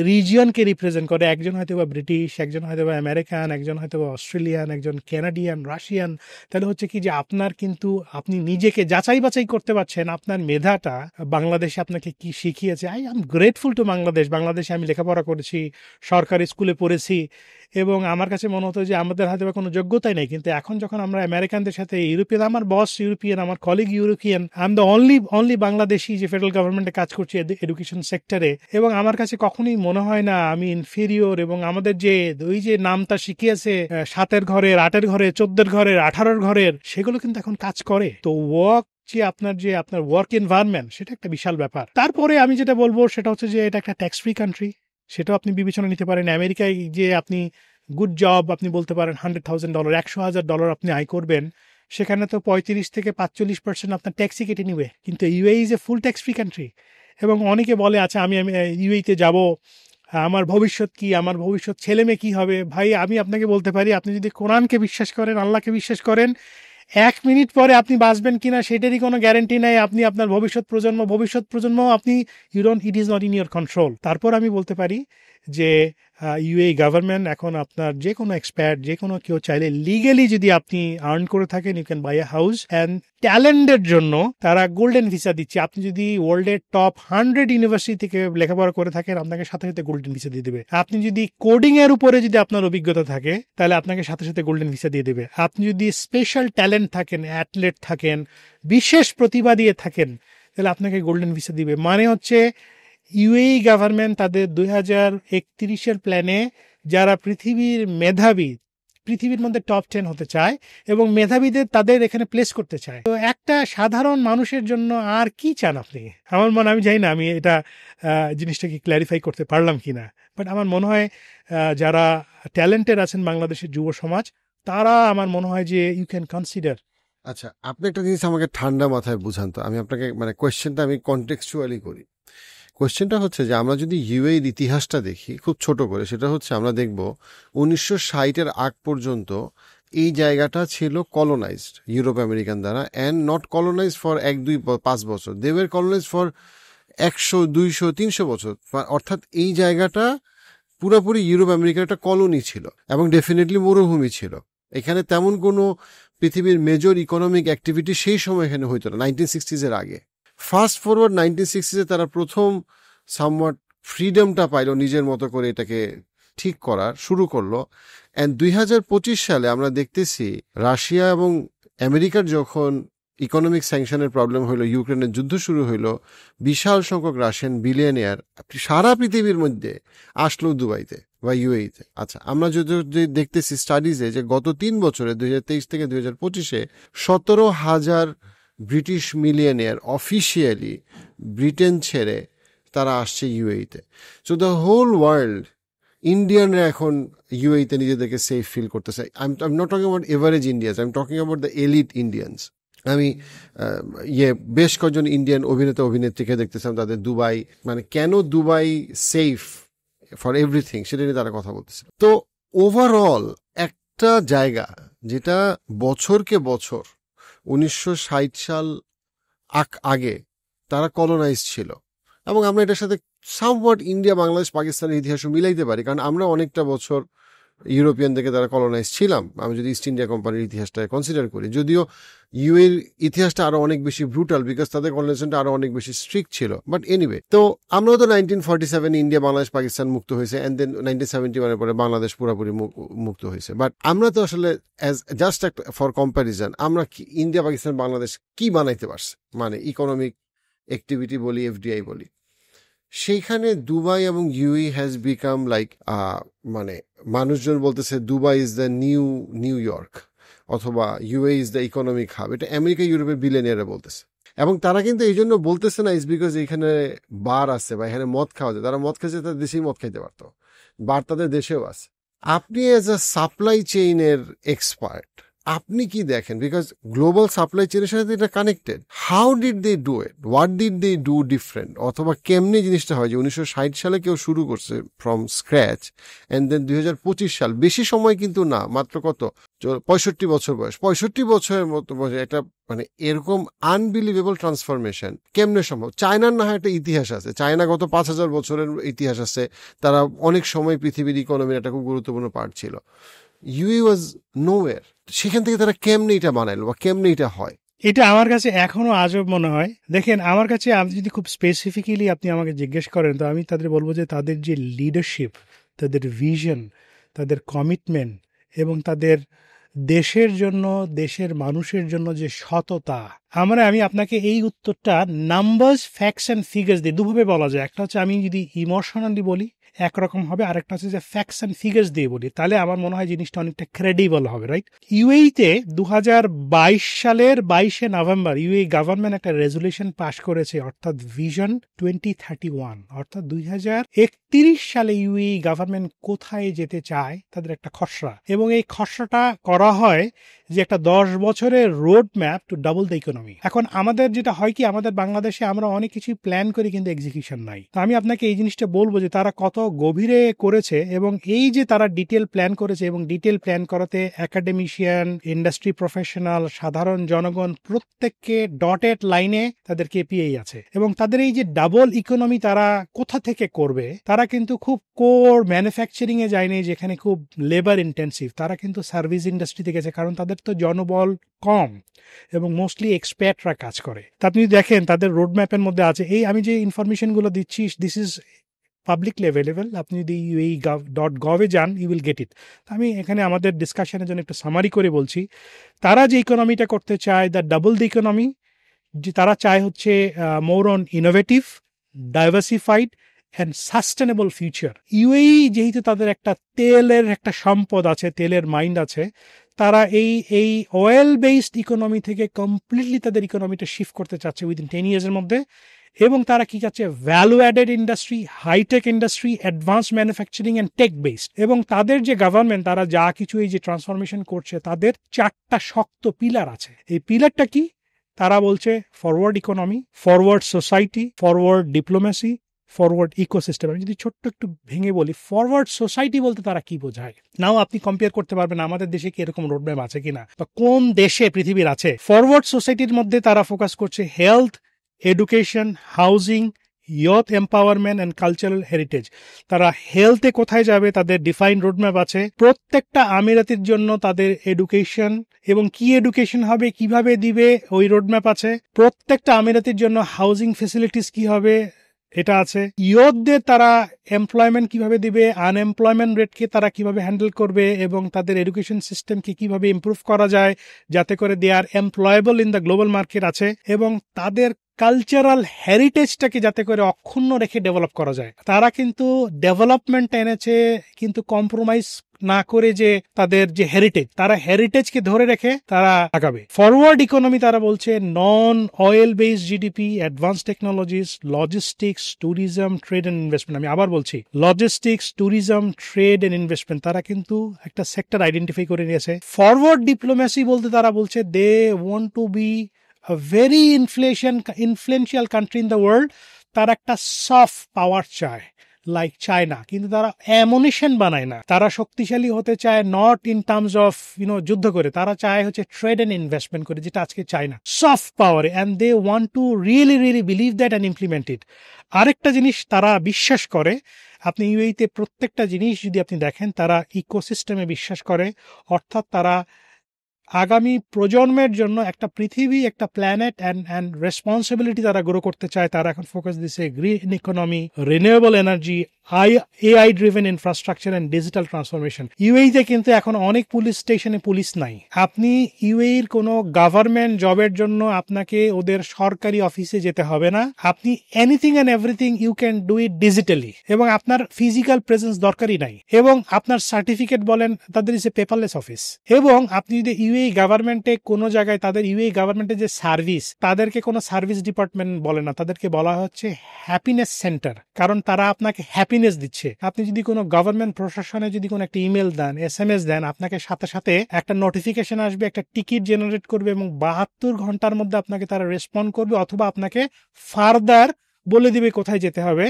রিজিয়নকে রিপ্রেজেন্ট করে। একজন হয়তো বা ব্রিটিশ, একজন হয়তো বা আমেরিকান, একজন হয়তো বা অস্ট্রেলিয়ান, একজন কানাডিয়ান, রাশিয়ান। তাহলে হচ্ছে কি যে আপনার কিন্তু আপনি নিজেকে যাচাই বাছাই করতে পারছেন আপনার মেধাটা বাংলাদেশে আপনাকে কি শিখিয়েছে। I am grateful to Bangladesh. বাংলাদেশে আমি লেখাপড়া করেছি, সরকারি স্কুলে পড়েছি, এবং আমার কাছে মনে হতো যে আমাদের হয়তো বা কোনো যোগ্যতাই নেই। কিন্তু এখন যখন আমরা আমেরিকানদের সাথে, ইউরোপিয়ান, আমার বস ইউরোপিয়ান, আমার colleague European, I am the only Bangladeshi যে ফেডারেল গভর্নমেন্টে কাজ করছি এডুকেশন সেক্টরে, এবং আমার কাছে কখনোই মনে হয় না আমি ইনফেরিয়র। এবং আমাদের যে ওই যে নামটা শিখিয়েছে 7-এর ঘরের, 8-এর ঘরের, 14-এর ঘরের, 18-এর ঘরের, সেগুলো কিন্তু এখন কাজ করে। তো যে আপনার ওয়ার্ক এনভায়রনমেন্ট, সেটা একটা বিশাল ব্যাপার। তারপরে আমি যেটা বলবো সেটা হচ্ছে যে এটা একটা ট্যাক্স ফ্রি কান্ট্রি, সেটাও আপনি বিবেচনা নিতে পারেন। আমেরিকায় যে আপনি গুড জব, আপনি বলতে পারেন $100,000, $100,000 আপনি আয় করবেন, সেখানে তো 35 থেকে 45% আপনার ট্যাক্সই কেটে নিবে। কিন্তু UAE is a full tax free country. এবং অনেকে বলে আচ্ছা আমি ইউএইতে যাব, আমার ভবিষ্যৎ কি, আমার ভবিষ্যৎ ছেলে মেয়ে কী হবে। ভাই আমি আপনাকে বলতে পারি, আপনি যদি কোরআনকে বিশ্বাস করেন, আল্লাহকে বিশ্বাস করেন, 1 মিনিট পরে আপনি বাঁচবেন কিনা সেটারই কোনো গ্যারেন্টি নাই। আপনি আপনার ভবিষ্যৎ প্রজন্ম আপনি it is not in your control. তারপর আমি বলতে পারি যে ইউএই গভর্নমেন্ট এখন আপনার যে কোনো এক্সপার্ট, যে কোনো কেউ চাইলে লিগেলি যদি আপনি আর্ন করে থাকেন, you can buy a house. And ট্যালেন্টের জন্য তারা গোল্ডেন ভিসা দিচ্ছে। আপনি যদি ওয়ার্ল্ডের টপ 100 ইউনিভার্সিটি থেকে লেখাপড়া করে থাকেন, আপনাকে সাথে সাথে গোল্ডেন ভিসা দিয়ে দেবে। আপনি যদি কোডিং এর উপরে যদি আপনার অভিজ্ঞতা থাকে, তাহলে আপনাকে সাথে সাথে গোল্ডেন ভিসা দিয়ে দেবে। আপনি যদি স্পেশাল ট্যালেন্ট থাকেন, অ্যাথলেট থাকেন, বিশেষ প্রতিভা দিয়ে থাকেন, তাহলে আপনাকে গোল্ডেন ভিসা দিবে। মানে হচ্ছে ইউএই গভর্নমেন্ট তাদের 2031-এর প্ল্যানে যারা পৃথিবীর মেধাবী, পৃথিবীর মধ্যে টপ 10 হতে চায় এবং মেধাবীদের তাদের এখানে প্লেস করতে চায়। তো একটা সাধারণ মানুষের জন্য আর কি চান আপনি? আমার মনে, আমি জানি না আমি এটা জিনিসটাকে ক্ল্যারিফাই করতে পারলাম কিনা, বাট আমার মনে হয় যারা ট্যালেন্টেড আছেন বাংলাদেশের যুব সমাজ, তারা আমার মনে হয় যে ইউ ক্যান কনসিডার। আচ্ছা, আপনি একটা জিনিস আমাকে ঠান্ডা মাথায় বুঝান তো। আমি আপনাকে মানে কোয়েশ্চেনটা আমি কনটেক্সচুয়ালি করি। কোয়েশ্চেনটা হচ্ছে যে আমরা যদি ইউএইর ইতিহাসটা দেখি খুব ছোট করে, সেটা হচ্ছে আমরা দেখব 1960-এর আগ পর্যন্ত এই জায়গাটা ছিল কলোনাইজড ইউরোপ আমেরিকান দ্বারা, অ্যান্ড নট কলোনাইজড ফর 1-2-5 বছর, দে ওয়্যার কলোনাইজড ফর 100-200-300 বছর। অর্থাৎ এই জায়গাটা পুরোপুরি ইউরোপ আমেরিকার একটা কলোনি ছিল এবং ডেফিনেটলি মরুভূমি ছিল। এখানে তেমন কোনো পৃথিবীর মেজর ইকোনমিক অ্যাক্টিভিটি সেই সময় এখানে হইতো না, 1960s-এর আগে। ফাস্ট ফরওয়ার্ড 1960-এ তারা প্রথম সামওয়াট ফ্রিডমটা পাইল, নিজের মতো করে এটাকে ঠিক করার শুরু করলো। অ্যান্ড 2025 সালে আমরা দেখতেছি রাশিয়া এবং আমেরিকার যখন ইকোনমিক স্যাংশনের প্রবলেম হইল, ইউক্রেনের যুদ্ধ শুরু হইল, বিশাল সংখ্যক রাশিয়ান বিলিয়নিয়ার সারা পৃথিবীর মধ্যে আসলো দুবাইতে বা ইউএইতে। আচ্ছা, আমরা যদি দেখতেছি স্টাডিজে যে গত 3 বছরে 2023 থেকে 2025-এ 17,000 ব্রিটিশ মিলিয়নিয়ার অফিসিয়ালি ব্রিটেন ছেড়ে তারা আসছে ইউএইতে। সো দ্য হোল ওয়ার্ল্ড, ইন্ডিয়ানরা এখন ইউএইতে নিজেদেরকে সেফ ফিল করতেছে। I am not talking about average Indians, I am talking about the elite Indians. আমি বেশ কয়েকজন ইন্ডিয়ান অভিনেতা অভিনেত্রীকে দেখতেছিলাম, তাদের দুবাই, মানে কেন দুবাই সেফ ফর এভরিথিং সেটা নিয়ে তারা কথা বলতেছিল। তো ওভারঅল একটা জায়গা যেটা বছরকে বছর 1960 সাল আগে তারা কলোনাইজ ছিল, এবং আমরা এটার সাথে সামওয়াট ইন্ডিয়া, বাংলাদেশ, পাকিস্তানের ইতিহাসও মিলাইতে পারি, কারণ আমরা অনেকটা বছর ইউরোপিয়ান থেকে তারা কলোনাইজ ছিলাম। আমি যদি ইস্ট ইন্ডিয়া কোম্পানির ইতিহাসটা কনসিডার করি, যদিও ইউএর ইতিহাসটা আরো অনেক বেশি ব্রুটাল, বিকজ তাদের কলোনাইজেশনটা আরো অনেক বেশি স্ট্রিক্ট ছিল। বাট এনিওয়ে, তো আমরাও তো 1947 ইন্ডিয়া, বাংলাদেশ, পাকিস্তান মুক্ত হয়েছে, অ্যান্ড দেন 1971 পরে বাংলাদেশ পুরোপুরি মুক্ত হয়েছে। বাট আমরা তো আসলে জাস্ট ফর কম্প্যারিজন, আমরা ইন্ডিয়া, পাকিস্তান, বাংলাদেশ কি বানাইতে পারছে, মানে ইকোনমিক অ্যাক্টিভিটি বলি, এফডিআই বলি, সেইখানে দুবাই এবং ইউএই হ্যাজ বিকাম লাইক, মানে মানুষজন বলতেছে Dubai is the New York, অথবা UAE is the economic hub. এটা আমেরিকা, ইউরোপের বিলিয়নিয়াররা বলতেছে। এবং তারা কিন্তু এই জন্য বলতেছে না ইজ বিকজ এখানে বার আছে বা এখানে মদ খাওয়া যায়। তারা মদ খাইছে, তাদের দেশেই মদ খাইতে পারতো, বার তাদের দেশেও আছে। আপনি এজ আ সাপ্লাই চেইনের এক্সপার্ট, আপনি কি দেখেন, বিকজ গ্লোবাল সাপ্লাই চেনের সাথে এটা connected, how did they do it, what did they do different, অথবা কেমনি জিনিসটা হয় যে 1960 সালে কেউ শুরু করছে ফ্রম স্ক্র্যাচ অ্যান্ড দেন 2025 সাল, বেশি সময় কিন্তু না, মাত্র কত 65 বছর বয়স, 65 বছরের মতো বয়স, এটা মানে এরকম আনবিলিভেবল ট্রান্সফরমেশন কেমনে সম্ভব? চায়নার না হয় একটা ইতিহাস আছে, চায়না গত 5000 বছরের ইতিহাস আছে, তারা অনেক সময় পৃথিবীর ইকোনমির একটা খুব গুরুত্বপূর্ণ পার্ট ছিল। ইউএই ওয়াজ নোওয়্যার, সেখান থেকে তারা কেমনে এটা বানাইলো বা কেমনে এটা হয়? এটা আমার কাছে এখনো আজব মনে হয়। দেখেন, আমার কাছে আপনি যদি খুব স্পেসিফিক্যালি আপনি আমাকে জিজ্ঞেস করেন, তো আমি তাদের বলবো যে তাদের যে লিডারশিপ, তাদের ভিশন, তাদের কমিটমেন্ট এবং তাদের দেশের জন্য, দেশের মানুষের জন্য যে সততা, আমি আপনাকে এই উত্তরটা নাম্বারস, ফ্যাক্টস অ্যান্ড ফিগার্স দিয়ে দুভাবে বলা যায়। একটা হচ্ছে আমি যদি ইমোশনালি বলি একরকম হবে, আরেকটা হচ্ছে যে ফ্যাক্টস অ্যান্ড ফিগার্স দিয়ে বলি, তাহলে আমার মনে হয় জিনিসটা অনেকটা ক্রেডিবল হবে, রাইট? ইউএইতে 2022 সালের 22শে নভেম্বর ইউএই গভর্নমেন্ট একটা রেজুলেশন পাশ করেছে, অর্থাৎ ভিশন 2031, অর্থাৎ 2031 সালে ইউএই গভর্নমেন্ট কোথায় যেতে চায় তাদের একটা খসড়া, এবং এই খসড়াটা করা হয় যে একটা 10 বছরের road map to double the economy. এখন আমাদের যেটা হয় কি, আমাদের বাংলাদেশে আমরা অনেক কিছু প্ল্যান করি কিন্তু এক্সিকিউশন নাই। তো আমি আপনাকে এই জিনিসটা বলবো যে তারা কত গভীরে করেছে, এবং এই যে তারা ডিটেল প্ল্যান করেছে, এবং ডিটেল প্ল্যান করাতে একাডেমিশিয়ান, ইন্ডাস্ট্রি প্রফেশনাল, সাধারণ জনগণ প্রত্যেককে ডটেড লাইনে তাদের কেপিআই আছে, এবং তাদের এই যে ডাবল ইকোনমি তারা কোথা থেকে করবে, তারা কিন্তু খুব কোর ম্যানুফ্যাকচারিং এ যায়নি যেখানে খুব লেবার ইন্টেন্সিভ, তারা কিন্তু সার্ভিস ইন্ডাস্ট্রিতে গেছে, কারণ তাদের তো জনবল কম এবং মোস্টলি এক্সপার্টরা কাজ করে। তা আপনি দেখেন তাদের রোড ম্যাপের মধ্যে আছে, এই আমি যে ইনফরমেশনগুলো দিচ্ছি, দিস ইজ পাবলিকলি অ্যাভেলেবল, আপনি যদি UAE.gov-এ যান ইউ উইল গেট ইট। আমি এখানে আমাদের ডিসকাশনের জন্য একটু সামারি করে বলছি। তারা যে ইকোনমিটা করতে চায়, দ্য ডাবল দ্য ইকোনমি, যে তারা চায় হচ্ছে more on innovative, diversified and sustainable future. UAE যেহেতু তাদের একটা তেলের একটা সম্পদ আছে, তেলের মাইন্ড আছে, তারা এই অয়েল বেসড ইকোনমি থেকে কমপ্লিটলি তাদের ইকোনমিটা শিফট করতে চাচ্ছে উইদিন 10 ইয়ার্সের মধ্যে, এবং তারা কি চাচ্ছে, value added industry, hi tech industry, advance manufacturing and tech based. এবং তাদের যে গভর্নমেন্ট, তারা যা কিছু এই যে ট্রান্সফরমেশন করছে, তাদের 4টা শক্ত পিলার আছে। এই পিলারটা কি? তারা বলছে forward economy, forward society, forward diplomacy, forward ecosystem. আমি যদি ছোট্ট একটু ভেঙে বলি, ফরওয়ার্ড সোসাইটি বলতে তারা কি বোঝায়, নাও আপনি কম্পেয়ার করতে পারবেন আমাদের দেশে কি এরকম রোডম্যাপ আছে কিনা, বা কোন দেশে পৃথিবীর আছে। ফরওয়ার্ড সোসাইটির মধ্যে তারা ফোকাস করছে health, education, housing, youth empowerment and cultural heritage. তারা হেলথে কোথায় যাবে তাদের ডিফাইন্ড রোডম্যাপ আছে। প্রত্যেকটা আমিরাতির জন্য তাদের এডুকেশন, এবং কি এডুকেশন হবে, কিভাবে দিবে, ওই রোডম্যাপ আছে। প্রত্যেকটা আমিরাতির জন্য হাউজিং ফেসিলিটিস কি হবে, এটা আছে। ইয়থদের তারা এমপ্লয়মেন্ট কিভাবে দিবে, আনএমপ্লয়মেন্ট রেটকে তারা কিভাবে হ্যান্ডেল করবে, এবং তাদের এডুকেশন সিস্টেমকে কিভাবে ইমপ্রুভ করা যায় যাতে করে দে আর employable in the global market আছে, এবং তাদের কালচারাল হেরিটেজটাকে যাতে করে অক্ষুণ্ণ রেখে ডেভেলপ করা যায়। তারা কিন্তু ডেভেলপমেন্ট এনেছে, কিন্তু কম্প্রোমাইজ না করে যে তাদের যে হেরিটেজ, তারা হেরিটেজকে ধরে রেখে তারা আগাবে। ফরওয়ার্ড ইকোনমি তারা বলছে non oil based GDP, advance technologies, logistics, tourism, trade and investment. আমি আবার বলছি, logistics, tourism, trade and investment, তারা কিন্তু একটা সেক্টর আইডেন্টিফাই করে নিয়েছে। ফরওয়ার্ড ডিপ্লোমেসি বলতে তারা বলছে they want to be a very influential country in the world. তারা একটা সফট পাওয়ার চায়, লাইক চায়না, কিন্তু তারা অ্যামুনিশন বানায় না। তারা শক্তিশালী হতে চায় নট ইন টার্মস অফ যুদ্ধ করে, তারা চায় হচ্ছে ট্রেড অ্যান্ড ইনভেস্টমেন্ট করে, যেটা আজকে চায় না, soft power, and they want to really believe that and implement it. আরেকটা জিনিস তারা বিশ্বাস করে, আপনি ইউএইতে প্রত্যেকটা জিনিস যদি আপনি দেখেন, তারা ইকোসিস্টেমে বিশ্বাস করে, অর্থাৎ তারা আগামী প্রজন্মের জন্য একটা পৃথিবী, একটা প্ল্যানেট অ্যান্ড রেসপন্সিবিলিটি তারা গ্রো করতে চায়। তারা এখন ফোকাস দিচ্ছে green economy, renewable energy, AI driven infrastructure and digital transformation. ইউএইতে কিন্তু এখন অনেক পুলিশ স্টেশনে পুলিশ নাই। আপনি ইউএইর কোনো গভর্নমেন্ট জবের জন্য আপনাকে ওদের সরকারি অফিসে যেতে হবে না। আপনি anything and everything you can do it digitally, এবং আপনার ফিজিক্যাল প্রেজেন্স দরকারই নাই, এবং আপনার সার্টিফিকেট বলেন তাদের ইজ এ পেপারলেস অফিস। এবং আপনি যদি ইউএই গভর্নমেন্টে কোনো জায়গায়, তাদের ইউএই গভর্নমেন্টের যে সার্ভিস, তাদেরকে কোনো সার্ভিস ডিপার্টমেন্ট বলে না, তাদেরকে বলা হচ্ছে হ্যাপিনেস সেন্টার, কারণ তারা আপনাকে হ্যাপিনেস কনভিনিয়েন্স দিচ্ছে। আপনি যদি কোনো গভর্নমেন্ট প্রশাসনে যদি কোনো একটা ইমেল দেন, SMS দেন, আপনাকে সাথে সাথে একটা নোটিফিকেশন আসবে, একটা টিকিট জেনারেট করবে এবং 72 ঘন্টার মধ্যে আপনাকে তারা রেসপন্ড করবে অথবা আপনাকে ফার্দার বলে দিবে কোথায় যেতে হবে।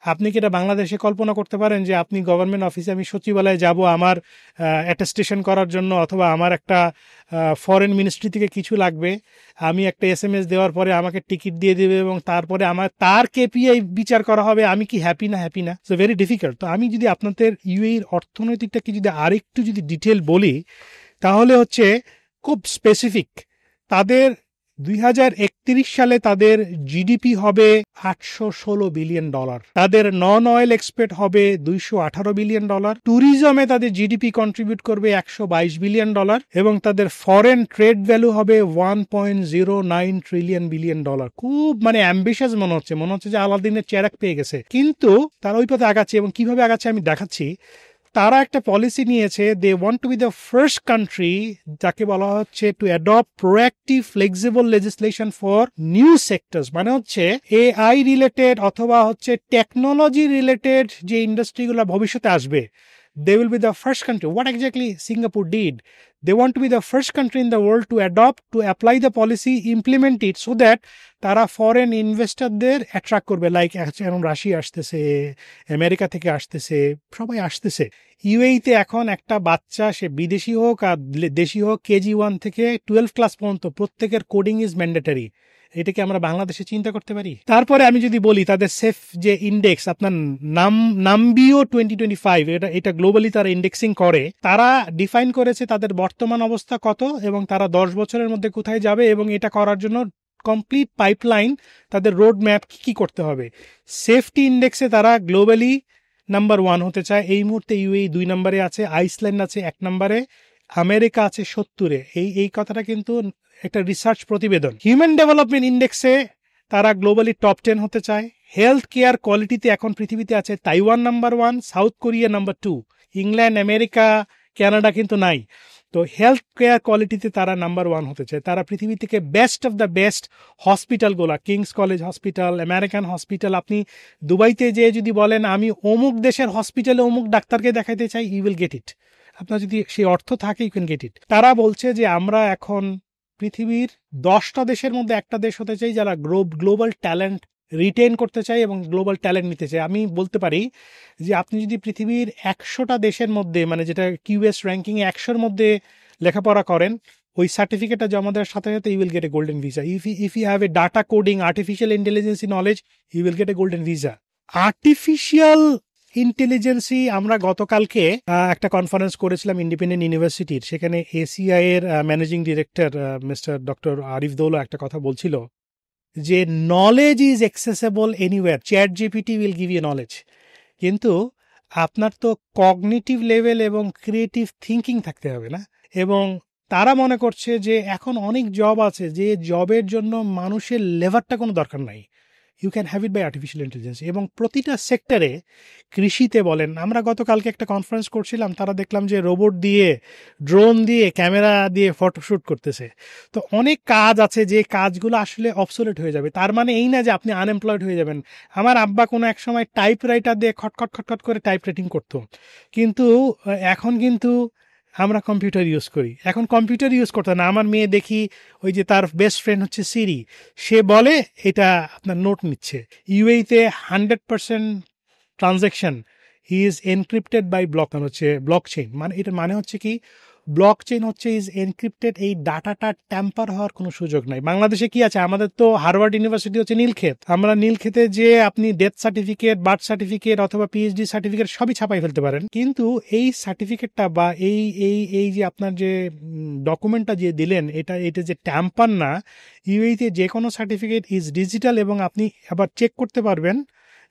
আপনি কি এটা বাংলাদেশে কল্পনা করতে পারেন যে আপনি গভর্নমেন্ট অফিসে, আমি সচিবালয়ে যাব আমার অ্যাটেস্টেশন করার জন্য অথবা আমার একটা ফরেন মিনিস্ট্রি থেকে কিছু লাগবে, আমি একটা SMS দেওয়ার পরে আমাকে টিকিট দিয়ে দেবে এবং তারপরে আমার তার KPI বিচার করা হবে, আমি কি হ্যাপি না হ্যাপি না? So very difficult. তো আমি যদি আপনাদের UAE অর্থনৈতিকটাকে যদি আরেকটু যদি ডিটেল বলি তাহলে হচ্ছে খুব স্পেসিফিক। তাদের 2031 সালে তাদের GDP হবে $816 বিলিয়ন, তাদের নন অয়েল এক্সপোর্ট হবে $218 বিলিয়ন, ট্যুরিজমে তাদের GDP কন্ট্রিবিউট করবে $122 বিলিয়ন এবং তাদের ফরেন ট্রেড ভ্যালু হবে $1.09 বিলিয়ন। খুব মানে অ্যাম্বিশাস মনে হচ্ছে যে আলাদিনের চেরাক পেয়ে গেছে, কিন্তু তারা ওই পথে আগাচ্ছে। এবং কিভাবে আগাচ্ছে আমি দেখাচ্ছি। তারা একটা পলিসি নিয়েছে, they want to be the first country, যাকে বলা হচ্ছে to adopt proactive flexible legislation for new sectors. মানে হচ্ছে AI রিলেটেড অথবা হচ্ছে টেকনোলজি রিলেটেড যে ইন্ডাস্ট্রিগুলো ভবিষ্যতে আসবে, they will be the first country. What exactly Singapore did? They want to be the first country in the world to adopt, to apply the policy, implement it so that তারা foreign ইনভেস্টরদের attract করবে। Like এখন Russia আসতেছে, America থেকে আসতেছে, সবাই আসতেছে। UAE-তে এখন একটা বাচ্চা, সে বিদেশি হোক আর দেশি হোক, KG1 থেকে 12 ক্লাস পর্যন্ত প্রত্যেকের কোডিং ইজ ম্যান্ডেটারি। এটাকে আমরা বাংলাদেশে চিন্তা করতে পারি? তারপরে আমি যদি বলি তাদের সেফ যে ইন্ডেক্স, আপনার নাম্বিও 2025, এটা গ্লোবালি তারা ইন্ডেক্সিং করে। তারা ডিফাইন করেছে তাদের বর্তমান অবস্থা কত এবং তারা 10 বছরের মধ্যে কোথায় যাবে, এবং এটা করার জন্য কমপ্লিট পাইপলাইন, তাদের রোড ম্যাপ কি করতে হবে। সেফটি ইন্ডেক্সে তারা গ্লোবালি নাম্বার 1 হতে চায়। এই মুহূর্তে UAE 2 নম্বরে আছে, আইসল্যান্ড আছে 1 নম্বরে, আমেরিকা আছে 70-এ। এই কথাটা কিন্তু একটা রিসার্চ প্রতিবেদন। হিউম্যান ডেভেলপমেন্ট ইন্ডেক্সে তারা গ্লোবালি টপ 10 হতে চায়। হেলথ কেয়ার কোয়ালিটিতে এখন পৃথিবীতে আছে Taiwan number 1, south Korea number 2, England, America, Canada কিন্তু নাই। তো হেলথ কেয়ার কোয়ালিটিতে তারা নাম্বার 1 হতে চায়। তারা পৃথিবী থেকে বেস্ট অফ দ্য বেস্ট হসপিটালগুলা, King's college hospital, American hospital, আপনি দুবাইতে যেয়ে যদি বলেন আমি অমুক দেশের হসপিটালে অমুক ডাক্তারকে দেখাইতে চাই, ইউ উইল গেট ইট। আপনার যদি সেই অর্থ থাকে, ইউ ক্যান গেট ইট। তারা বলছে যে আমরা এখন পৃথিবীর 10টা দেশের মধ্যে একটা দেশ হতে চাই যারা গ্লোবাল ট্যালেন্ট রিটেইন করতে চাই এবং গ্লোবাল ট্যালেন্ট নিতে চাই। আমি বলতে পারি যে আপনি যদি পৃথিবীর 100টা দেশের মধ্যে, মানে যেটা QS র্যাঙ্কিং 100-এর মধ্যে লেখাপড়া করেন, ওই সার্টিফিকেটটা জমা দেওয়ার সাথে সাথে you will get a golden visa. If you have a data coding, artificial intelligence knowledge, you will get a golden visa. Artificial intelligence, আমরা গতকালকে একটা কনফারেন্স করেছিলাম ইন্ডিপেন্ডেন্ট ইউনিভার্সিটির, সেখানে ACI এর managing director mister doctor Arif Daula একটা কথা বলছিল যে knowledge is accessible anywhere, ChatGPT will give you knowledge, কিন্তু আপনার তো কগনিটিভ লেভেল এবং ক্রিয়েটিভ থিঙ্কিং থাকতে হবে না। এবং তারা মনে করছে যে এখন অনেক জব আছে যে জবের জন্য মানুষের লেভারটা কোনো দরকার নাই, you can have it by artificial intelligence. এবং প্রতিটা সেক্টরে, কৃষিতে বলেন, আমরা গতকালকে একটা কনফারেন্স করছিলাম, তারা দেখলাম যে রোবট দিয়ে, ড্রোন দিয়ে, ক্যামেরা দিয়ে ফটোশ্যুট করতেছে। তো অনেক কাজ আছে যে কাজগুলো আসলে অবসোলেট হয়ে যাবে। তার মানে এই না যে আপনি আনএমপ্লয়েড হয়ে যাবেন। আমার আব্বা কোনো এক সময় টাইপরাইটার দিয়ে খটখট করে টাইপ রাইটিং করতো, কিন্তু এখন কিন্তু আমরা কম্পিউটার ইউজ করি। এখন কম্পিউটার ইউজ করতে না, আমার মেয়ে দেখি ওই যে তার বেস্ট ফ্রেন্ড হচ্ছে সিরি, সে বলে এটা আপনার নোট নিচ্ছে। UAE-তে 100% transaction is encrypted by blockchain. মানে এটা মানে হচ্ছে কি, ব্লকচেইন হচ্ছে ইজ এনক্রিপ্টেড, এই ডাটাটা ট্যাম্পার হওয়ার কোনো সুযোগ নাই। বাংলাদেশে কি আছে, আমাদের তো হার্ভার্ড ইউনিভার্সিটি হচ্ছে নীলক্ষেত। আমরা নীলক্ষেতে যে আপনি ডেথ সার্টিফিকেট, বার্থ সার্টিফিকেট অথবা PhD সার্টিফিকেট সবই ছাপাই ফেলতে পারেন, কিন্তু এই সার্টিফিকেটটা বা এই যে আপনার যে ডকুমেন্টটা যে দিলেন, এটা যে ট্যাম্পার না। UAE-তে যে কোনো সার্টিফিকেট ইজ ডিজিটাল এবং আপনি আবার চেক করতে পারবেন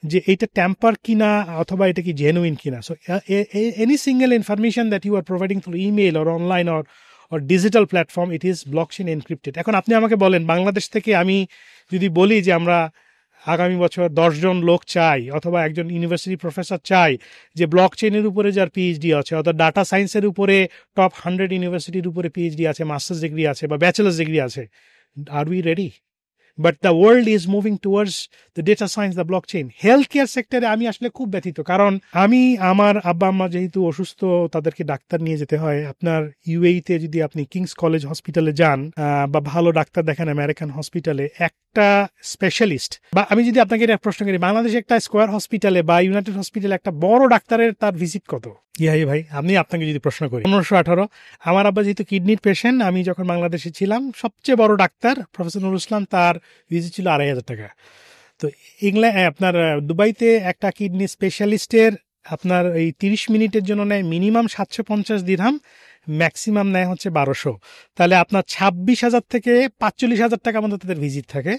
যে এটা ট্যাম্পার কিনা অথবা এটা কি জেনুইন কিনা। So any single information that you are providing through email or online or digital platform, it is blockchain encrypted. এখন আপনি আমাকে বলেন, বাংলাদেশ থেকে আমি যদি বলি যে আমরা আগামী বছর 10 জন লোক চাই অথবা একজন ইউনিভার্সিটি প্রফেসর চাই যে ব্লকচেইনের উপরে যার PhD আছে অথবা ডাটা সায়েন্সের উপরে টপ 100 ইউনিভার্সিটির উপরে PhD আছে, মাস্টার্স ডিগ্রি আছে বা ব্যাচেলার্স ডিগ্রি আছে, আর we ready? But the world is moving towards the data science, the blockchain. Health care সেক্টরে আমি আসলে খুব ব্যথিত, কারণ আমি আমার আব্বা আম্মা যেহেতু অসুস্থ, তাদেরকে ডাক্তার নিয়ে যেতে হয়। আপনার ইউএইতে যদি আপনি কিংস কলেজ হসপিটালে যান বা ভালো ডাক্তার দেখেন আমেরিকান হসপিটালে, একটা স্পেশালিস্ট, বা আমি যদি আপনাকে এটা প্রশ্ন করি, বাংলাদেশে একটা স্কোয়ার হসপিটালে বা ইউনাইটেড হসপিটালে একটা বড় ডাক্তারের তার ভিজিট কত? ভাই আমি আপনাকে যদি প্রশ্ন করি, 1518, আমার আব্বা যেহেতু কিডনির পেশেন্ট, আমি যখন বাংলাদেশে ছিলাম সবচেয়ে বড় ডাক্তার প্রফেসর নুরুল ইসলাম, তার ভিজিট ছিল 2500 টাকা। তো ইংল্যান্ড আপনার দুবাইতে একটা কিডনি স্পেশালিস্টের আপনার এই 30 মিনিটের জন্য নেয় মিনিমাম 750 দিরহাম, ম্যাক্সিমাম নেয় হচ্ছে 1200। তাহলে আপনার 26,000 থেকে 45,000 টাকা মধ্যে তাদের ভিজিট থাকে।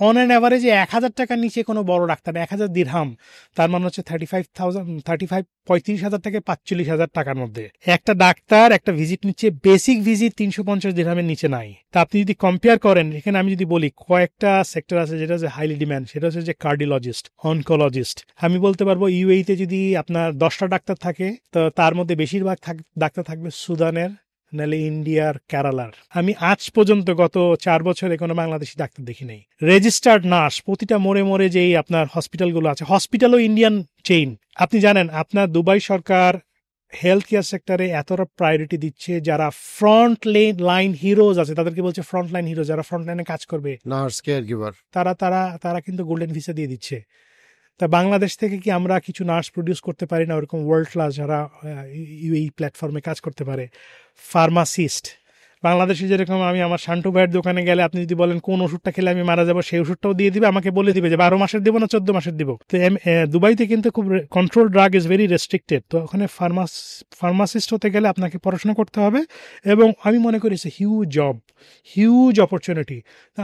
অন অ্যান অ্যাভারেজে 1,000 টাকার নিচে কোনো বড় ডাক্তার, 1,000 দিরহাম তার মানে হচ্ছে 35,000 থেকে 45,000 টাকার মধ্যে একটা ডাক্তার একটা ভিজিট নিচ্ছে। বেসিক ভিজিট 350 দিরহামের নিচে নাই। তা আপনি যদি কম্পেয়ার করেন, এখানে আমি যদি বলি কয়েকটা সেক্টর আছে যেটা হচ্ছে হাইলি ডিম্যান্ড, সেটা হচ্ছে যে কার্ডিওলজিস্ট, অনকোলজিস্ট। আমি বলতে পারবো ইউএইতে যদি আপনার 10টা ডাক্তার থাকে, তো তার মধ্যে বেশিরভাগ ডাক্তার থাকবে সুদানের, নাহলে ইন্ডিয়ার, কেরালার। আমি আজ পর্যন্ত গত 4 বছরে কোনো বাংলাদেশি ডাক্তার দেখি নাই। রেজিস্টার্ড নার্স প্রতিটা মোড়ে মোড়ে যেই আপনার হসপিটালগুলো আছে, হসপিটালও ইন্ডিয়ান চেইন। আপনি জানেন আপনার দুবাই সরকার হেলথ কেয়ার সেক্টরে এতটা প্রায়োরিটি দিচ্ছে, যারা ফ্রন্ট লাইন হিরোজ আছে, তাদেরকে বলছে ফ্রন্ট লাইন হিরো, যারা ফ্রন্ট লাইনে কাজ করবে, নার্স, কেয়ার গিভার, তারা কিন্তু গোল্ডেন ভিসা দিয়ে দিচ্ছে। তা বাংলাদেশ থেকে কি আমরা কিছু নার্স প্রডিউস করতে পারি না ওরকম ওয়ার্ল্ড ক্লাস, যারা এই প্ল্যাটফর্মে কাজ করতে পারে? ফার্মাসিস্ট বাংলাদেশে যেরকম, আমি আমার শান্টু ভাইয়ের দোকানে গেলে আপনি যদি বলেন কোন ওষুধটা খেলে আমি মারা যাবো, সেই ওষুধটাও দিয়ে দিবে, আমাকে বলে দিবে যে 12 মাসের দিব না 14 মাসের দিব। তো দুবাইতে কিন্তু খুব control drug is very restricted. তো ওখানে ফার্মাসিস্ট হতে গেলে আপনাকে পড়াশোনা করতে হবে, এবং আমি মনে করি হিউজ অপরচুনিটি।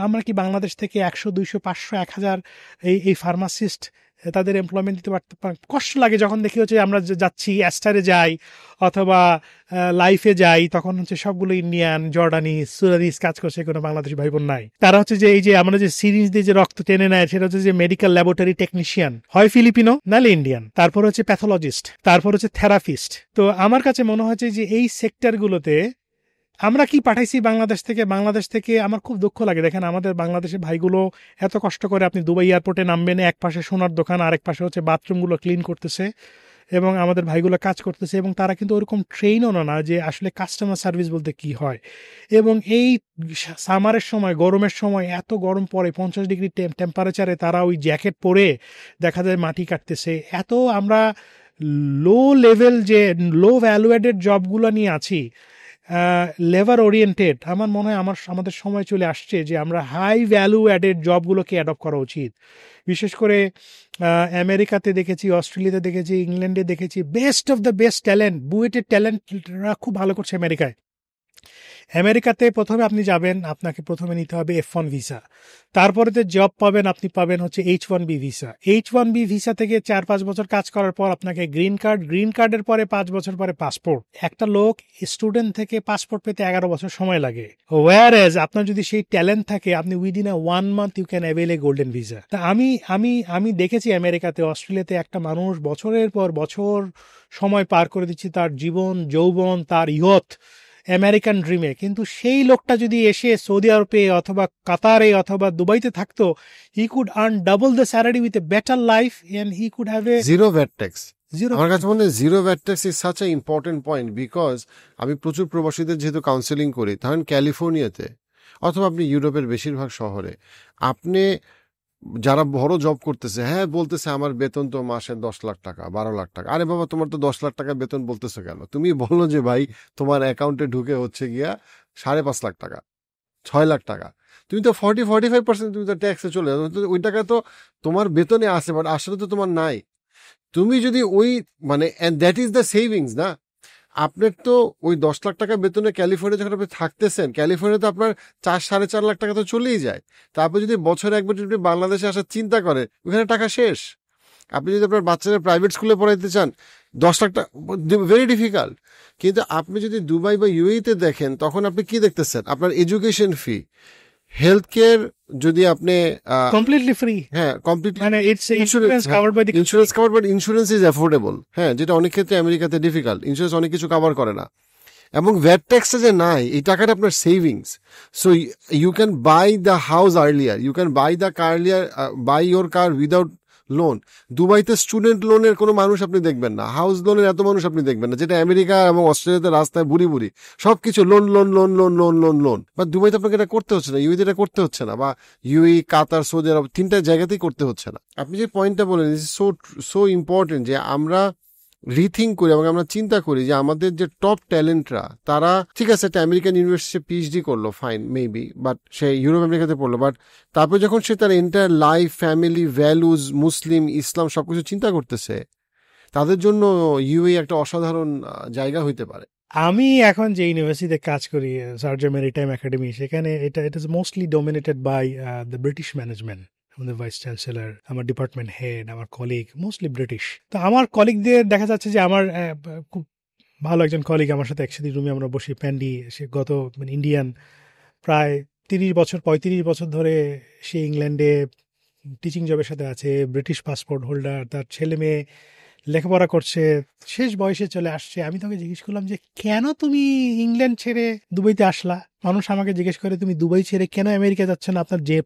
আমরা কি বাংলাদেশ থেকে 100, 200, 500, 1000 এই ফার্মাসিস্ট তাদের এমপ্লয়মেন্ট দিতে পারতে? কষ্ট লাগে যখন দেখি হচ্ছে আমরা যাচ্ছি অ্যাস্টারে যাই অথবা লাইফে যাই, তখন হচ্ছে সবগুলো ইন্ডিয়ান, জর্ডানি, সুদানিস কাজ করছে, কোনো বাংলাদেশি ভাই বোন নাই। তারা হচ্ছে যে এই যে আমরা যে সিরিজ দিয়ে যে রক্ত টেনে নেয়, সেটা হচ্ছে যে মেডিকেল ল্যাবরেটরি টেকনিশিয়ান, হয় ফিলিপিনো নাহলে ইন্ডিয়ান, তারপর হচ্ছে প্যাথোলজিস্ট, তারপর হচ্ছে থেরাপিস্ট। তো আমার কাছে মনে হচ্ছে যে এই সেক্টরগুলোতে আমরা কি পাঠাইছি বাংলাদেশ থেকে আমার খুব দুঃখ লাগে। দেখেন আমাদের বাংলাদেশের ভাইগুলো এত কষ্ট করে, আপনি দুবাই এয়ারপোর্টে নামবেন, এক পাশে সোনার দোকান, আরেক পাশে হচ্ছে বাথরুমগুলো ক্লিন করতেছে, এবং আমাদের ভাইগুলো কাজ করতেছে, এবং তারা কিন্তু ওরকম ট্রেনও না যে আসলে কাস্টমার সার্ভিস বলতে কি হয়। এবং এই সামারের সময়, গরমের সময় এত গরম পড়ে, 50 ডিগ্রি টেম্পারেচারে তারা ওই জ্যাকেট পরে দেখা যায় মাটি কাটতেছে। এত আমরা লো লেভেল যে লো ভ্যালুয়েডেড জবগুলো নিয়ে আছি, লেবার ওরিয়েন্টেড। আমার মনে হয় আমাদের সময় চলে আসছে যে আমরা হাই ভ্যালু অ্যাডেড জবগুলোকে অ্যাডপ্ট করা উচিত। বিশেষ করে আমেরিকাতে দেখেছি, অস্ট্রেলিয়াতে দেখেছি, ইংল্যান্ডে দেখেছি, best of the best talent, বুয়েটের ট্যালেন্টরা খুব ভালো করছে আমেরিকাতে প্রথমে আপনি যাবেন, আপনাকে প্রথমে নিতে হবে F1 ভিসা। তারপরে জব পাবেন, আপনি পাবেন হচ্ছে H1B ভিসা। H1B ভিসা থেকে 4-5 বছর কাজ করার পর আপনাকে গ্রিন কার্ডের পরে 5 বছর পরে পাসপোর্ট। একটা লোক স্টুডেন্ট থেকে পাসপোর্ট পেতে 11 বছর সময় লাগে। ওয়্যারএজ আপনার যদি সেই ট্যালেন্ট থাকে, আপনি within 1 month you can avail a golden visa. তা আমি দেখেছি আমেরিকাতে, অস্ট্রেলিয়াতে একটা মানুষ বছরের পর বছর সময় পার করে দিচ্ছে, তার জীবন যৌবন, তার ইয়থ আমেরিকান ড্রিমে। কিন্তু সেই লোকটা যদি এসে সৌদি আরবে অথবা কাতারে অথবা দুবাইতে থাকতো, he could earn double the salary with a better life, and he could have a zero VAT tax. আমার কাছে মনে হয় zero VAT tax is such a important point, because আমি প্রচুর প্রবাসীদের যেহেতু কাউন্সেলিং করি, তখন ক্যালিফোর্নিয়াতে অথবা আপনি ইউরোপের বেশিরভাগ শহরে আপনি যারা বড় জব করতেছে, হ্যাঁ বলতেছে আমার বেতন তো মাসে 10 লাখ টাকা, 12 লাখ টাকা। আরে বাবা, তোমার তো 10 লাখ টাকা বেতন বলতেছো কেন? তুমি বলো যে ভাই তোমার অ্যাকাউন্টে ঢুকে হচ্ছে গিয়া 5.5 লাখ টাকা, 6 লাখ টাকা। তুমি তো 40-45% তুমি তো ট্যাক্সে চলে যাও। ওই টাকা তো তোমার বেতনে আসে, বাট আসলে তো তোমার নাই। তুমি যদি ওই মানে, and that is the savings না। আপনার তো ওই 10 লাখ টাকা বেতনে ক্যালিফোর্নিয়া যখন আপনি থাকতেছেন, ক্যালিফোর্নিয়াতে আপনার 4-4.5 লাখ টাকা তো চলেই যায়। তারপর যদি বছরে একবার যদি বাংলাদেশে আসার চিন্তা করে, ওখানে টাকা শেষ। আপনি যদি আপনার বাচ্চাদের প্রাইভেট স্কুলে পড়াইতে চান, 10 লাখ টাকা ভেরি ডিফিকাল্ট। কিন্তু আপনি যদি দুবাই বা ইউএইতে দেখেন, তখন আপনি কি দেখতেছেন? আপনার এডুকেশন ফি, হেলথ কেয়ার যদি আপনি কমপ্লিটলি ফ্রি, হ্যাঁ কমপ্লিটলি, মানে it's insurance covered by insurance cover, but insurance is affordable. হ্যাঁ, যেটা অনেক ক্ষেত্রে আমেরিকাতে ডিফিকাল্ট, ইন্স্যুরেন্স অনেক কিছু কভার করে না। এবং ভ্যাট ট্যাক্সে যে নাই এই টাকাটা আপনার savings, so you can buy the house earlier, you can buy the car earlier, buy your car without loan. দুবাইতে স্টুডেন্ট লোনের কোনো মানুষ আপনি দেখবেন না, হাউস লোনের এত মানুষ আপনি দেখবেন না, যেটা আমেরিকা এবং অস্ট্রেলিয়াতে রাস্তায় বুড়ি বুড়ি সবকিছু loan loan loan loan loan loan loan. বা দুবাইতে আপনাকে এটা করতে হচ্ছে না, ইউএতে এটা করতে হচ্ছে না, বা ইউএই, কাতার, সৌদি আরব 3টা জায়গাতেই করতে হচ্ছে না। আপনি যে পয়েন্টটা বলেন সো সো ইম্পর্টেন্ট যে আমরা রিথিঙ্ক করি এবং আমরা চিন্তা করি যে আমাদের যে টপ ট্যালেন্টরা তারা ঠিক আছে একটা আমেরিকান ইউনিভার্সিটি পিএইচডি করলো, fine maybe, but say Europe আমেরিকাতে পড়লো, বাট তারপর যখন সে তার এন্টায়ার লাইফ, ফ্যামিলি, ভ্যালুজ, মুসলিম, ইসলাম সবকিছু চিন্তা করতেছে, তাদের জন্য ইউএই একটা অসাধারণ জায়গা হইতে পারে। আমি এখন যে ইউনিভার্সিটিতে কাজ করি, শারজাহ মেরিটাইম একাডেমি, সেখানে এটা is mostly dominated by the British management. আমাদের ভাইস চ্যান্সেলর, আমার ডিপার্টমেন্ট হেড, আমার কলিগ মোস্টলি ব্রিটিশ। তো আমার কলিগদের দেখা যাচ্ছে যে আমার খুব ভালো একজন কলিগ আমার সাথে একসাথে রুমে আমরা বসি, প্যান্ডি, সে গত ইন্ডিয়ান, প্রায় 35 বছর ধরে সে ইংল্যান্ডে টিচিং জবের সাথে আছে, ব্রিটিশ পাসপোর্ট হোল্ডার, তার ছেলে মেয়ে লেখাপড়া করছে, শেষ বয়সে চলে আসছে। আমি তোকে জিজ্ঞেস করলাম যে কেন তুমি ইংল্যান্ড ছেড়ে দুবাইতে আসলা? মানুষ আমাকে জিজ্ঞেস করে তুমি দুবাই ছেড়ে কেন আমেরিকা যাচ্ছ না, আপনার যে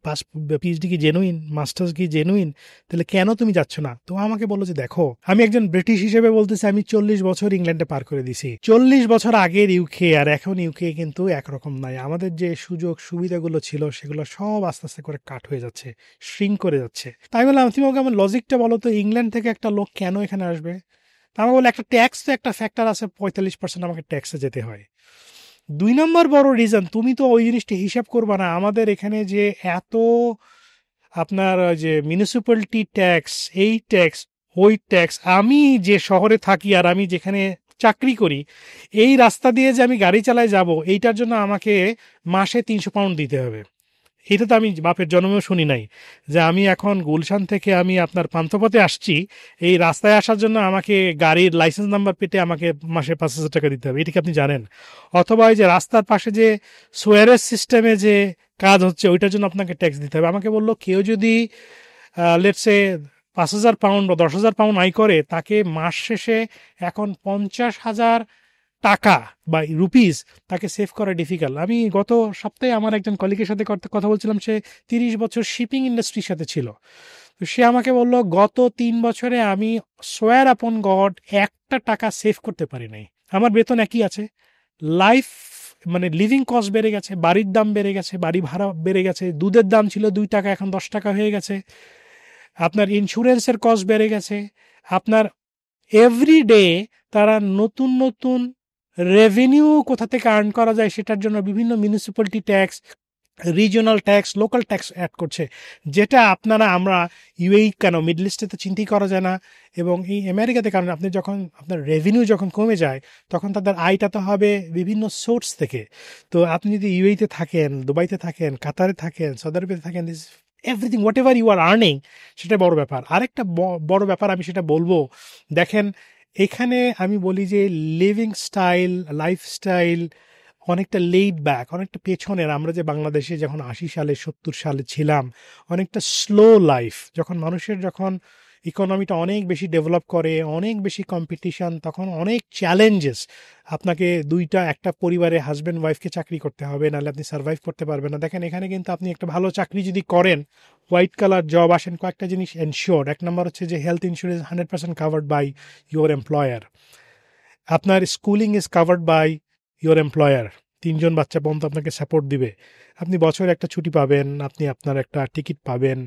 পিএইচডি কি জেনুইন, মাস্টার্স কি জেনুইন, তাহলে কেন তুমি যাচ্ছ না? তো আমাকে বললো যে দেখো, আমি একজন ব্রিটিশ হিসেবে বলতেছি, আমি 40 বছর ইংল্যান্ডে পার করে দিছি। 40 বছর আগের ইউকে আর এখন ইউকে কিন্তু একরকম নাই। আমাদের যে সুযোগ সুবিধাগুলো ছিল সেগুলো সব আস্তে আস্তে করে কাট হয়ে যাচ্ছে, শ্রিঙ্ক করে যাচ্ছে। তাই বললাম তুমি আমাকে আমার লজিকটা বলো তো, ইংল্যান্ড থেকে একটা লোক কেন এখানে আসবে? আমাকে বলে একটা ট্যাক্স তো একটা ফ্যাক্টর আছে, 45% আমাকে ট্যাক্সে যেতে হয়। 2 নম্বর বড় রিজন, তুমি তো ওই জিনিসটা হিসাব করবা না, আমাদের এখানে যে এত আপনার যে মিউনিসিপ্যালিটি ট্যাক্স, এই ট্যাক্স, ওই ট্যাক্স। আমি যে শহরে থাকি আর আমি যেখানে চাকরি করি, এই রাস্তা দিয়ে যে আমি গাড়ি চালায় যাব, এইটার জন্য আমাকে মাসে 300 পাউন্ড দিতে হবে। এটা তো আমি বাপের জন্মেও শুনি নাই, যে আমি এখন গুলশান থেকে আমি আপনার পান্থপথে আসছি, এই রাস্তায় আসার জন্য আমাকে গাড়ির লাইসেন্স নাম্বার পেতে আমাকে মাসে 5,000 টাকা দিতে হবে। এটা কি আপনি জানেন? অথবা এই যে রাস্তার পাশে যে সোয়ারেজ সিস্টেমে যে কাজ হচ্ছে, ওইটার জন্য আপনাকে ট্যাক্স দিতে হবে। আমাকে বললো কেউ যদি লেটসে 5,000 পাউন্ড বা 10,000 পাউন্ড আয় করে, তাকে মাস শেষে এখন 50,000 টাকা বা রুপিস তাকে সেভ করা ডিফিকাল্ট। আমি গত সপ্তাহে আমার একজন কলিগের সাথে কথা বলছিলাম, সে 30 বছর শিপিং ইন্ডাস্ট্রির সাথে ছিল। তো সে আমাকে বলল গত 3 বছরে আমি সোয়ার আপন গড 1 টাকা সেভ করতে পারি নাই। আমার বেতন একই আছে, লাইফ মানে লিভিং কস্ট বেড়ে গেছে, বাড়ির দাম বেড়ে গেছে, বাড়ি ভাড়া বেড়ে গেছে, দুধের দাম ছিল 2 টাকা এখন 10 টাকা হয়ে গেছে, আপনার ইন্স্যুরেন্সের কস্ট বেড়ে গেছে, আপনার এভরিডে তারা নতুন নতুন রেভিনিউ কোথা থেকে আর্ন করা যায় সেটার জন্য বিভিন্ন municipality tax, regional tax, local tax add করছে, যেটা আমরা ইউএই কেন মিডল ইস্টে তো চিন্তাই করা যায় না। এবং এই আমেরিকাতে কারণ আপনি যখন আপনার রেভিনিউ যখন কমে যায়, তখন তাদের আয়টা তো হবে বিভিন্ন সোর্স থেকে। তো আপনি যদি ইউএইতে থাকেন, দুবাইতে থাকেন, কাতারে থাকেন, সৌদি আরবে থাকেন, everything whatever you are earning, সেটা বড় ব্যাপার। আরেকটা বড় ব্যাপার আমি সেটা বলবো, দেখেন এখানে আমি বলি যে লিভিং স্টাইল, লাইফস্টাইল অনেকটা লেইড ব্যাক, অনেকটা পেছনের। আমরা যে বাংলাদেশে যখন 80 সালে 70 সালে ছিলাম, অনেকটা স্লো লাইফ, যখন মানুষের যখন ইকোনমিটা অনেক বেশি ডেভেলপ করে, অনেক বেশি কম্পিটিশন, তখন অনেক চ্যালেঞ্জেস। আপনাকে একটা পরিবারে হাজব্যান্ড ওয়াইফকে চাকরি করতে হবে, নাহলে আপনি সার্ভাইভ করতে পারবেন না। দেখেন এখানে কিন্তু আপনি একটা ভালো চাকরি যদি করেন, হোয়াইট কালার জব আসেন, কয়েকটা জিনিস এনশিওর। 1 নম্বর হচ্ছে যে health insurance 100% covered by your employer, আপনার schooling is covered by your employer, 3 জন বাচ্চা পর্যন্ত আপনাকে সাপোর্ট দিবে, আপনি বছরে একটা ছুটি পাবেন, আপনি আপনার একটা টিকিট পাবেন।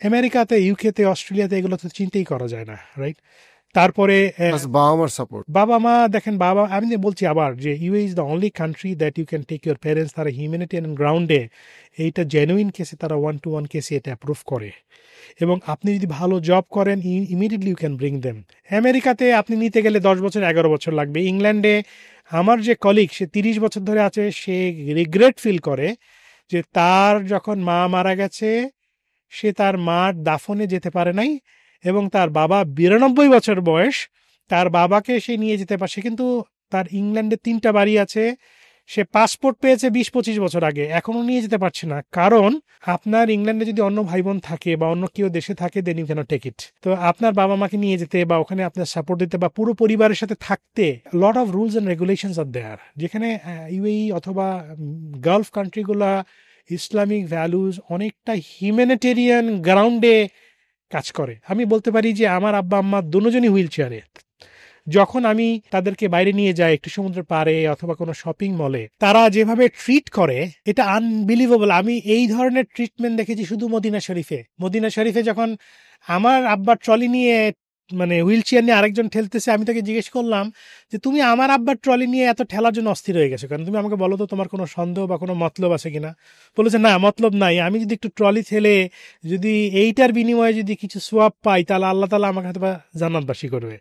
আমেরিকাতে, ইউকেতে, অস্ট্রেলিয়াতে এগুলো তো চিন্তাই করা যায় না, রাইট? তারপরে বাবা মার সাপোর্ট, বাবা মা, দেখেন বাবা, আমি বলছি আবার যে UAE is the only country that you can take your parents, তারা হিউম্যানিটেরিয়ান গ্রাউন্ডে এইটা জেনুইন কেসে তারা 1-to-1 কেসে এটা অ্যাপ্রুভ করে। এবং আপনি যদি ভালো জব করেন, immediately you can bring them. আমেরিকাতে আপনি নিতে গেলে 10 বছর 11 বছর লাগবে। ইংল্যান্ডে আমার যে কলিগ, সে 30 বছর ধরে আছে, সে রিগ্রেট ফিল করে যে তার যখন মা মারা গেছে, সে তার মার দাফনে যেতে পারে নাই, এবং তার বাবা 92 বছর বয়স, তার বাবাকে সে নিয়ে যেতে পারছে। কিন্তু তার ইংল্যান্ডে 3টা বাড়ি আছে, সে পাসপোর্ট পেয়েছে 20-25 বছর আগে, এখনো নিয়ে যেতে পারছে না, কারণ আপনার ইংল্যান্ডে যদি অন্য ভাই বোন থাকে বা অন্য কেউ দেশে থাকে, then you can't take it. তো আপনার বাবা মাকে নিয়ে যেতে বা ওখানে আপনার সাপোর্ট দিতে বা পুরো পরিবারের সাথে থাকতে lot of rules and regulations are there, যেখানে ইউএই অথবা গালফ কান্ট্রিগুলা ইসলামিক ভ্যালুজ অনেকটা হিউম্যানিটেরিয়ান গ্রাউন্ডে কাজ করে। আমি বলতে পারি যে আমার আব্বা আম্মা দুজনই হুইল চেয়ারে। যখন আমি তাদেরকে বাইরে নিয়ে যাই একটু সমুদ্রের পাড়ে অথবা কোনো শপিং মলে, তারা যেভাবে ট্রিট করে এটা আনবিলিভেবল। আমি এই ধরনের ট্রিটমেন্ট দেখেছি শুধু মদিনা শরীফে। মদিনা শরীফে যখন আমার আব্বার ট্রলি নিয়ে মানে হুইল চেয়ার নিয়ে আরেকজন ঠেলতেছে, আমি তাকে জিজ্ঞেস করলাম যে তুমি আমার আব্বার ট্রলি নিয়ে এত ঠেলার জন্য অস্থির হয়ে গেছো কারণ, তুমি আমাকে বলো তো তোমার কোনো সন্দেহ বা কোনো মতলব আছে কিনা। বলেছে না, মতলব নাই, আমি যদি একটু ট্রলি ঠেলে যদি এইটার বিনিময়ে যদি কিছু সোয়াব পাই তাহলে আল্লাহ তাআলা আমাকে হয়তো জান্নাতবাসী করবে।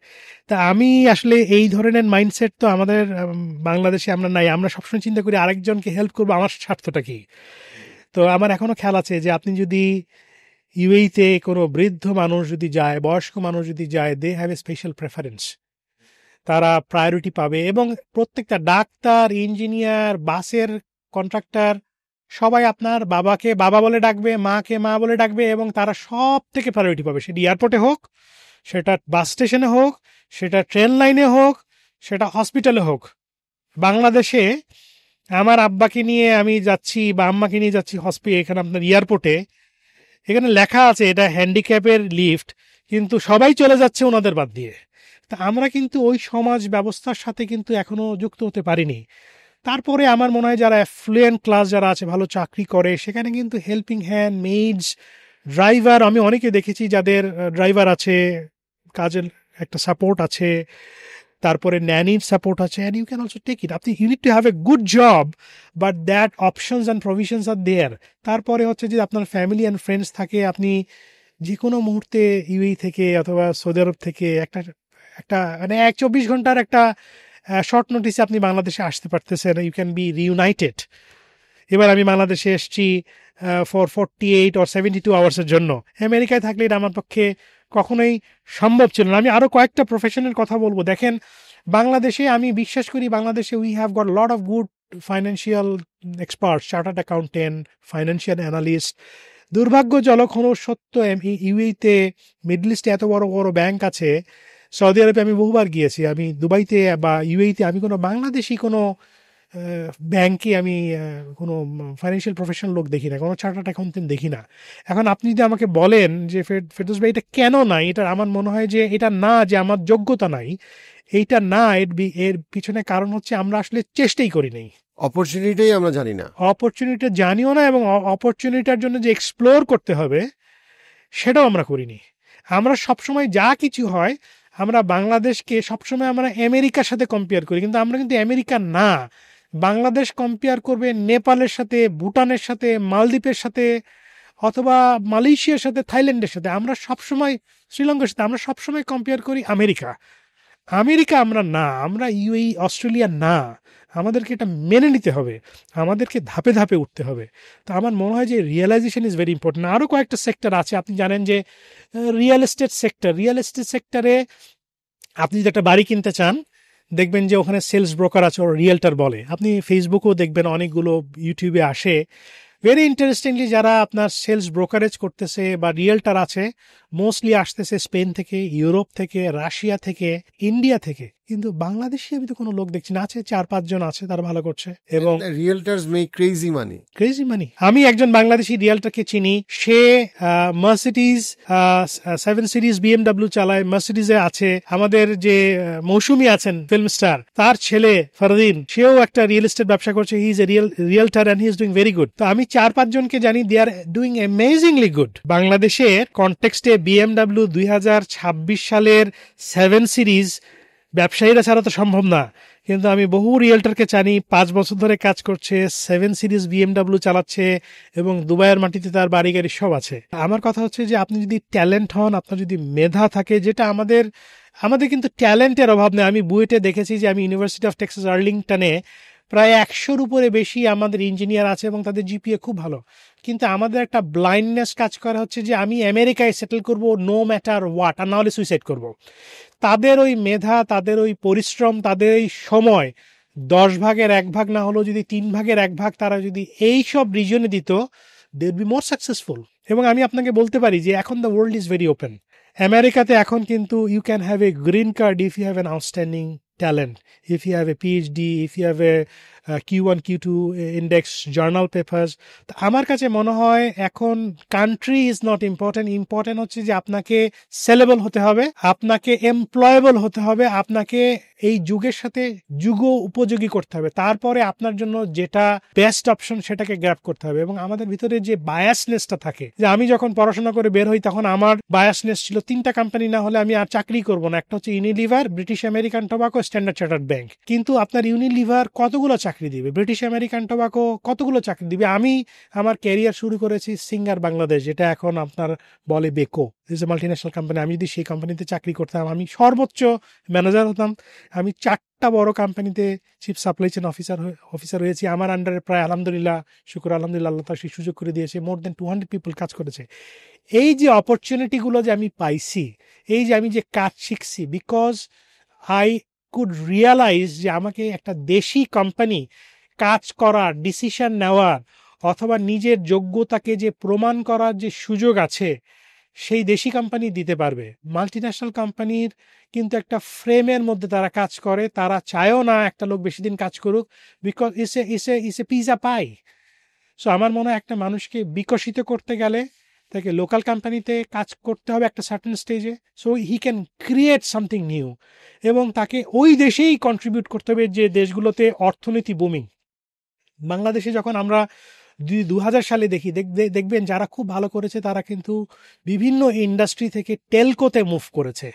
তা আমি আসলে এই ধরনের মাইন্ডসেট তো আমাদের বাংলাদেশে আমরা নাই। আমরা সবসময় চিন্তা করি আরেকজনকে হেল্প করবো, আমার স্বার্থটা কি। তো আমার এখনো খেয়াল আছে যে আপনি যদি ইউএইতে কোনো বৃদ্ধ মানুষ যদি যায়, বয়স্ক মানুষ যদি যায়, they have a special preference, তারা প্রায়োরিটি পাবে। এবং প্রত্যেকটা ডাক্তার, ইঞ্জিনিয়ার, বাসের কন্ট্রাক্টর সবাই আপনার বাবাকে বাবা বলে ডাকবে, মাকে মা বলে ডাকবে, এবং তারা সব থেকে প্রায়োরিটি পাবে। সেটা এয়ারপোর্টে হোক, সেটা বাস স্টেশনে হোক, সেটা ট্রেন লাইনে হোক, সেটা হসপিটালে হোক। বাংলাদেশে আমার আব্বাকে নিয়ে আমি যাচ্ছি বা আম্মাকে নিয়ে যাচ্ছি এখানে আপনার এয়ারপোর্টে, এখানে লেখা আছে এটা হ্যান্ডিক্যাপের লিফট, কিন্তু সবাই চলে যাচ্ছে ওনাদের বাদ দিয়ে। তা আমরা কিন্তু ওই সমাজ ব্যবস্থার সাথে কিন্তু এখনো যুক্ত হতে পারিনি। তারপরে আমার মনে হয় যারা অ্যাফ্লুয়েন্ট ক্লাস যারা আছে, ভালো চাকরি করে, সেখানে কিন্তু হেল্পিং হ্যান্ড, মেইডস, ড্রাইভার, আমি অনেকে দেখেছি যাদের ড্রাইভার আছে, কাজের একটা সাপোর্ট আছে, তারপরে ন্যানির সাপোর্ট আছে, and you can also take it. আপনি you need to have a good job, but that options and provisions are there. তারপরে হচ্ছে যে আপনার ফ্যামিলি অ্যান্ড ফ্রেন্ডস থাকে, আপনি যে কোনো মুহূর্তে ইউএই থেকে অথবা সৌদি আরব থেকে একটা মানে 24 ঘন্টার একটা শর্ট নোটিসে আপনি বাংলাদেশে আসতে পারতেছেন, ইউ ক্যান বি রিউনাইটেড। এবার আমি বাংলাদেশে এসেছি ফর 48 or 72 আওয়ার্সের জন্য। আমেরিকায় থাকলে এটা আমার পক্ষে কখনোই সম্ভব ছিল না। আমি আরও কয়েকটা প্রফেশনের কথা বলবো। দেখেন, বাংলাদেশে আমি বিশ্বাস করি বাংলাদেশে we have got lot of good financial expert, chartered accountant, financial analyst. দুর্ভাগ্যজনক হলো সত্য, ইউএইতে, মিডল ইস্টে এত বড় বড় ব্যাংক আছে। সৌদি আরবে আমি বহুবার গিয়েছি, আমি দুবাইতে বা ইউএইতে আমি কোনো বাংলাদেশি কোনো ব্যাংকে আমি কোনো ফাইন্যান্সিয়াল প্রফেশনাল লোক দেখি না, কোনো চার্টার্ড অ্যাকাউন্টেন্ট দেখি না। এখন আপনি যদি আমাকে বলেন যে ফেরদৌস ভাই এটা কেন নাই, এটা আমার মনে হয় যে এটা না যে আমার যোগ্যতা নাই, এইটা না, এর পিছনে কারণ হচ্ছে আমরা আসলে চেষ্টাই করি নাই। অপরচুনিটিই আমরা জানি না, অপরচুনিটি জানিও না, এবং অপরচুনিটির জন্য যে এক্সপ্লোর করতে হবে সেটাও আমরা করিনি। আমরা সবসময় যা কিছু হয় আমরা বাংলাদেশকে সবসময় আমরা আমেরিকার সাথে কম্পেয়ার করি, কিন্তু আমরা কিন্তু আমেরিকা না। বাংলাদেশ কম্পেয়ার করবে নেপালের সাথে, ভুটানের সাথে, মালদ্বীপের সাথে, অথবা মালয়েশিয়ার সাথে, থাইল্যান্ডের সাথে। আমরা সবসময় শ্রীলঙ্কার সাথে আমরা সবসময় কম্পেয়ার করি আমেরিকা। আমরা না, আমরা ইউএই, অস্ট্রেলিয়া না। আমাদেরকে এটা মেনে নিতে হবে, আমাদেরকে ধাপে ধাপে উঠতে হবে। তো আমার মনে হয় যে রিয়েলাইজেশন ইজ ভেরি ইম্পর্টেন্ট। আরও কয়েকটা সেক্টর আছে, আপনি জানেন যে রিয়েল এস্টেট সেক্টরে আপনি যদি একটা বাড়ি কিনতে চান, দেখবেন যে ওখানে সেলস ব্রোকার আছে, ও রিয়েলটার বলে। আপনি ফেসবুকেও দেখবেন অনেকগুলো, ইউটিউবে আসে, ভেরি ইন্টারেস্টিংলি যারা আপনার সেলস ব্রোকারেজ করতেছে বা রিয়েলটার আছে, মোস্টলি আসতেছে স্পেন থেকে, ইউরোপ থেকে, রাশিয়া থেকে, ইন্ডিয়া থেকে। কিন্তু বাংলাদেশে আমি তো কোনো লোক দেখছি না। আছে 4-5 জন আছে, তারা ভালো করছে। এবং রিয়েলটার্স মেক ক্রেজি মানি। আমি একজন বাংলাদেশি রিয়েলটারকে চিনি, সে মার্সিডিজ 7 সিরিজ বিএমডব্লিউ চালায়, মার্সিডিজে আছে। আমাদের যে মৌসুমী আছেন ফিল্ম স্টার, তার ছেলে ফরদিন, সেও একটা রিয়েল এস্টেট ব্যবসা করছে। He is a রিয়েলটার and he is doing very good. তো আমি 4-5 জনকে জানি, দে আর ডুইং অ্যামেজিংলি গুড। বাংলাদেশের কনটেক্সটে বিএমডব্লিউ 2026 সালের 7 সিরিজ ব্যবসায়ীরা ছাড়া তো সম্ভব না, কিন্তু আমি বহু রিয়েলটারকে জানি 5 বছর ধরে কাজ করছে, 7 সিরিজ বিএমডব্লিউ চালাচ্ছে, এবং দুবাইয়ের মাটিতে তার বাড়ি গাড়ি সব আছে। আমার কথা হচ্ছে যে আপনি যদি ট্যালেন্ট হন, আপনার যদি মেধা থাকে, যেটা আমাদের কিন্তু ট্যালেন্টের অভাব নেই। আমি বুয়েটে দেখেছি যে আমি ইউনিভার্সিটি অফ টেক্সাস আর্লিংটনে প্রায় 100-র উপরে বেশি আমাদের ইঞ্জিনিয়ার আছে এবং তাদের জিপিএ খুব ভালো। কিন্তু আমাদের একটা ব্লাইন্ডনেস কাজ করা হচ্ছে যে আমি আমেরিকায় সেটেল করব, নো ম্যাটার হোয়াট, আর না হলে সুইসাইড করব। তাদের ওই মেধা, তাদের ওই পরিশ্রম, তাদের ওই সময় 10 ভাগের 1 ভাগ না হলেও যদি 3 ভাগের 1 ভাগ তারা যদি এই সব রিজনে দিত, they would be more successful. এবং আমি আপনাকে বলতে পারি যে এখন the world is very open. আমেরিকাতে এখন কিন্তু you can have a green card if you have an outstanding talent, if you have a PhD, if you have a Q1 Q2 index journal papers. আমার কাছে মনে হয় এখন country is not important, important হচ্ছে যে আপনাকে sellable হতে হবে, আপনাকে এমপ্লয়েবল হতে হবে, আপনাকে এই যুগের সাথে যুগ উপযোগী করতে হবে, তারপরে আপনার জন্য যেটা বেস্ট অপশন সেটাকে গ্র্যাব করতে হবে। এবং আমাদের ভিতরে যে বায়াসনেসটা থাকে, যে আমি যখন পড়াশোনা করে বের হই তখন আমার বায়াসনেস ছিল 3টা কোম্পানি না হলে আমি আর চাকরি করব না। একটা হচ্ছে Unilever, British American tobacco, standard chartered bank. কিন্তু আপনার ইউনিলিভার কতগুলো চাকরি দিবে, ব্রিটিশ আমেরিকান টোবাকো কতগুলো চাকরি দিবে। আমি আমার ক্যারিয়ার শুরু করেছি সিঙ্গার বাংলাদেশ, যেটা এখন আপনার বলে Beko, is a multinational company. আমি যদি সেই কোম্পানিতে চাকরি করতাম, আমি সর্বোচ্চ ম্যানেজার হতাম। আমি 4টা বড় কোম্পানিতে চিফ সাপ্লাই চেইন অফিসার হয়েছি। আমার আন্ডারে প্রায় আলহামদুলিল্লাহ, শুক্র আলহামদুলিল্লাহ, আল্লাহ তার সেই সুযোগ করে দিয়েছে। মোর দেন 200 পিপল কাজ করেছে। এই যে অপরচুনিটিগুলো যে আমি পাইছি, এই যে আমি যে কাজ শিখছি, বিকজ আই কুড রিয়ালাইজ যে আমাকে একটা দেশি কোম্পানি কাজ করার, ডিসিশন নেওয়ার অথবা নিজের যোগ্যতাকে যে প্রমাণ করার যে সুযোগ আছে, সেই দেশি কোম্পানি দিতে পারবে। মাল্টিন্যাশনাল কোম্পানির কিন্তু একটা ফ্রেমের মধ্যে তারা কাজ করে, তারা চায়ও না একটা লোক বেশি দিন কাজ করুক, because is A pizza pi. So আমার মনে হয় একটা মানুষকে বিকশিত করতে গেলে তাকে লোকাল কোম্পানিতে কাজ করতে হবে একটা সার্টেন স্টেজে, so he can create something new, এবং তাকে ওই দেশেই কন্ট্রিবিউট করতে হবে যে দেশগুলোতে অর্থনীতি বুমিং। বাংলাদেশে যখন আমরা 2000 সালে দেখবেন যারা খুব ভালো করেছে তারা কিন্তু বিভিন্ন ইন্ডাস্ট্রি থেকে টেলকোতে মুভ করেছে।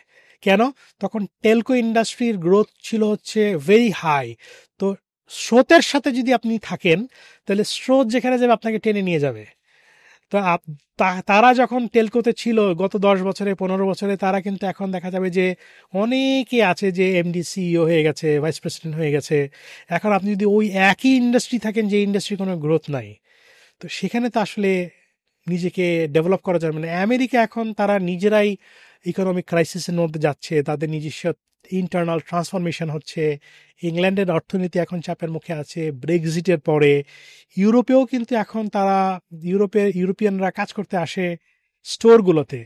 কেন? তখন টেলকো ইন্ডাস্ট্রির গ্রোথ ছিল হচ্ছে ভেরি হাই। তো স্রোতের সাথে যদি আপনি থাকেন, তাহলে স্রোত যেখানে যাবে আপনাকে টেনে নিয়ে যাবে। তো তারা যখন টেলকোতে ছিল গত 10 বছরে 15 বছরে, তারা কিন্তু এখন দেখা যাবে যে অনেকে আছে যে এমডি সিইও হয়ে গেছে, ভাইস প্রেসিডেন্ট হয়ে গেছে। এখন আপনি যদি ওই একই ইন্ডাস্ট্রি থাকেন যে ইন্ডাস্ট্রি কোনো গ্রোথ নাই, তো সেখানে তো আসলে নিজেকে ডেভেলপ করা যাবে না। আমেরিকা এখন তারা নিজেরাই ইকোনমিক ক্রাইসিসের মধ্যে যাচ্ছে, তাদের নিজস্ব ইন্টারনাল ট্রান্সফরমেশন হচ্ছে। ইংল্যান্ডের অর্থনীতি এখন চাপের মুখে আছে ব্রেক্সিটের পরে। ইউরোপেও কিন্তু এখন তারা ইউরোপিয়ানরা কাজ করতে আসে স্টোরগুলোতে।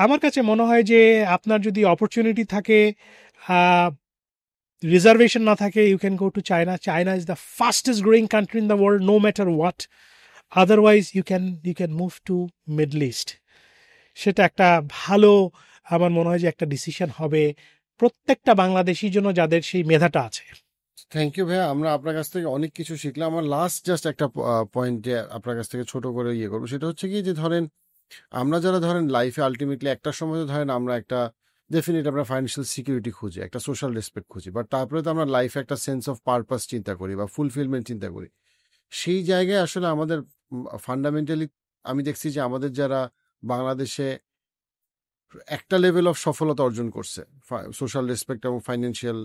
আমার কাছে মনে হয় যে আপনার যদি অপরচুনিটি থাকে, রিজার্ভেশন না থাকে, you can go to China. China is the fastest growing country in the world, no matter what. Otherwise you can move to middle east. সেটা একটা ভালো, আমার মনে হয় যে একটা ডিসিশন হবে প্রত্যেকটা বাংলাদেশির জন্য যাদের সেই মেধাটা আছে। থ্যাংক ইউ ভাইয়া, আমরা আপনার কাছ থেকে অনেক কিছু শিখলাম। আমার লাস্ট জাস্ট একটা পয়েন্ট যে আপনার কাছ থেকে ছোট করে ইয়ে করবো, সেটা হচ্ছে কি যে ধরেন আমরা যারা ধরেন লাইফে আলটিমেটলি একটা সময় তো ধরেন আমরা একটা ডেফিনেট আমরা ফাইন্যান্সিয়াল সিকিউরিটি খুঁজি, একটা সোশ্যাল রেসপেক্ট খুঁজি, বাট তারপরে তো আমরা লাইফে একটা সেন্স অফ পারপাস চিন্তা করি বা ফুলফিলমেন্ট চিন্তা করি। সেই জায়গায় আসলে আমাদের ফান্ডামেন্টালি আমি দেখছি যে আমাদের যারা বাংলাদেশে একটা লেভেল অফ সফলতা অর্জন করছে, সোশ্যাল রেসপেক্ট এবং ফাইন্যান্সিয়াল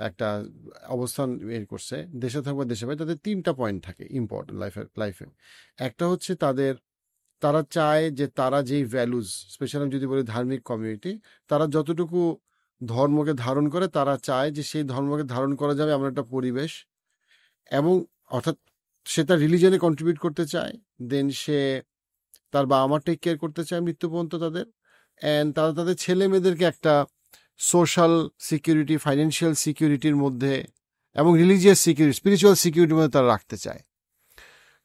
একটা অবস্থান বের করছে দেশে থাকবে দেশে ভাই, তাদের 3টা পয়েন্ট থাকে ইম্পর্টেন্ট লাইফে। একটা হচ্ছে তারা চায় যে তারা যেই ভ্যালুজ, স্পেশালি আমি যদি বলি ধার্মিক কমিউনিটি, তারা যতটুকু ধর্মকে ধারণ করে তারা চায় যে সেই ধর্মকে ধারণ করা যাবে এমন একটা পরিবেশ, এবং অর্থাৎ সে তার রিলিজনে কন্ট্রিবিউট করতে চায়, দেন সে তার বাবা মা টেক কেয়ার করতে চায় মৃত্যু পর্যন্ত তাদের, অ্যান্ড তারা তাদের ছেলে মেয়েদেরকে একটা সোশ্যাল সিকিউরিটি, ফাইন্যান্সিয়াল সিকিউরিটির মধ্যে এবং রিলিজিয়াস সিকিউরিটি, স্পিরিচুয়াল সিকিউরিটির মধ্যে তারা রাখতে চায়।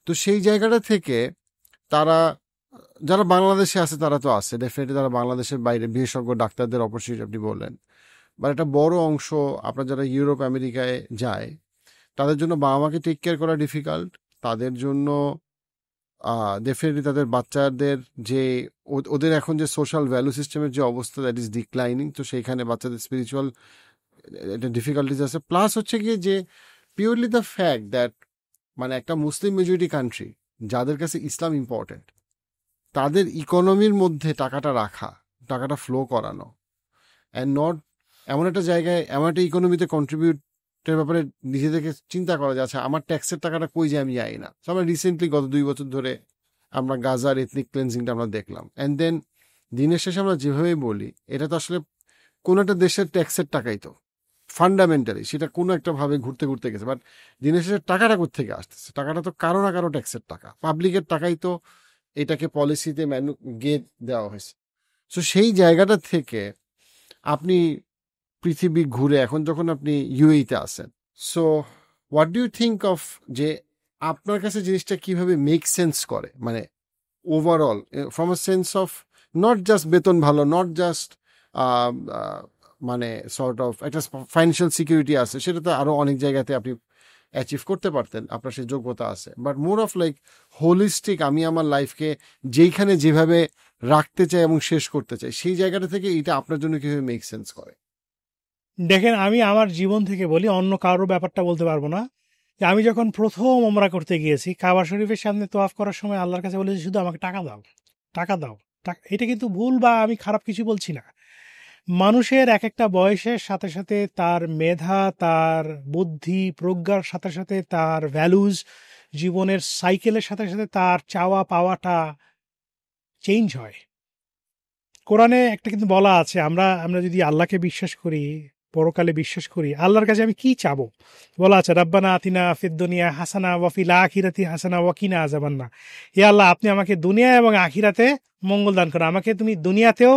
তো সেই জায়গাটা থেকে তারা যারা বাংলাদেশে আছে তারা তো আছে ডেফিনেটলি, তারা বাংলাদেশের বাইরে বিশেষজ্ঞ ডাক্তারদের অপরচুনিটি আপনি বললেন, বা একটা বড় অংশ আপনার যারা ইউরোপ আমেরিকায় যায় তাদের জন্য বাবা মাকে টেক কেয়ার করা ডিফিকাল্ট, তাদের জন্য ডেফিনেটলি তাদের বাচ্চাদের যে ওদের এখন যে সোশ্যাল ভ্যালু সিস্টেমের যে অবস্থা, দ্যাট ইজ ডিক্লাইনিং, তো সেইখানে বাচ্চাদের স্পিরিচুয়াল একটা ডিফিকাল্টিজ আছে। প্লাস হচ্ছে গিয়ে যে পিওরলি দ্য ফ্যাক্ট দ্যাট মানে একটা মুসলিম মেজরিটি কান্ট্রি যাদের কাছে ইসলাম ইম্পর্টেন্ট, তাদের ইকোনমির মধ্যে টাকাটা রাখা, টাকাটা ফ্লো করানো, অ্যান্ড নট এমন একটা জায়গায় এমন একটা ইকোনমিতে কন্ট্রিবিউটের ব্যাপারে নিজেদেরকে চিন্তা করা যাচ্ছে আমার ট্যাক্সের টাকাটা কই যে আমি যাই না। তো আমরা রিসেন্টলি গত 2 বছর ধরে আমরা গাজার এথনিক ক্লেন্সিংটা আমরা দেখলাম, অ্যান্ড দেন দিনের শেষে আমরা যেভাবেই বলি এটা তো আসলে কোনো একটা দেশের ট্যাক্সের টাকাই তো ফান্ডামেন্টালি সেটা কোনো একটা ভাবে ঘুরতে ঘুরতে গেছে, বাট দিনের শেষে টাকাটা কোত্থেকে আসতেছে? টাকাটা তো কারো না কারো ট্যাক্সের টাকা, পাবলিকের টাকাই তো এটাকে পলিসিতে গেট দেওয়া হয়েছে। সো সেই জায়গাটা থেকে আপনি পৃথিবী ঘুরে এখন যখন আপনি ইউএইতে আছেন, so what do you think of, যে আপনার কাছে জিনিসটা কিভাবে মেক সেন্স করে, মানে overall from a sense of not just বেতন ভালো, নট জাস্ট মানে সর্ট অফ একটা ফাইন্যান্সিয়াল সিকিউরিটি আছে, সেটা তো আরো অনেক জায়গাতে আপনি অ্যাচিভ করতে পারতেন, আপনার সেই যোগ্যতা আছে, but more of like holistic, আমি আমার লাইফকে যেইখানে যেভাবে রাখতে চাই এবং শেষ করতে চাই, সেই জায়গাটা থেকে এটা আপনার জন্য কিভাবে মেক সেন্স করে? দেখেন, আমি আমার জীবন থেকে বলি, অন্য কারোর ব্যাপারটা বলতে পারবো না। যে আমি যখন প্রথম ওমরা করতে গিয়েছি, কাবা শরীফের সামনে তোয়াফ করার সময় আল্লাহর কাছে বলেছি, শুধু আমাকে টাকা দাও, টাকা দাও। এটা কিন্তু ভুল বা আমি খারাপ কিছু বলছি না। মানুষের এক একটা বয়সের সাথে সাথে তার মেধা, তার বুদ্ধি, প্রজ্ঞার সাথে সাথে তার ভ্যালুজ, জীবনের সাইকেলের সাথে সাথে তার চাওয়া পাওয়াটা চেঞ্জ হয়। কোরআনে একটা কিন্তু বলা আছে, আমরা আমরা যদি আল্লাহকে বিশ্বাস করি, পরকালে বিশ্বাস করি, আল্লাহর কাছে আমি কি চাবো? বলা আছে, রাব্বানা আতিনা ফিদ দুনিয়া হাসানা ওয়া ফিল আখিরাতি হাসানা ওয়া কিনা আযাবান্নার। হে আল্লাহ, আপনি আমাকে দুনিয়া এবং আখিরাতে মঙ্গল দান করেন, আমাকে তুমি দুনিয়াতেও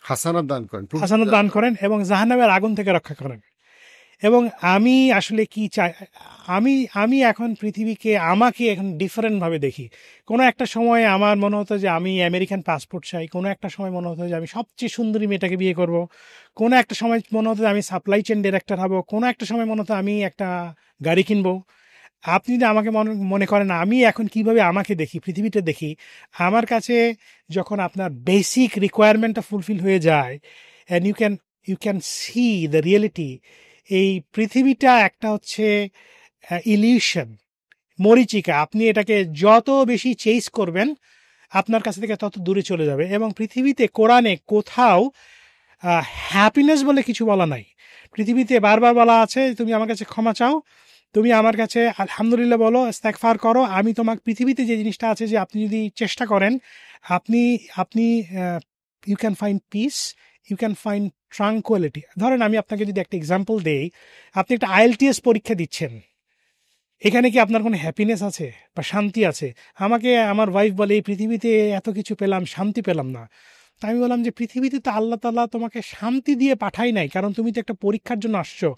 হাসানাত দান করেন, হাসানাত দান করেন এবং জাহান্নামের আগুন থেকে রক্ষা করেন। এবং আমি আসলে কি চাই, আমি আমি এখন পৃথিবীকে, আমাকে এখন ডিফারেন্টভাবে দেখি। কোনো একটা সময় আমার মনে হতো যে আমি আমেরিকান পাসপোর্ট চাই, কোনো একটা সময় মনে হতো যে আমি সবচেয়ে সুন্দরী মেয়েটাকে বিয়ে করব, কোনো একটা সময় মনে হতো যে আমি সাপ্লাই চেন ডিরেক্টর হব, কোনো একটা সময় মনে হতো আমি একটা গাড়ি কিনবো। আপনি যদি আমাকে মনে করেন আমি এখন কিভাবে আমাকে দেখি, পৃথিবীতে দেখি, আমার কাছে যখন আপনার বেসিক রিকোয়ারমেন্টটা ফুলফিল হয়ে যায়, and you can see the reality, এই পৃথিবীটা একটা হচ্ছে ইলিউশন, মরিচিকা। আপনি এটাকে যত বেশি চেস করবেন, আপনার কাছ থেকে তত দূরে চলে যাবে। এবং পৃথিবীতে, কোরআনে কোথাও হ্যাপিনেস বলে কিছু বলা নাই। পৃথিবীতে বারবার বলা আছে, তুমি আমার কাছে ক্ষমা চাও, তুমি আমার কাছে আলহামদুলিল্লাহ বলো, ইস্তেগফার করো, আমি তোমাকে, পৃথিবীতে যে জিনিসটা আছে যে আপনি যদি চেষ্টা করেন, আপনি আপনি you can find peace, you can find tranquillity. ধরেন আমি আপনাকে যদি একটা এক্সাম্পল দেই, আপনি একটা IELTS পরীক্ষা দিচ্ছেন, এখানে কি আপনার কোনো হ্যাপিনেস আছে বা শান্তি আছে? আমাকে আমার ওয়াইফ বলে, এই পৃথিবীতে এত কিছু পেলাম, শান্তি পেলাম না। তা আমি বললাম যে পৃথিবীতে তো আল্লাহ তাআলা তোমাকে শান্তি দিয়ে পাঠাই নাই, কারণ তুমি তো একটা পরীক্ষার জন্য আসছো।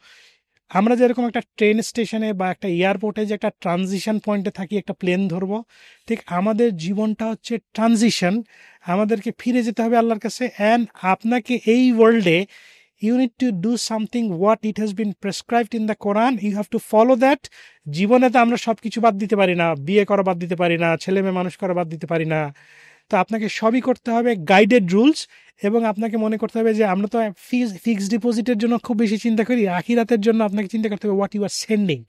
আমরা যেরকম একটা ট্রেন স্টেশনে বা একটা এয়ারপোর্টে যে একটা ট্রানজিশন পয়েন্টে থাকি, একটা প্লেন ধরবো, ঠিক আমাদের জীবনটা হচ্ছে ট্রানজিশন। আমাদেরকে ফিরে যেতে হবে আল্লাহর কাছে, অ্যান্ড আপনাকে এই ওয়ার্ল্ডে you need to do something what it has been prescribed in the Quran, you have to follow that. জীবনে তো আমরা সব কিছু বাদ দিতে পারি না, বিয়ে করা বাদ দিতে পারি না, ছেলে মেয়ে মানুষ করা বাদ দিতে পারি না। তো আপনাকে সবই করতে হবে গাইডেড রুলস, এবং আপনাকে মনে করতে হবে যে আমরা তো ফিক্সড ডিপোজিটের জন্য খুব বেশি চিন্তা করি, আখিরাতের জন্য আপনাকে চিন্তা করতে হবে হোয়াট ইউ আর সেন্ডিং।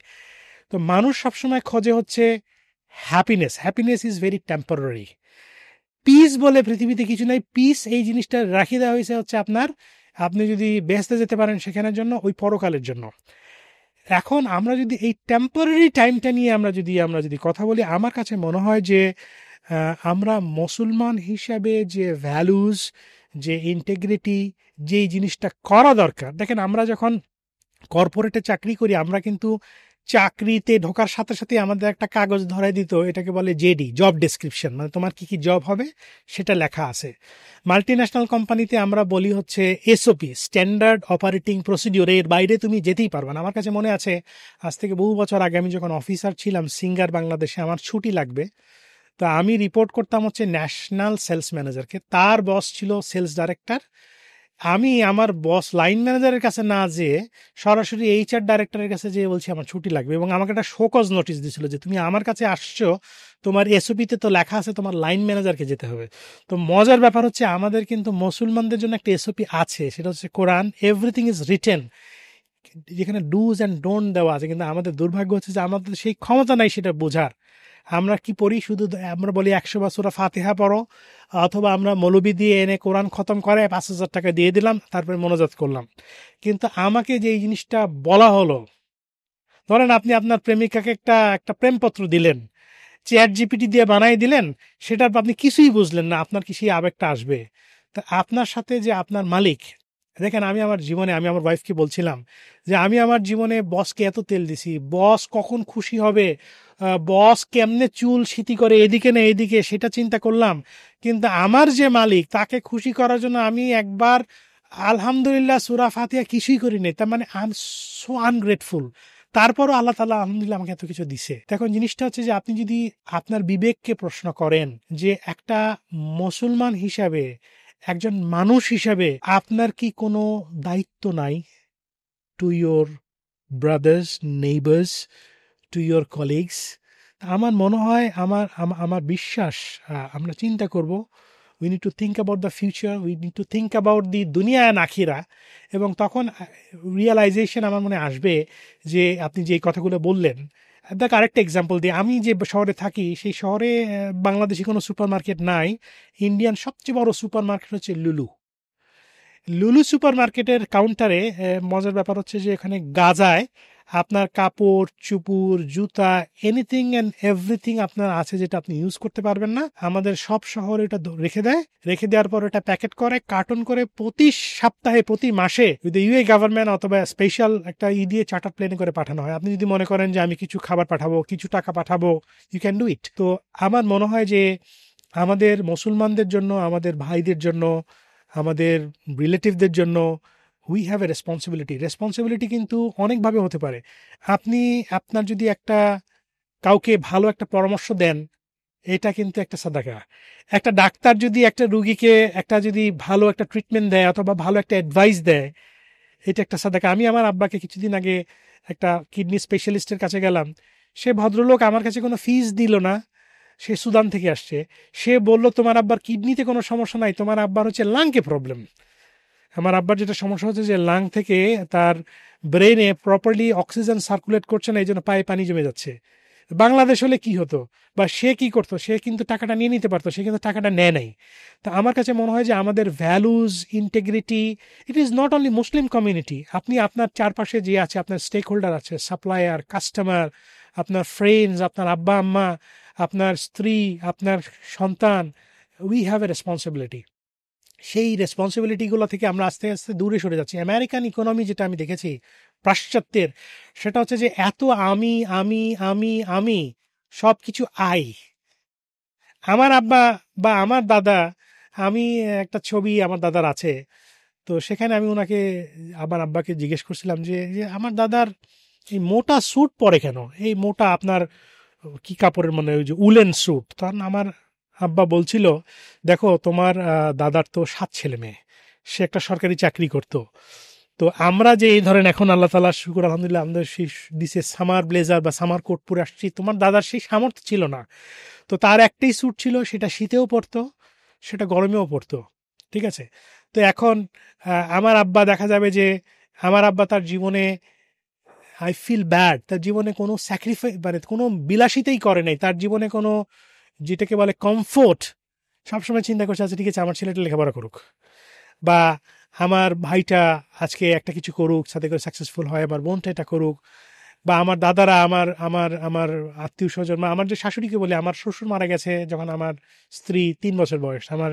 তো মানুষ সবসময় খোঁজে হচ্ছে happiness. Happiness is very temporary. Piece বলে পৃথিবীতে কিছু নাই। পিস এই জিনিসটা রাখিয়ে দেওয়া হয়েছে হচ্ছে আপনার, আপনি যদি বেহেশতে যেতে পারেন সেখানের জন্য, ওই পরকালের জন্য। এখন আমরা যদি এই টেম্পোরারি টাইমটা নিয়ে আমরা যদি কথা বলি, আমার কাছে মনে হয় যে আমরা মুসলমান হিসাবে যে ভ্যালুজ, যে ইন্টেগ্রিটি, যেই জিনিসটা করা দরকার, দেখেন আমরা যখন কর্পোরেটে চাকরি করি, আমরা কিন্তু চাকরিতে ঢোকার সাথে সাথে আমাদের একটা কাগজ ধরাই দিত, এটাকে বলে জেডি, জব ডেসক্রিপশন, মানে তোমার কি কি জব হবে সেটা লেখা আছে। মাল্টি ন্যাশনাল কোম্পানিতে আমরা বলি হচ্ছে SOP, স্ট্যান্ডার্ড অপারেটিং প্রসিডিওর, এর বাইরে তুমি যেতেই পারবে না। আমার কাছে মনে আছে, আজ থেকে বহু বছর আগে আমি যখন অফিসার ছিলাম সিঙ্গার বাংলাদেশে, আমার ছুটি লাগবে, তো আমি রিপোর্ট করতাম হচ্ছে ন্যাশনাল সেলস ম্যানেজারকে, তার বস ছিল সেলস ডাইরেক্টর। আমি আমার বস লাইন ম্যানেজারের কাছে না যেয়ে সরাসরি HR ডাইরেক্টরের কাছে যেয়ে বলছি আমার ছুটি লাগবে, এবং আমাকে একটা শোকজ নোটিশ দিয়েছিল যে তুমি আমার কাছে আসছো, তোমার SOP-তে তো লেখা আছে তোমার লাইন ম্যানেজারকে যেতে হবে। তো মজার ব্যাপার হচ্ছে, আমাদের কিন্তু মুসলমানদের জন্য একটা SOP আছে, সেটা হচ্ছে কোরআন, এভরিথিং ইজ রিটেন, যেখানে ডুজ অ্যান্ড ডোন্ট দেওয়া আছে। কিন্তু আমাদের দুর্ভাগ্য হচ্ছে যে আমাদের সেই ক্ষমতা নাই সেটা বোঝার। আমরা কি পড়ি, শুধু আমরা বলি 100 বার সূরা ফাতিহা পড়ো, অথবা আমরা মৌলবি দিয়ে এনে কোরআন খতম করে 5,000 টাকা দিয়ে দিলাম, তারপরে মোনাজাত করলাম। কিন্তু আমাকে যে এই জিনিসটা বলা হলো, ধরেন আপনি আপনার প্রেমিকাকে একটা প্রেমপত্র দিলেন, ChatGPT দিয়ে বানাই দিলেন, সেটার আপনি কিছুই বুঝলেন না, আপনার কি সেই আবেগটা আসবে? তা আপনার সাথে যে আপনার মালিক, দেখেন, আমি আমার জীবনে, আমি আমার ওয়াইফকে বলছিলাম যে আমি আমার জীবনে বসকে এত তেল দিছি, বস কখন খুশি হবে, বস কেমনে চুল সিতি করে এদিকে না এদিকে, সেটা চিন্তা করলাম। কিন্তু আমার যে মালিক, তাকে খুশি করার জন্য আমি একবার আলহামদুলিল্লাহ সূরা ফাতিহা কিছুই করি নাই। তার মানে আই এম সো আনগ্রেটফুল। তারপরও আল্লাহ তাআলা আলহামদুলিল্লাহ আমাকে এত কিছু দিছে। এখন জিনিসটা হচ্ছে যে আপনি যদি আপনার বিবেককে প্রশ্ন করেন যে একটা মুসলমান হিসাবে, একজন মানুষ হিসাবে আপনার কি কোনো দায়িত্ব নাই to your brothers, neighbours, to your colleagues? আমার মনে হয়, আমার বিশ্বাস, আমরা চিন্তা করব, we need to think about the future, we need to think about the দুনিয়া অ্যান্ড আখিরা। এবং তখন রিয়েলাইজেশন আমার মনে আসবে যে আপনি যে কথাগুলো বললেন। দেখ, আরেকটা এক্সাম্পল দিই, আমি যে শহরে থাকি সেই শহরে বাংলাদেশি কোনো সুপার মার্কেট নাই। ইন্ডিয়ান সবচেয়ে বড় সুপার মার্কেট হচ্ছে লুলু। লুলু সুপার মার্কেটের কাউন্টারে মজার ব্যাপার হচ্ছে যে এখানে গাজায় আপনার কাপড় চুপুর জুতা এনিথিং অ্যান্ড এভরিথিং আপনার আছে যেটা আপনি ইউজ করতে পারবেন না, আমাদের সব শহরে এটা রেখে দেয়। রেখে দেওয়ার পর এটা প্যাকেট করে, কার্টন করে, প্রতি সপ্তাহে প্রতি মাসে যদি ইউএ গভর্নমেন্ট অথবা স্পেশাল একটা দিয়ে চার্টার প্লেনে করে পাঠানো হয়। আপনি যদি মনে করেন যে আমি কিছু খাবার পাঠাবো, কিছু টাকা পাঠাবো, ইউ ক্যান ডু ইট। তো আমার মনে হয় যে আমাদের মুসলমানদের জন্য, আমাদের ভাইদের জন্য, আমাদের রিলেটিভদের জন্য উই হ্যাভ এ রেসপন্সিবিলিটি কিন্তু অনেকভাবে হতে পারে। আপনি আপনার যদি একটা কাউকে ভালো একটা পরামর্শ দেন, এটা কিন্তু একটা সাদাকা। একটা ডাক্তার যদি একটা রুগীকে একটা যদি ভালো একটা ট্রিটমেন্ট দেয় অথবা ভালো একটা অ্যাডভাইস দেয়, এটা একটা সাদাকা। আমি আমার আব্বাকে কিছুদিন আগে একটা কিডনি স্পেশালিস্টের কাছে গেলাম। সে ভদ্রলোক আমার কাছে কোনো ফিস দিল না। সে সুদান থেকে আসছে। সে বলল, তোমার আব্বার কিডনিতে কোনো সমস্যা নাই, তোমার আব্বার হচ্ছে লাংকে প্রবলেম। আমার আব্বার যেটা সমস্যা হচ্ছে যে লাং থেকে তার ব্রেনে প্রপারলি অক্সিজেন সার্কুলেট করছে না, এই জন্য পায়ে পানি জমে যাচ্ছে। বাংলাদেশ হলে কি হতো বা সে কি করতো, সে কিন্তু টাকাটা নিয়ে নিতে পারতো, সে কিন্তু টাকাটা নেয় নাই। তো আমার কাছে মনে হয় যে আমাদের values, integrity, it is not only Muslim community. আপনি আপনার চারপাশে যে আছে, আপনার স্টেক হোল্ডার আছে, সাপ্লায়ার, কাস্টমার, আপনার ফ্রেন্ডস, আপনার আব্বা আম্মা, আপনার স্ত্রী, আপনার সন্তান, উই হ্যাভ এ রেসপন্সিবিলিটি। সেই রেসপন্সিবিলিটিগুলো থেকে আমরা আস্তে আস্তে দূরে সরে যাচ্ছি। আমেরিকান ইকোনমি যেটা আমি দেখেছি পাশ্চাত্যের, সেটা হচ্ছে যে এত আমি আমি আমি আমি সব কিছু আই। আমার আব্বা বা আমার দাদা, আমি একটা ছবি আমার দাদার আছে, তো সেখানে আমি ওনাকে, আমার আব্বাকে জিজ্ঞেস করছিলাম যে যে আমার দাদার এই মোটা স্যুট পরে কেন, এই মোটা আপনার কি কাপড়ের, মানে ওই যে উলেন স্যুট। তখন আমার আব্বা বলছিল, দেখো তোমার দাদার তো 7 ছেলে মেয়ে, সে একটা সরকারি চাকরি করত। তো আমরা যে এই ধরেন এখন আল্লাহ তাআলা শুকুর আলহামদুলিল্লাহ আমাদের সেই দিছে সামার ব্লেজার বা সামার কোট পরে আসছি, তোমার দাদার সেই সামর্থ্য ছিল না। তো তার একটাই স্যুট ছিল, সেটা শীতেও পরতো, সেটা গরমেও পরতো। ঠিক আছে? তো এখন আমার আব্বা দেখা যাবে যে আমার আব্বা তার জীবনে, আই ফিল ব্যাড, তার জীবনে কোনো স্যাক্রিফাইস মানে কোনো বিলাসিতাই করে নাই, তার জীবনে কোনো যেটাকে বলে কমফোর্ট, সবসময় চিন্তা করছে আচ্ছা ঠিক আছে আমার ছেলেটা লেখাপড়া করুক, বা আমার ভাইটা আজকে একটা কিছু করুক, সাথে করে সাকসেসফুল হয়, আমার বোনটা এটা করুক, বা আমার দাদারা, আমার আমার আমার আত্মীয় স্বজন, আমার যে শাশুড়িকে বলে, আমার শ্বশুর মারা গেছে যখন আমার স্ত্রী 3 বছর বয়স, আমার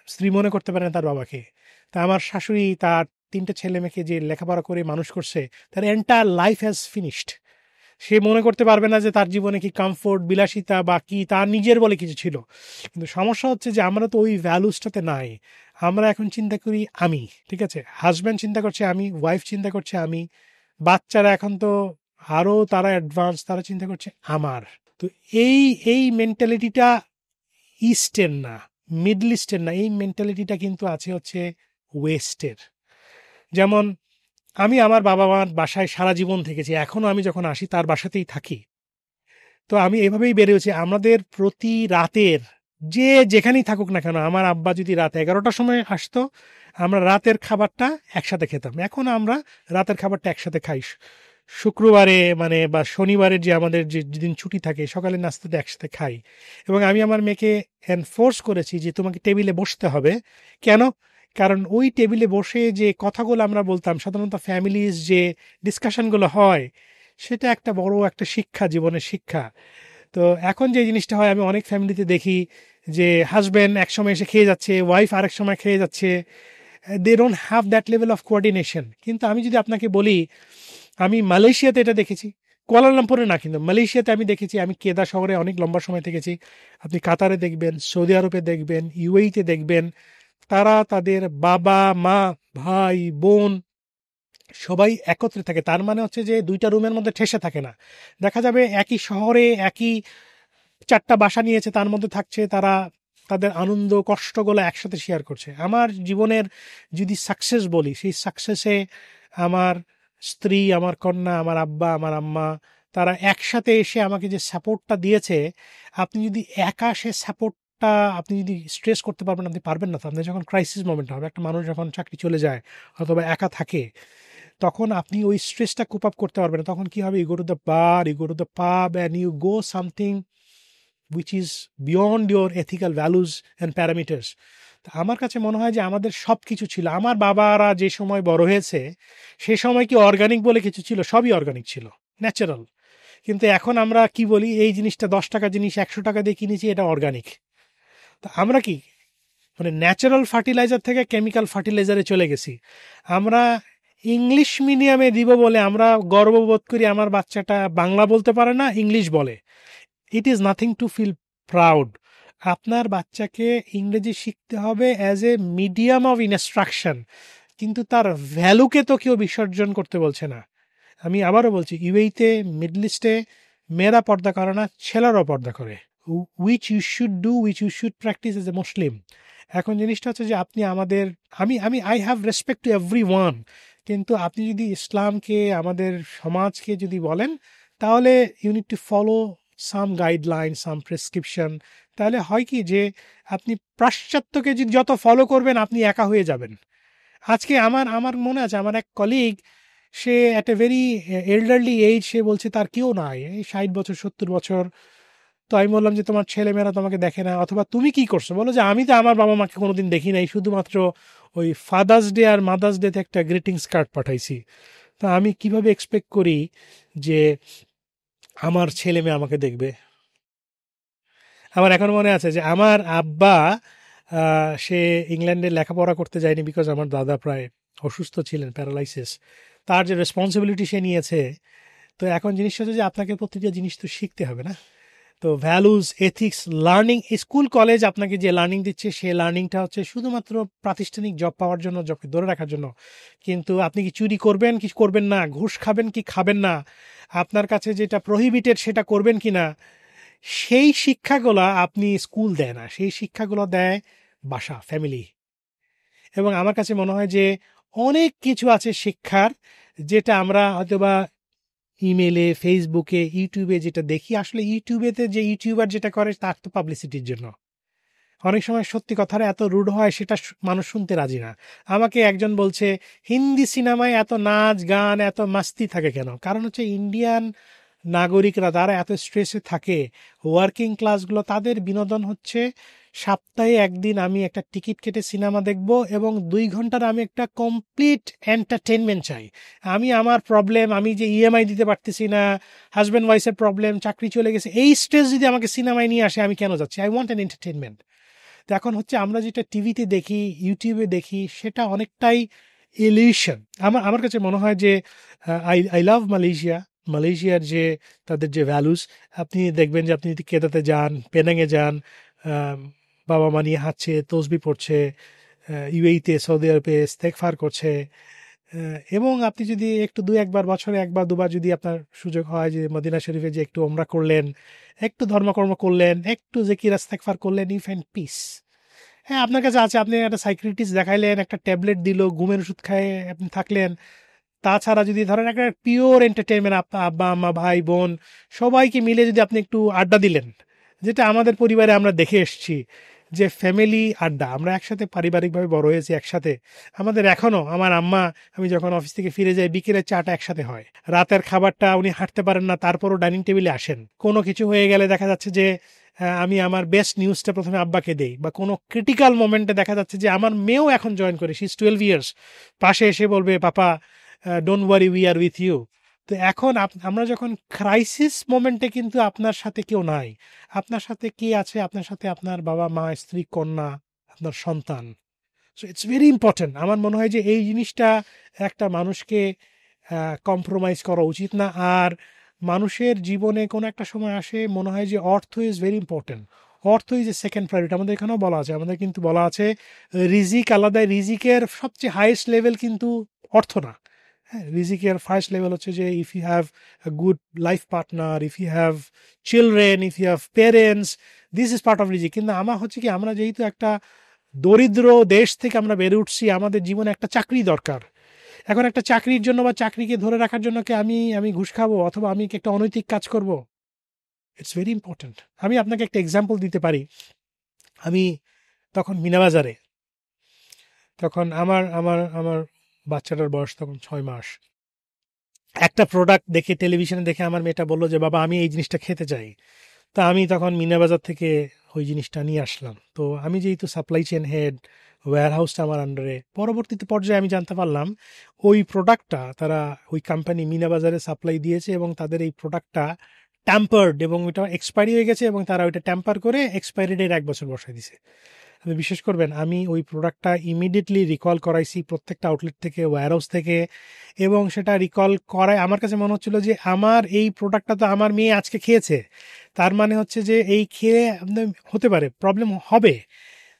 স্ত্রী মনে করতে পারে না তার বাবাকে। তা আমার শাশুড়ি তার 3টে ছেলে মেয়েকে যে লেখাপড়া করে মানুষ করছে, তার এন্টায়ার লাইফ হ্যাজ ফিনিশড। সে মনে করতে পারবে না যে তার জীবনে কি কমফোর্ট, বিলাসিতা বা কি তার নিজের বলে কিছু ছিল। কিন্তু সমস্যা হচ্ছে যে আমরা তো ওই ভ্যালুসটাতে নাই। আমরা এখন চিন্তা করি আমি, ঠিক আছে, হাজব্যান্ড চিন্তা করছে আমি, ওয়াইফ চিন্তা করছে আমি, বাচ্চারা এখন তো আরও তারা অ্যাডভান্স, তারা চিন্তা করছে আমার। তো এই এই মেন্টালিটিটা ইস্টের না, মিডল ইস্টের না, এই মেন্টালিটিটা কিন্তু আছে হচ্ছে ওয়েস্টের। যেমন আমি আমার বাবা মার বাসায় সারা জীবন থেকেছি, এখনও আমি যখন আসি তার বাসাতেই থাকি। তো আমি এভাবেই বেড়ে হয়েছি। আমাদের প্রতি রাতের, যে যেখানেই থাকুক না কেন, আমার আব্বা যদি রাত 11টার সময় আসতো, আমরা রাতের খাবারটা একসাথে খেতাম। এখন আমরা রাতের খাবারটা একসাথে খাই শুক্রবারে, মানে বা শনিবারের যে আমাদের যে যেদিন ছুটি থাকে, সকালের নাস্তাটা একসাথে খাই। এবং আমি আমার মেয়েকে এনফোর্স করেছি যে তোমাকে টেবিলে বসতে হবে। কেন? কারণ ওই টেবিলে বসে যে কথাগুলো আমরা বলতাম, সাধারণত ফ্যামিলিজ যে ডিসকাশনগুলো হয়, সেটা একটা বড় একটা শিক্ষা, জীবনের শিক্ষা। তো এখন যে জিনিসটা হয়, আমি অনেক ফ্যামিলিতে দেখি যে হাজব্যান্ড এক সময় এসে খেয়ে যাচ্ছে, ওয়াইফ আরেক সময় খেয়ে যাচ্ছে, they don't have that level of coordination. কিন্তু আমি যদি আপনাকে বলি, আমি মালয়েশিয়াতে এটা দেখেছি, কুয়ালালামপুরে না, কিন্তু মালয়েশিয়াতে আমি দেখেছি, আমি কেদা শহরে অনেক লম্বা সময় থেকেছি। আপনি কাতারে দেখবেন, সৌদি আরবে দেখবেন, ইউএইতে দেখবেন, তারা তাদের বাবা মা ভাই বোন সবাই একত্রে থাকে। তার মানে হচ্ছে যে দুইটা রুমের মধ্যে ঠেসে থাকে না। দেখা যাবে একই শহরে একই 4টা বাসা নিয়েছে, তার মধ্যে থাকছে, তারা তাদের আনন্দ কষ্টগুলো একসাথে শেয়ার করছে। আমার জীবনের যদি সাকসেস বলি, সেই সাকসেসে আমার স্ত্রী, আমার কন্যা, আমার আব্বা, আমার আম্মা, তারা একসাথে এসে আমাকে যে সাপোর্টটা দিয়েছে, আপনি যদি একা সে সাপোর্টটা আপনি যদি স্ট্রেস করতে পারবেন, আপনি পারবেন না। তো আপনি যখন ক্রাইসিস মোমেন্ট হবে, একটা মানুষ যখন চাকরি চলে যায় অথবা একা থাকে, তখন আপনি ওই স্ট্রেসটা কোপ আপ করতে পারবেন না। তখন কি হবে? You go to the bar, you go to the pub and you go something which is beyond your ethical values and parameters. তা আমার কাছে মনে হয় যে আমাদের সব কিছু ছিল। আমার বাবারা যে সময় বড় হয়েছে, সে সময় কি অর্গানিক বলে কিছু ছিল? সবই অর্গানিক ছিল, ন্যাচারাল। কিন্তু এখন আমরা কি বলি, এই জিনিসটা 10 টাকা জিনিস 100 টাকা দিয়ে কিনেছি, এটা অর্গানিক। তা আমরা কি মানে ন্যাচারাল ফার্টিলাইজার থেকে কেমিক্যাল ফার্টিলাইজারে চলে গেছি। আমরা ইংলিশ মিডিয়ামে দিব বলে আমরা গর্ববোধ করি আমার বাচ্চাটা বাংলা বলতে পারে না, ইংলিশ বলে। It is nothing to feel proud. আপনার বাচ্চাকে ইংরেজি শিখতে হবে as a medium of instruction, কিন্তু তার ভ্যালুকে তো কেউ বিসর্জন করতে বলছে না। আমি আবারও বলছি, ইউএইতে, মিডল ইস্টে মেয়েরা পর্দা করে না, ছেলেরাও পর্দা করে। Which you should do, which you should practise as a Muslim. এখন জিনিসটা হচ্ছে যে আপনি আমাদের, আমি I have respect to every one, কিন্তু আপনি যদি ইসলামকে, আমাদের সমাজকে যদি বলেন, তাহলে you need to follow some guideline, some prescription. তাহলে হয় কি যে আপনি পাশ্চাত্যকে যদি যত ফলো করবেন, আপনি একা হয়ে যাবেন। আজকে আমার মনে আছে, আমার এক কলিগ, সে at a very elderly age, সে বলছে তার কেউ নাই, এই 60 বছর 70 বছর। তো আমি বললাম যে তোমার ছেলেমেয়েরা তোমাকে দেখে না, অথবা তুমি কি করছো? বলো যে আমি তো আমার বাবা মাকে কোনোদিন দেখি নাই, শুধুমাত্র ওই ফাদার্স ডে আর মাদার্স ডেতে একটা গ্রিটিংস কার্ড পাঠাইছি। তা আমি কিভাবে এক্সপেক্ট করি যে আমার ছেলে মেয়ে আমাকে দেখবে? আমার এখন মনে আছে যে আমার আব্বা, সে ইংল্যান্ডে লেখাপড়া করতে যায়নি, বিকজ আমার দাদা প্রায় অসুস্থ ছিলেন, প্যারালাইসিস। তার যে রেসপন্সিবিলিটি সে নিয়েছে। তো এখন জিনিসটা হচ্ছে যে আপনাকে প্রত্যেকটা জিনিস তো শিখতে হবে না? তো values, ethics, learning, school college আপনাকে যে লার্নিং দিচ্ছে, সে লার্নিংটা হচ্ছে শুধুমাত্র প্রাতিষ্ঠানিক জব পাওয়ার জন্য, জবকে ধরে রাখার জন্য। কিন্তু আপনি কি চুরি করবেন কি করবেন না, ঘুষ খাবেন কি খাবেন না, আপনার কাছে যেটা প্রহিবিটেড সেটা করবেন কি না, সেই শিক্ষাগুলো আপনি স্কুল দেয় না, সেই শিক্ষাগুলো দেয় বাসা, ফ্যামিলি। এবং আমার কাছে মনে হয় যে অনেক কিছু আছে শিক্ষার, যেটা আমরা হয়তোবা ইমেলে, ফেসবুকে, ইউটিউবে যেটা দেখি, আসলে ইউটিউবেতে যে ইউটিউবার যেটা করে তার তো পাবলিসিটির জন্য। অনেক সময় সত্যি কথাটা এত রুড হয়, সেটা মানুষ শুনতে রাজি না। আমাকে একজন বলছে, হিন্দি সিনেমায় এত নাচ গান, এত মাস্তি থাকে কেন? কারণ হচ্ছে ইন্ডিয়ান নাগরিকরা, তারা এত স্ট্রেসে থাকে। ওয়ার্কিং ক্লাসগুলো, তাদের বিনোদন হচ্ছে সপ্তাহে একদিন আমি একটা টিকিট কেটে সিনেমা দেখব, এবং 2 ঘন্টার আমি একটা কমপ্লিট এন্টারটেনমেন্ট চাই। আমি আমার প্রবলেম, আমি যে ইএমআই দিতে পারতেছি না, হাজব্যান্ড ওয়াইফের প্রবলেম, চাকরি চলে গেছে, এই স্ট্রেস যদি আমাকে সিনেমায় নিয়ে আসে, আমি কেন যাচ্ছি? I want an entertainment. তো এখন হচ্ছে আমরা যেটা টিভিতে দেখি, ইউটিউবে দেখি, সেটা অনেকটাই ইলিউশন। আমার কাছে মনে হয় যে আই লাভ মালয়েশিয়া। মালয়েশিয়ার যে তাদের যে ভ্যালুস, আপনি দেখবেন যে আপনি যদি কেদাতে যান, পেনাংয়ে যান, বাবা মা নিয়ে হাঁটছে, তসবি পড়ছে, ইউএইতে, সৌদি আরবে ইস্তেগফার করছে। এবং আপনি যদি একটু 1-2 বছরে 1-2 বার যদি আপনার সুযোগ হয় যে মদিনা শরীফে যে একটু ওমরা করলেন, একটু ধর্মকর্ম করলেন, একটু জিকির ইস্তেগফার করলেন, ইউ ফাইন্ড পিস। হ্যাঁ, আপনার কাছে আছে, আপনি একটা সাইকিয়াট্রিস্ট দেখাইলেন, একটা ট্যাবলেট দিল, ঘুমের ওষুধ খায় আপনি থাকলেন। তাছাড়া যদি ধরেন একটা পিওর এন্টারটেনমেন্ট, আব্বা আম্মা ভাই বোন সবাইকে মিলে যদি আপনি একটু আড্ডা দিলেন, যেটা আমাদের পরিবারে আমরা দেখে এসেছি, যে ফ্যামিলি আড্ডা, আমরা একসাথে পারিবারিকভাবে বড় হয়েছি একসাথে। আমাদের এখনও, আমার আম্মা, আমি যখন অফিস থেকে ফিরে যাই, বিকেলের চাটা একসাথে হয়, রাতের খাবারটা, উনি হাঁটতে পারেন না, তারপরও ডাইনিং টেবিলে আসেন। কোনো কিছু হয়ে গেলে দেখা যাচ্ছে যে আমি আমার বেস্ট নিউজটা প্রথমে আব্বাকে দেই, বা কোনো ক্রিটিক্যাল মোমেন্টে দেখা যাচ্ছে যে আমার মেয়েও এখন জয়েন করে, শি ইজ 12 ইয়ার্স, পাশে এসে বলবে, papa don't worry, we are with you. তো এখন আমরা যখন ক্রাইসিস মোমেন্টে, কিন্তু আপনার সাথে কেউ নাই। আপনার সাথে কে আছে? আপনার সাথে আপনার বাবা মা, স্ত্রী, কন্যা, আপনার সন্তান। So it's very important. আমার মনে হয় যে এই জিনিসটা একটা মানুষকে কম্প্রোমাইজ করা উচিত না। আর মানুষের জীবনে কোনো একটা সময় আসে মনে হয় যে অর্থ ইজ ভেরি ইম্পর্টেন্ট, অর্থ ইজ এ সেকেন্ড প্রায়োরিটি। আমাদের এখানেও বলা আছে, আমাদের কিন্তু বলা আছে রিজিক আলাদা, রিজিকের সবচেয়ে হাইয়েস্ট লেভেল কিন্তু অর্থ না। হ্যাঁ, রিজিকের ফার্স্ট লেভেল হচ্ছে যে if you have a good life partner, if you have children, if you have parents, this is part of রিজিক। কিন্তু আমার হচ্ছে কি, আমরা যেহেতু একটা দরিদ্র দেশ থেকে আমরা বেড়ে উঠছি, আমাদের জীবনে একটা চাকরি দরকার। এখন একটা চাকরির জন্য বা চাকরিকে ধরে রাখার জন্য কি আমি ঘুষ খাবো অথবা আমি কি একটা অনৈতিক কাজ করব? It's very important. আমি আপনাকে একটা এক্সাম্পল দিতে পারি। আমি তখন মিনাবাজারে, তখন আমার আমার আমার বাচ্চাটার বয়স তখন 6 মাস। একটা প্রোডাক্ট দেখে, টেলিভিশনে দেখে আমার মেয়েটা বললো যে বাবা আমি এই জিনিসটা খেতে চাই। তা আমি তখন মিনাবাজার থেকে ওই জিনিসটা নিয়ে আসলাম। তো আমি যেহেতু সাপ্লাই চেন হেড, ওয়্যার হাউসটা আমার আন্ডারে, পরবর্তীতে পর্যায়ে আমি জানতে পারলাম ওই প্রোডাক্টটা তারা, ওই কোম্পানি মিনাবাজারে সাপ্লাই দিয়েছে এবং তাদের এই প্রোডাক্টটা ট্যাম্পার্ড এবং ওইটা এক্সপায়ারি হয়ে গেছে এবং তারা ওইটা ট্যাম্পার করে এক্সপায়ারি ডেট 1 বছর বসায় দিছে। আপনি বিশ্বাস করবেন, আমি ওই প্রোডাক্টটা ইমিডিয়েটলি রিকল করাইছি প্রত্যেকটা আউটলেট থেকে, ওয়্যার হাউস থেকে, এবং সেটা রিকল করায় আমার কাছে মনে হচ্ছিল যে আমার এই প্রোডাক্টটা তো আমার মেয়ে আজকে খেয়েছে, তার মানে হচ্ছে যে এই খেয়ে হতে পারে প্রবলেম হবে।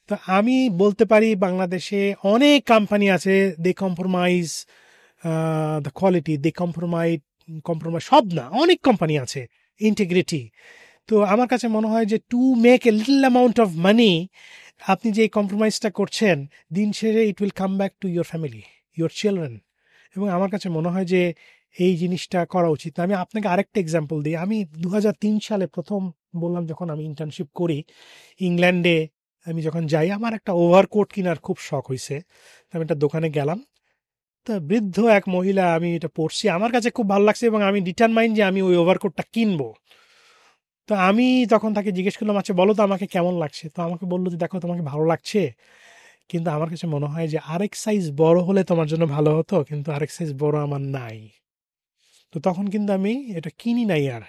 তো আমি বলতে পারি বাংলাদেশে অনেক কোম্পানি আছে, they compromise the quality, they compromise, সব না, অনেক কোম্পানি আছে, ইন্টিগ্রিটি। তো আমার কাছে মনে হয় যে to make a little amount of money, আপনি যে কম্প্রোমাইজটা করছেন, দিন শেষে it will come back to your family, your children. এবং আমার কাছে মনে হয় যে এই জিনিসটা করা উচিত। আমি আপনাকে আরেকটা এক্সাম্পল দিই। আমি 2003 সালে প্রথম বললাম যখন আমি ইন্টার্নশিপ করি ইংল্যান্ডে, আমি যখন যাই আমার একটা ওভারকোট কেনার খুব শখ হয়েছে। আমি একটা দোকানে গেলাম, তা বৃদ্ধ এক মহিলা, আমি এটা পরছি, আমার কাছে খুব ভালো লাগছে এবং আমি ডিটারমাইন্ড যে আমি ওই ওভারকোটটা কিনবো। তো আমি তখন তাকে জিজ্ঞেস করলাম, আচ্ছা বলো তো আমাকে কেমন লাগছে। তো আমাকে বললো যে দেখো তোমাকে ভালো লাগছে, কিন্তু আমার কাছে মনে হয় যে আরেক সাইজ বড় হলে তোমার জন্য ভালো হতো, কিন্তু আরেক সাইজ বড় আমার নাই। তো তখন কিন্তু আমি এটা কিনি নাই। আর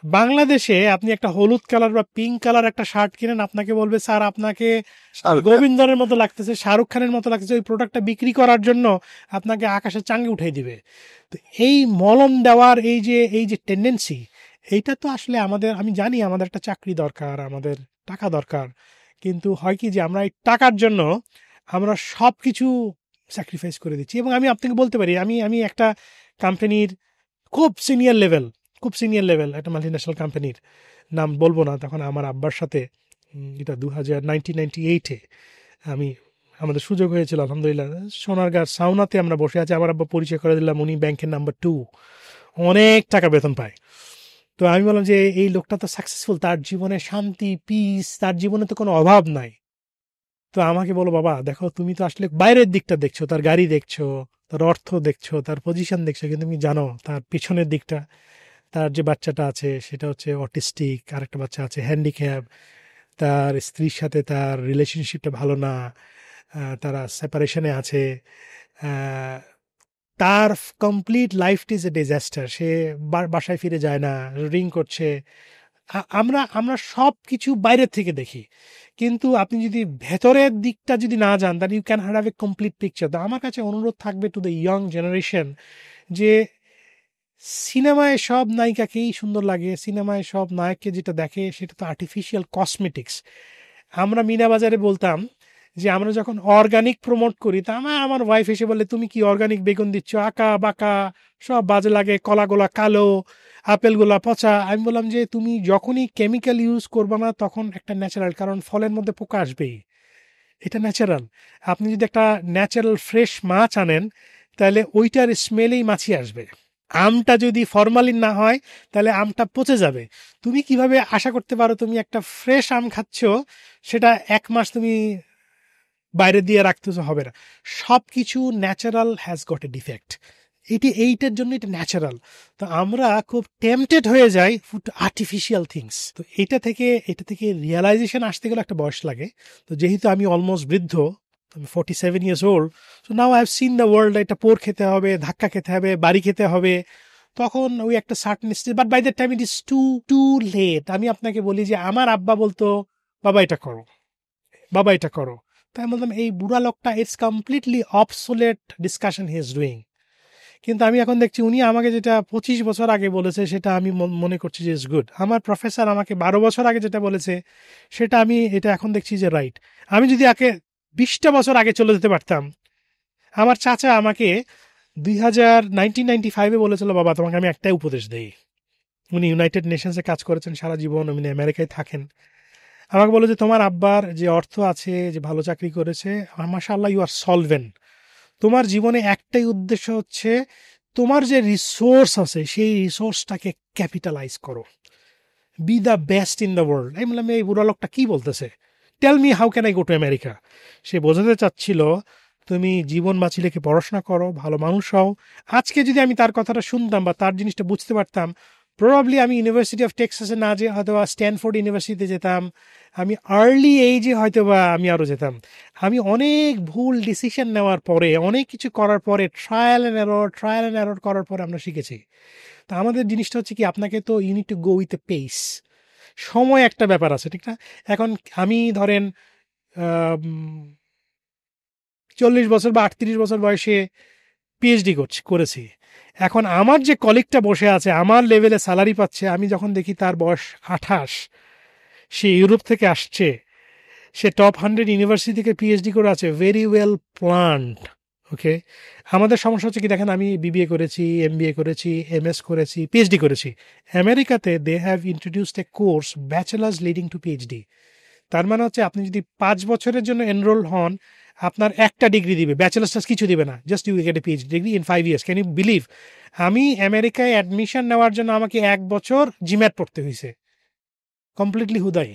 বাংলাদেশে আপনি একটা হলুদ কালার বা পিঙ্ক কালার একটা শার্ট কিনেন, আপনাকে বলবে স্যার আপনাকে গোবিন্দরের মতো লাগতেছে, শাহরুখ খানের মতো লাগতেছে। ওই প্রোডাক্টটা বিক্রি করার জন্য আপনাকে আকাশের চাঙ্গে উঠাই দিবে। তো এই মলম দেওয়ার এই যে টেন্ডেন্সি, এইটা তো আসলে আমাদের, আমি জানি আমাদের একটা চাকরি দরকার, আমাদের টাকা দরকার, কিন্তু হয় কি যে আমরা এই টাকার জন্য আমরা সব কিছু স্যাক্রিফাইস করে দিচ্ছি। এবং আমি আপনাকে বলতে পারি, আমি একটা কোম্পানির খুব সিনিয়র লেভেল একটা মাল্টিন্যাশনাল কোম্পানির নাম বলবো না, তখন আমার আব্বার সাথে এটা 1998-এ আমি, আমাদের সুযোগ হয়েছিল আলহামদুলিল্লাহ, সোনারগাঁর সাউনাতে আমরা বসে আছি, আমার আব্বা পরিচয় করে দিলাম, উনি ব্যাংকের নাম্বার 2, অনেক টাকা বেতন পায়। তো আমি বললাম যে এই লোকটা তো সাকসেসফুল, তার জীবনে শান্তি, পিস, তার জীবনে তো কোনো অভাব নাই। তো আমাকে বলো বাবা দেখো তুমি তো আসলে বাইরের দিকটা দেখছো, তার গাড়ি দেখছো, তার অর্থ দেখছো, তার পজিশন দেখছো, কিন্তু তুমি জানো তার পিছনের দিকটা, তার যে বাচ্চাটা আছে সেটা হচ্ছে অটিস্টিক, আরেকটা বাচ্চা আছে হ্যান্ডিক্যাপ, তার স্ত্রীর সাথে তার রিলেশনশিপটা ভালো না, তারা সেপারেশনে আছে, আহ, তার কমপ্লিট লাইফটি ইজ এ ডিজাস্টার, সে বাসায় ফিরে যায় না, রিং করছে। আমরা আমরা সব কিছু বাইরের থেকে দেখি, কিন্তু আপনি যদি ভেতরের দিকটা যদি না যান, তাহলে you can have a complete picture. তো আমার কাছে অনুরোধ থাকবে টু দ্য ইয়ং জেনারেশন, যে সিনেমায় সব নায়িকাকেই সুন্দর লাগে, সিনেমায় সব নায়ককে যেটা দেখে সেটা তো আর্টিফিশিয়াল কসমেটিক্স। আমরা মিনা বাজারে বলতাম যে আমরা যখন অর্গানিক প্রমোট করি, তা আমার ওয়াইফ এসে বলে তুমি কি অর্গানিক বেগুন দিচ্ছ, আঁকা বাঁকা সব বাজে লাগে, কলাগুলা কালো, আপেলগুলা পচা। আমি বললাম যে তুমি যখনই কেমিক্যাল ইউজ করবে না তখন একটা ন্যাচারাল, কারণ ফলের মধ্যে পোকা আসবেই, এটা ন্যাচারাল। আপনি যদি একটা ন্যাচারাল ফ্রেশ মাছ আনেন, তাহলে ওইটার স্মেলেই মাছি আসবে। আমটা যদি ফরমালিন না হয় তাহলে আমটা পচে যাবে। তুমি কিভাবে আশা করতে পারো তুমি একটা ফ্রেশ আম খাচ্ছ, সেটা 1 মাস তুমি বাইরে দিয়ে রাখতেছো, হবে না। সব কিছু natural has got a defect, এইটার জন্য এটা ন্যাচারাল। তো আমরা খুব টেম্পটেড হয়ে যাই ফুড আর্টিফিশিয়াল থিংস। তো এটা থেকে রিয়েলাইজেশন আসতে গেলে একটা বয়স লাগে। তো যেহেতু আমি অলমোস্ট বৃদ্ধ, আমি 47 years old, so now I have seen the world. এটা পোর খেতে হবে, ধাক্কা খেতে হবে, বাড়ি খেতে হবে, তখন ওই একটা certain stage, but by that time it is too too late. আমি আপনাকে বলি যে আমার আব্বা বলতো বাবা এটা করো, বাবা এটা করো, তাই আমি বললাম এই বুড়া লোকটা it's completely obsolete discussion he is doing. কিন্তু আমি এখন দেখছি উনি আমাকে যেটা 25 বছর আগে বলেছে সেটা আমি মনে করছি যে ইজ গুড। আমার প্রফেসর আমাকে 12 বছর আগে যেটা বলেছে সেটা আমি এটা এখন দেখছি যে রাইট। আমি যদি আগে 20টা বছর আগে চলে যেতে পারতাম, আমার চাচা আমাকে 1995-এ বলেছিল, বাবা তোমাকে আমি একটাই উপদেশ দেই। উনি ইউনাইটেড নেশনসে কাজ করেছেন সারা জীবন, উনি আমেরিকায় থাকেন। আমাকে বলে যে তোমার আব্বার যে অর্থ আছে, যে ভালো চাকরি করেছে, মাশাআল্লাহ ইউ আর সলভেন্ট, তোমার জীবনে একটাই উদ্দেশ্য হচ্ছে তোমার যে রিসোর্স আছে সেই রিসোর্সটাকে ক্যাপিটালাইজ করো, be the best in the world. আমি বললাম এই বুড়া লোকটা কি বলতেছে, tell me how can I go to America. সে বোঝাতে চাচ্ছিল তুমি জীবন বাঁচি লেখে পড়াশোনা করো, ভালো মানুষ হও। আজকে যদি আমি তার কথাটা শুনতাম বা তার জিনিসটা বুঝতে পারতাম, প্রবাবলি আমি ইউনিভার্সিটি অফ টেক্সাসে না যে হয়তো বা স্ট্যানফোর্ড ইউনিভার্সিটিতে যেতাম, আমি আর্লি এইজে হয়তো বা আমি আরও যেতাম। আমি অনেক ভুল ডিসিশন নেওয়ার পরে, অনেক কিছু করার পরে, ট্রায়াল অ্যান্ড এরর করার পরে আমরা শিখেছি। তা আমাদের জিনিসটা হচ্ছে কি, আপনাকে তো you need to go with a pace, সময় একটা ব্যাপার আছে, ঠিক না? এখন আমি ধরেন 40 বছর বা 38 বছর বয়সে পিএইচডি করেছি। এখন আমার যে কলিগটা বসে আছে আমার লেভেলে স্যালারি পাচ্ছে, আমি যখন দেখি তার বয়স 28, সে ইউরোপ থেকে আসছে, সে টপ 100 ইউনিভার্সিটি থেকে পিএইচডি করে আছে, ভেরি ওয়েল প্ল্যান্ড। ওকে, আমাদের সমস্যা হচ্ছে কি, দেখেন আমি বিবিএ করেছি, এমবিএ করেছি, এমএস করেছি, পিএইচডি করেছি। আমেরিকাতে they have introduced a course bachelors leading to PhD. তার মানে হচ্ছে আপনি যদি 5 বছরের জন্য এনরোল হন, আপনার একটা ডিগ্রি দিবে, ব্যাচেলার্স কিছু দিবে না, just you get a PhD degree in 5 years. Can you believe? আমি আমেরিকায় অ্যাডমিশন নেওয়ার জন্য আমাকে 1 বছর জিম্যাট পড়তে হয়েছে, কমপ্লিটলি হুদাই।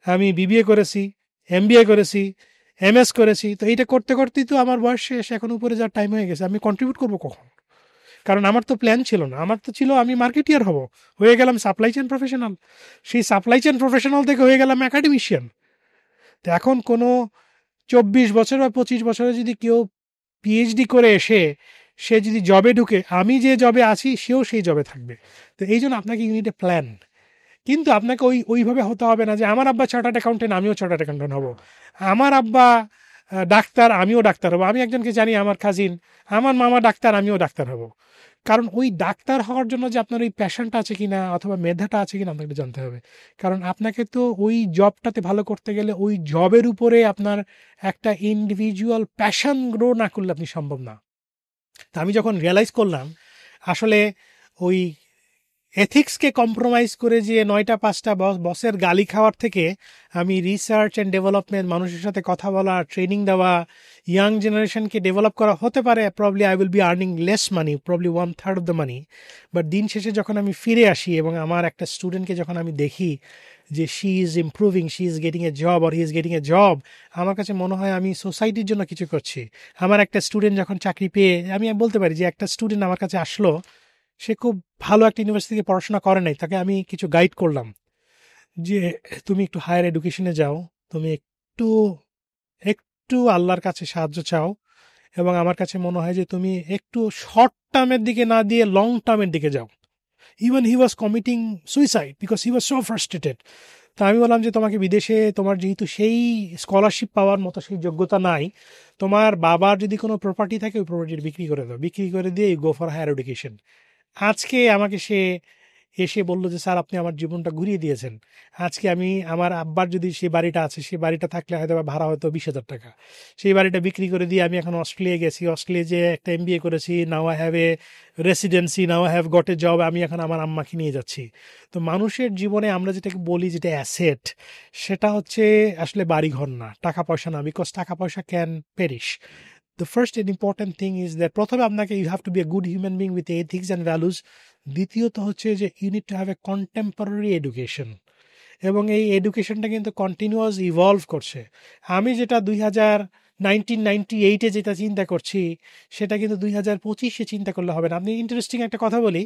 আমি বিবিএ করেছি, এমবিএ করেছি, এমএস করেছি, তো এইটা করতে করতেই তো আমার বয়স শেষ, এখন উপরে যাওয়ার টাইম হয়ে গেছে। আমি কন্ট্রিবিউট করবো কখন? কারণ আমার তো প্ল্যান ছিল না, আমার তো ছিল আমি মার্কেটিয়ার হব, হয়ে গেলাম সাপ্লাই চেন প্রফেশনাল, সেই সাপ্লাই চেন প্রফেশনাল থেকে হয়ে গেলাম একাডেমিশিয়ান। তো এখন কোনো 24 বছর বা 25 বছরে যদি কেউ পিএইচডি করে এসে সে যদি জবে ঢুকে, আমি যে জবে আছি সেও সেই জবে থাকবে। তো এই জন্য আপনাকে ইউনিটে প্ল্যান, কিন্তু আপনাকে ওইভাবে হতে হবে না যে আমার আব্বা চার্টার্ড অ্যাকাউন্টেন্ট আমিও চার্টার্ড অ্যাকাউন্টেন্ট হব, আমার আব্বা ডাক্তার আমিও ডাক্তার হব। আমি একজনকে জানি, আমার কাজিন, আমার মামা ডাক্তার আমিও ডাক্তার হব। কারণ ওই ডাক্তার হওয়ার জন্য যে আপনার ওই প্যাশনটা আছে কিনা অথবা মেধাটা আছে কিনা আপনাকে জানতে হবে। কারণ আপনাকে তো ওই জবটাতে ভালো করতে গেলে ওই জবের উপরে আপনার একটা ইন্ডিভিজুয়াল প্যাশন গ্রো না করলে আপনি সম্ভব না। তা আমি যখন রিয়েলাইজ করলাম আসলে ওই এথিক্সকে কম্প্রোমাইজ করে যে 9টা 5টা বসের গালি খাওয়ার থেকে আমি রিসার্চ অ্যান্ড ডেভেলপমেন্ট, মানুষের সাথে কথা বলা, ট্রেনিং দেওয়া, ইয়াং জেনারেশনকে ডেভেলপ করা, হতে পারে probably I will be earning less money, probably 1/3 of the money, but দিন শেষে যখন আমি ফিরে আসি এবং আমার একটা স্টুডেন্টকে যখন আমি দেখি যে she is improving, she is getting a job or he is getting a job, আমার কাছে মনে হয় আমি সোসাইটির জন্য কিছু করছি। আমার একটা স্টুডেন্ট যখন চাকরি পেয়ে, আমি বলতে পারি যে একটা স্টুডেন্ট আমার কাছে আসলো, সে খুব ভালো একটা ইউনিভার্সিটি থেকে পড়াশোনা করে নাই, তাকে আমি কিছু গাইড করলাম যে তুমি একটু হায়ার এডুকেশনে যাও, তুমি একটু একটু আল্লাহর কাছে সাহায্য চাও, এবং আমার কাছে মনে হয় যে তুমি একটু শর্ট টার্মের দিকে না দিয়ে লং টার্মের দিকে যাও। Even he was committing suicide because he was so frustrated. তা আমি বললাম যে তোমাকে বিদেশে, তোমার যেহেতু সেই স্কলারশিপ পাওয়ার মতো সেই যোগ্যতা নাই, তোমার বাবার যদি কোনো প্রপার্টি থাকে ওই প্রপার্টি বিক্রি করে দাও, বিক্রি করে দিয়ে গো ফর হায়ার এডুকেশন। আজকে আমাকে সে এসে বলল যে স্যার আপনি আমার জীবনটা ঘুরিয়ে দিয়েছেন। আজকে আমি, আমার আব্বার যদি সেই বাড়িটা আছে, সেই বাড়িটা থাকলে হয়তো বা ভাড়া হয়তো 20,000 টাকা, সেই বাড়িটা বিক্রি করে দিয়ে আমি এখন অস্ট্রেলিয়া গেছি, অস্ট্রেলিয়া যে একটা এমবিএ করেছি, now I have a residency, now I have got a job, আমি এখন আমার আম্মাকে নিয়ে যাচ্ছি। তো মানুষের জীবনে আমরা যেটাকে বলি যেটা অ্যাসেট, সেটা হচ্ছে আসলে বাড়িঘর না, টাকা পয়সা না, বিকজ টাকা পয়সা can perish. The first and important thing is that প্রথমে আপনাকে you have to be a good human being with ethics and values. দ্বিতীয়ত হচ্ছে যে you need to have a contemporary education, এবং এই এডুকেশনটা কিন্তু কন্টিনিউয়াস ইভলভ করছে। আমি যেটা 1998-এ যেটা চিন্তা করছি সেটা কিন্তু 2025-এ চিন্তা করলে হবে না। আপনি ইন্টারেস্টিং একটা কথা বলি,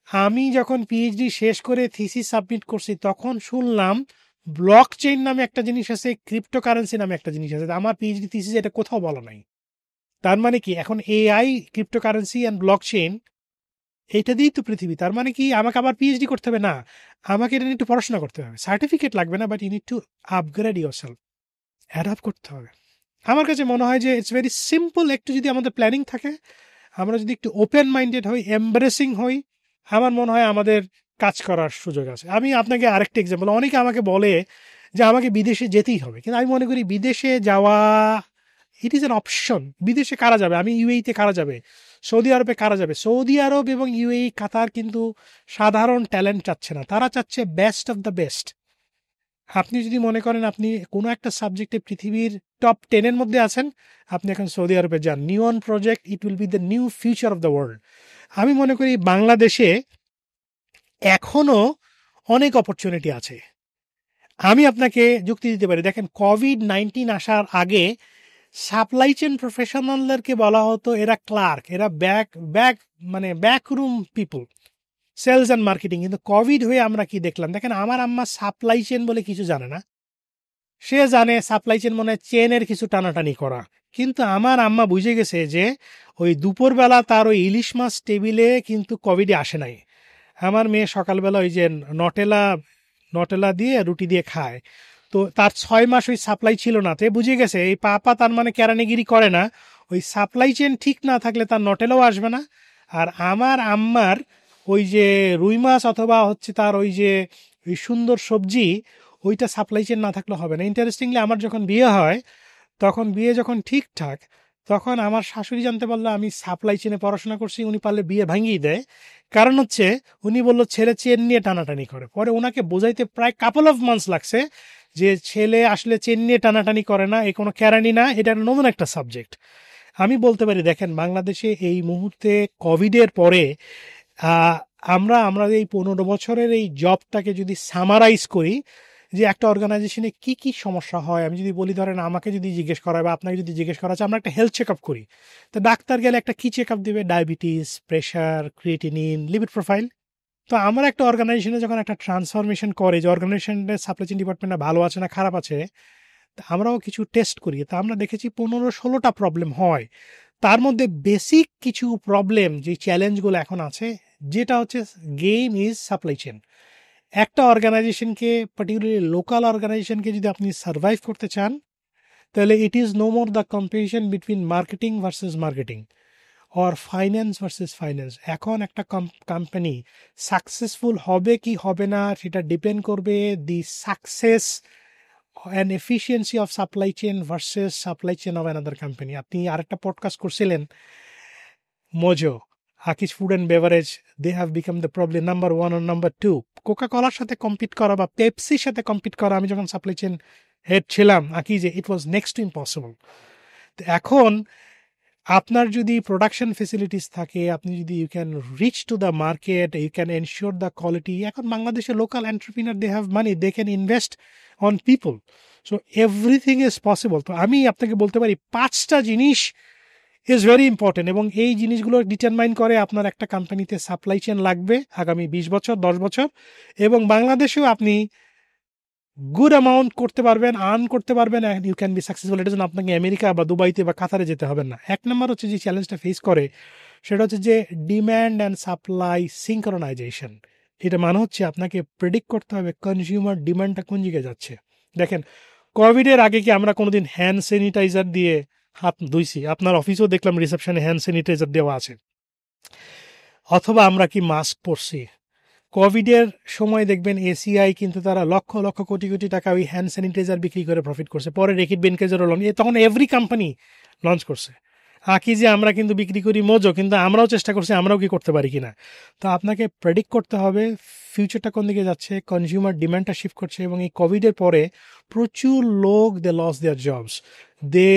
আমি যখন পিএইচডি শেষ করে থিসিস সাবমিট করছি তখন শুনলাম ব্লক চেইন নামে একটা জিনিস আছে, ক্রিপ্টোকারেন্সি নামে একটা জিনিস আছে। আমার পিএইচডি থিসিস এটা কোথাও বলা নাই। তার মানে কি এখন AI, cryptocurrency and block chain, এটা দিয়েই তো পৃথিবী। তার মানে কি আমাকে আবার পিএইচডি করতে হবে না, আমাকে এটা নিয়ে একটু পড়াশোনা করতে হবে, সার্টিফিকেট লাগবে না, but you need to upgrade yourself. Adapt করতে হবে। আমার কাছে মনে হয় যে ইটস ভেরি সিম্পল, একটু যদি আমাদের প্ল্যানিং থাকে, আমরা যদি একটু ওপেন মাইন্ডেড হই, এমব্রেসিং হই, আমার মনে হয় আমাদের কাজ করার সুযোগ আছে। আমি আপনাকে আরেকটা এক্সাম্পল, অনেকে আমাকে বলে যে আমাকে বিদেশে যেতেই হবে, কিন্তু আমি মনে করি বিদেশে যাওয়া ইট ইজ অ্যান অপশন। বিদেশে কারা যাবে? আমি ইউএইতে কারা যাবে? সৌদি আরবে কারা যাবে? সৌদি আরব এবং ইউএই, কাতার কিন্তু সাধারণ ট্যালেন্ট চাচ্ছে না, তারা চাচ্ছে বেস্ট অফ দ্য বেস্ট। আপনি যদি মনে করেন আপনি কোনো একটা সাবজেক্টে পৃথিবীর টপ 10-এর মধ্যে আছেন, আপনি এখন সৌদি আরবে যান। Neom project, it will be the new future of the world. আমি মনে করি বাংলাদেশে এখনো অনেক অপরচুনিটি আছে। আমি আপনাকে যুক্তি দিতে পারি, দেখেন কোভিড-19 আসার আগে সাপ্লাই চেন প্রফেশনালদেরকে বলা হতো এরা ক্লার্ক, এরা backroom people, sales and marketing. কিন্তু কোভিড হয়ে আমরা কি দেখলাম? দেখেন আমার আম্মা সাপ্লাই চেন বলে কিছু জানে না, সে জানে সাপ্লাই চেন মনে চেনের কিছু টানাটানি করা। কিন্তু আমার আম্মা বুঝে গেছে যে ওই দুপুরবেলা তার ওই ইলিশ মাছ টেবিলে কিন্তু কোভিডে আসে নাই। আমার মেয়ে সকালবেলা ওই যে নটেলা দিয়ে রুটি দিয়ে খায়, তো তার 6 মাস ওই সাপ্লাই ছিল না, তো বুঝে গেছে এই পাপা তার মানে কেরানিগিরি করে না, ওই সাপ্লাই চেন ঠিক না থাকলে তার নটেলাও আসবে না। আর আমার আম্মার ওই যে রুই মাছ অথবা হচ্ছে তার ওই যে ওই সুন্দর সবজি, ওইটা সাপ্লাই চেন না থাকলে হবে না। ইন্টারেস্টিংলি আমার যখন বিয়ে হয়, তখন বিয়ে যখন ঠিকঠাক, তখন আমার শাশুড়ি জানতে পারলো আমি সাপ্লাই চেনে পড়াশোনা করছি, উনি পারলে বিয়ে ভাঙিয়ে দেয়। কারণ হচ্ছে উনি বললো ছেলে চেন নিয়ে টানাটানি করে। পরে ওনাকে বোঝাইতে প্রায় কাপল অফ মান্থস লাগছে যে ছেলে আসলে চেন নিয়ে টানাটানি করে না, এই কোনো কেরানি না, এটা নতুন একটা সাবজেক্ট। আমি বলতে পারি দেখেন বাংলাদেশে এই মুহূর্তে কোভিডের পরে আমরা এই 15 বছরের এই জবটাকে যদি সামারাইজ করি, যে একটা অর্গানাইজেশনে কি কি সমস্যা হয়, আমি যদি বলি ধরেন আমাকে যদি জিজ্ঞেস করা হয় বা আপনাকে যদি জিজ্ঞেস করা হচ্ছে আমরা একটা হেলথ চেক আপ করি, তো ডাক্তার গেলে একটা কি চেক আপ দেবে? Diabetes, pressure, creatinine, lipid profile. তো আমরা একটা অর্গানাইজেশনে যখন একটা ট্রান্সফরমেশন করে যে অর্গানাইজেশনের সাপ্লাই চেইন ডিপার্টমেন্টটা ভালো আছে না খারাপ আছে, তা আমরাও কিছু টেস্ট করি, তা আমরা দেখেছি 15-16টা প্রবলেম হয়। তার মধ্যে বেসিক কিছু প্রবলেম যে চ্যালেঞ্জগুলো এখন আছে, যেটা হচ্ছে গেম ইজ সাপ্লাই চেন। একটা অর্গানাইজেশনকে, পার্টিকুলারলি লোকাল অর্গানাইজেশনকে যদি আপনি সার্ভাইভ করতে চান, তাহলে it is no more the competition between marketing versus marketing or finance versus finance. এখন একটা কোম্পানি সাকসেসফুল হবে কি হবে না সেটা ডিপেন্ড করবে the success and efficiency of supply chain versus supply chain of another company. আপনি আরেকটা পডকাস্ট করছিলেন Mojo, Akij food and beverage, they have become the problem number 1 আর নাম্বার 2। কোকা কলার সাথে কম্পিট করা বা পেপসির সাথে কম্পিট করা, আমি যখন সাপ্লাই চেন হেড ছিলাম আকিজে, it was next to impossible. তো এখন আপনার যদি প্রোডাকশন ফেসিলিটিস থাকে, আপনি যদি you can reach to the market, you can ensure the quality. এখন বাংলাদেশে local entrepreneur, they have money, they can invest on people, so everything is possible. তো আমি আপনাকে বলতে পারি 5টা জিনিস ইজ ভেরি ইম্পর্টেন্ট, এবং এই জিনিসগুলো ডিটারমাইন করে আপনার একটা কোম্পানিতে সাপ্লাই চেন লাগবে আগামী 20 বছর 10 বছর, এবং বাংলাদেশেও আপনি গুড অ্যামাউন্ট করতে পারবেন, আর্ন করতে পারবেন, and you can be successful. এটার জন্য আপনাকে আমেরিকা বা দুবাইতে বা কাতারে যেতে হবে না। 1 নম্বর হচ্ছে যে চ্যালেঞ্জটা ফেস করে, সেটা হচ্ছে যে ডিম্যান্ড অ্যান্ড সাপ্লাই সিঙ্ক্রোনাইজেশন। এটা মানে হচ্ছে আপনাকে প্রেডিক্ট করতে হবে কনজিউমার ডিমান্ডটা কোন দিকে যাচ্ছে। দেখেন কোভিডের আগে কি আমরা কোনোদিন হ্যান্ড স্যানিটাইজার দিয়ে হাত ধুইছি? আপনার অফিসেও দেখলাম রিসেপশনে হ্যান্ড স্যানিটাইজার দেওয়া আছে, অথবা আমরা কি মাস্ক পরছি? কোভিডের সময় দেখবেন এসিআই কিন্তু তারা লক্ষ লক্ষ কোটি কোটি টাকা ওই হ্যান্ড স্যানিটাইজার বিক্রি করে প্রফিট করছে। পরে রেকিট বেনকেজারও লঞ্চ, তখন এভরি কোম্পানি লঞ্চ করছে। কি যে আমরা কিন্তু বিক্রি করি মোজো, কিন্তু আমরাও চেষ্টা করছি আমরাও কি করতে পারি কিনা। তো আপনাকে প্রেডিক্ট করতে হবে ফিউচারটা কোন দিকে যাচ্ছে, কনজিউমার ডিমান্ডটা শিফট করছে, এবং এই কোভিডের পরে প্রচুর লোক দে লস দেয়ার জবস, দে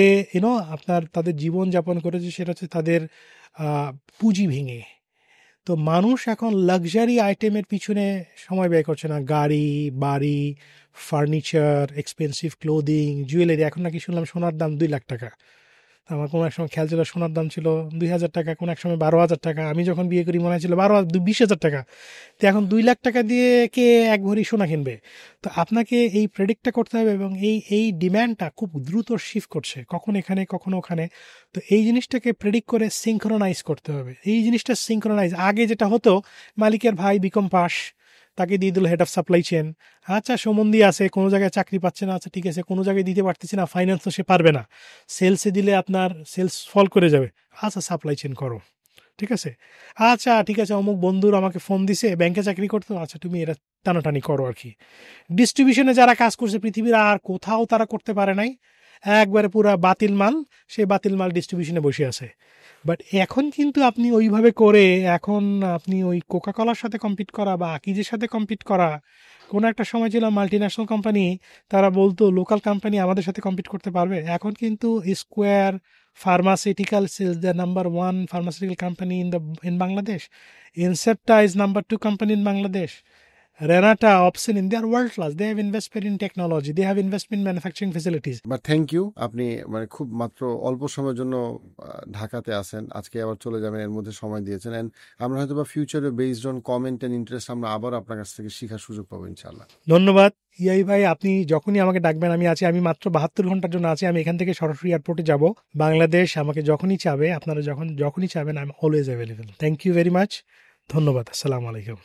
আপনার তাদের জীবনযাপন করেছে সেটা হচ্ছে তাদের পুঁজি ভেঙে। তো মানুষ এখন লাক্সারি আইটেমের পিছনে সময় ব্যয় করছে না, গাড়ি, বাড়ি, ফার্নিচার, এক্সপেন্সিভ ক্লোদিং, জুয়েলারি। এখন নাকি শুনলাম সোনার দাম 2 লাখ টাকা। আমার কোনো এক সময় খেয়াল ছিল সোনার দাম ছিল 2,000 টাকা, কোনো এক সময় 12,000 টাকা। আমি যখন বিয়ে করি মনে হয়েছিল 20,000 টাকা। তো এখন 2 লাখ টাকা দিয়ে কে 1 ভরি সোনা কিনবে? তো আপনাকে এই প্রেডিক্টটা করতে হবে, এবং এই ডিম্যান্ডটা খুব দ্রুত শিফট করছে, কখন এখানে কখনো ওখানে। তো এই জিনিসটাকে প্রেডিক্ট করে সিঙ্ক্রোনাইজ করতে হবে। এই জিনিসটা সিঙ্ক্রোনাইজ, আগে যেটা হতো মালিকের ভাই বিকম পাস, তাকে দিয়ে দিল হেড অফ সাপ্লাই চেন। আচ্ছা সুমন্দি আছে, কোনো জায়গায় চাকরি পাচ্ছে না, আচ্ছা ঠিক আছে, কোনো জায়গায় দিতে পারতেছে না, ফাইন্যান্স তো সে পারবে না, সেলসে দিলে আপনার সেলস ফল করে যাবে, আচ্ছা সাপ্লাই চেন করো, ঠিক আছে। আচ্ছা ঠিক আছে, অমুক বন্ধুর আমাকে ফোন দিছে, ব্যাংকে চাকরি করতো, আচ্ছা তুমি এটা টানাটানি করো আর কি। ডিস্ট্রিবিউশনে যারা কাজ করছে পৃথিবীর আর কোথাও তারা করতে পারে নাই, একবারে পুরা বাতিল মাল, সেই বাতিল মাল ডিস্ট্রিবিউশনে বসে আছে। বাট এখন কিন্তু আপনি ওইভাবে করে, এখন আপনি ওই কোকাকোলার সাথে কম্পিট করা বা আকিজের সাথে কম্পিট করা, কোনো একটা সময় ছিল মাল্টি ন্যাশনাল কোম্পানি তারা বলতো লোকাল কোম্পানি আমাদের সাথে কম্পিট করতে পারবে, এখন কিন্তু square Pharmaceuticals is the number one pharmaceutical company in Bangladesh. Incepta is number 2 company in Bangladesh. Renata, Opsin, they are world class. They have invested in technology. They have invested in manufacturing facilities. But thank you, আপনি মানে খুব মাত্র অল্প সময়ের জন্য ঢাকাতে আছেন, আজকে আবার চলে যাবেন, এর মধ্যে সময় দিয়েছেন। অ্যান্ড আমরা হয়তো বা ফিউচারে based on comment and interest আমরা আবার আপনার কাছ থেকে শেখার সুযোগ পাবো ইনশাল্লাহ। ধন্যবাদ ইয়াই ভাই, আপনি যখনই আমাকে ডাকবেন আমি আছি। আমি মাত্র 72 ঘন্টার জন্য আছি, আমি এখান থেকে সরাসরি এয়ারপোর্টে যাব বাংলাদেশ। আমাকে যখনই চাবে, আপনারা যখনই চাবেন, I am always available. Thank you very much, ধন্যবাদ, আসসালামু আলাইকুম।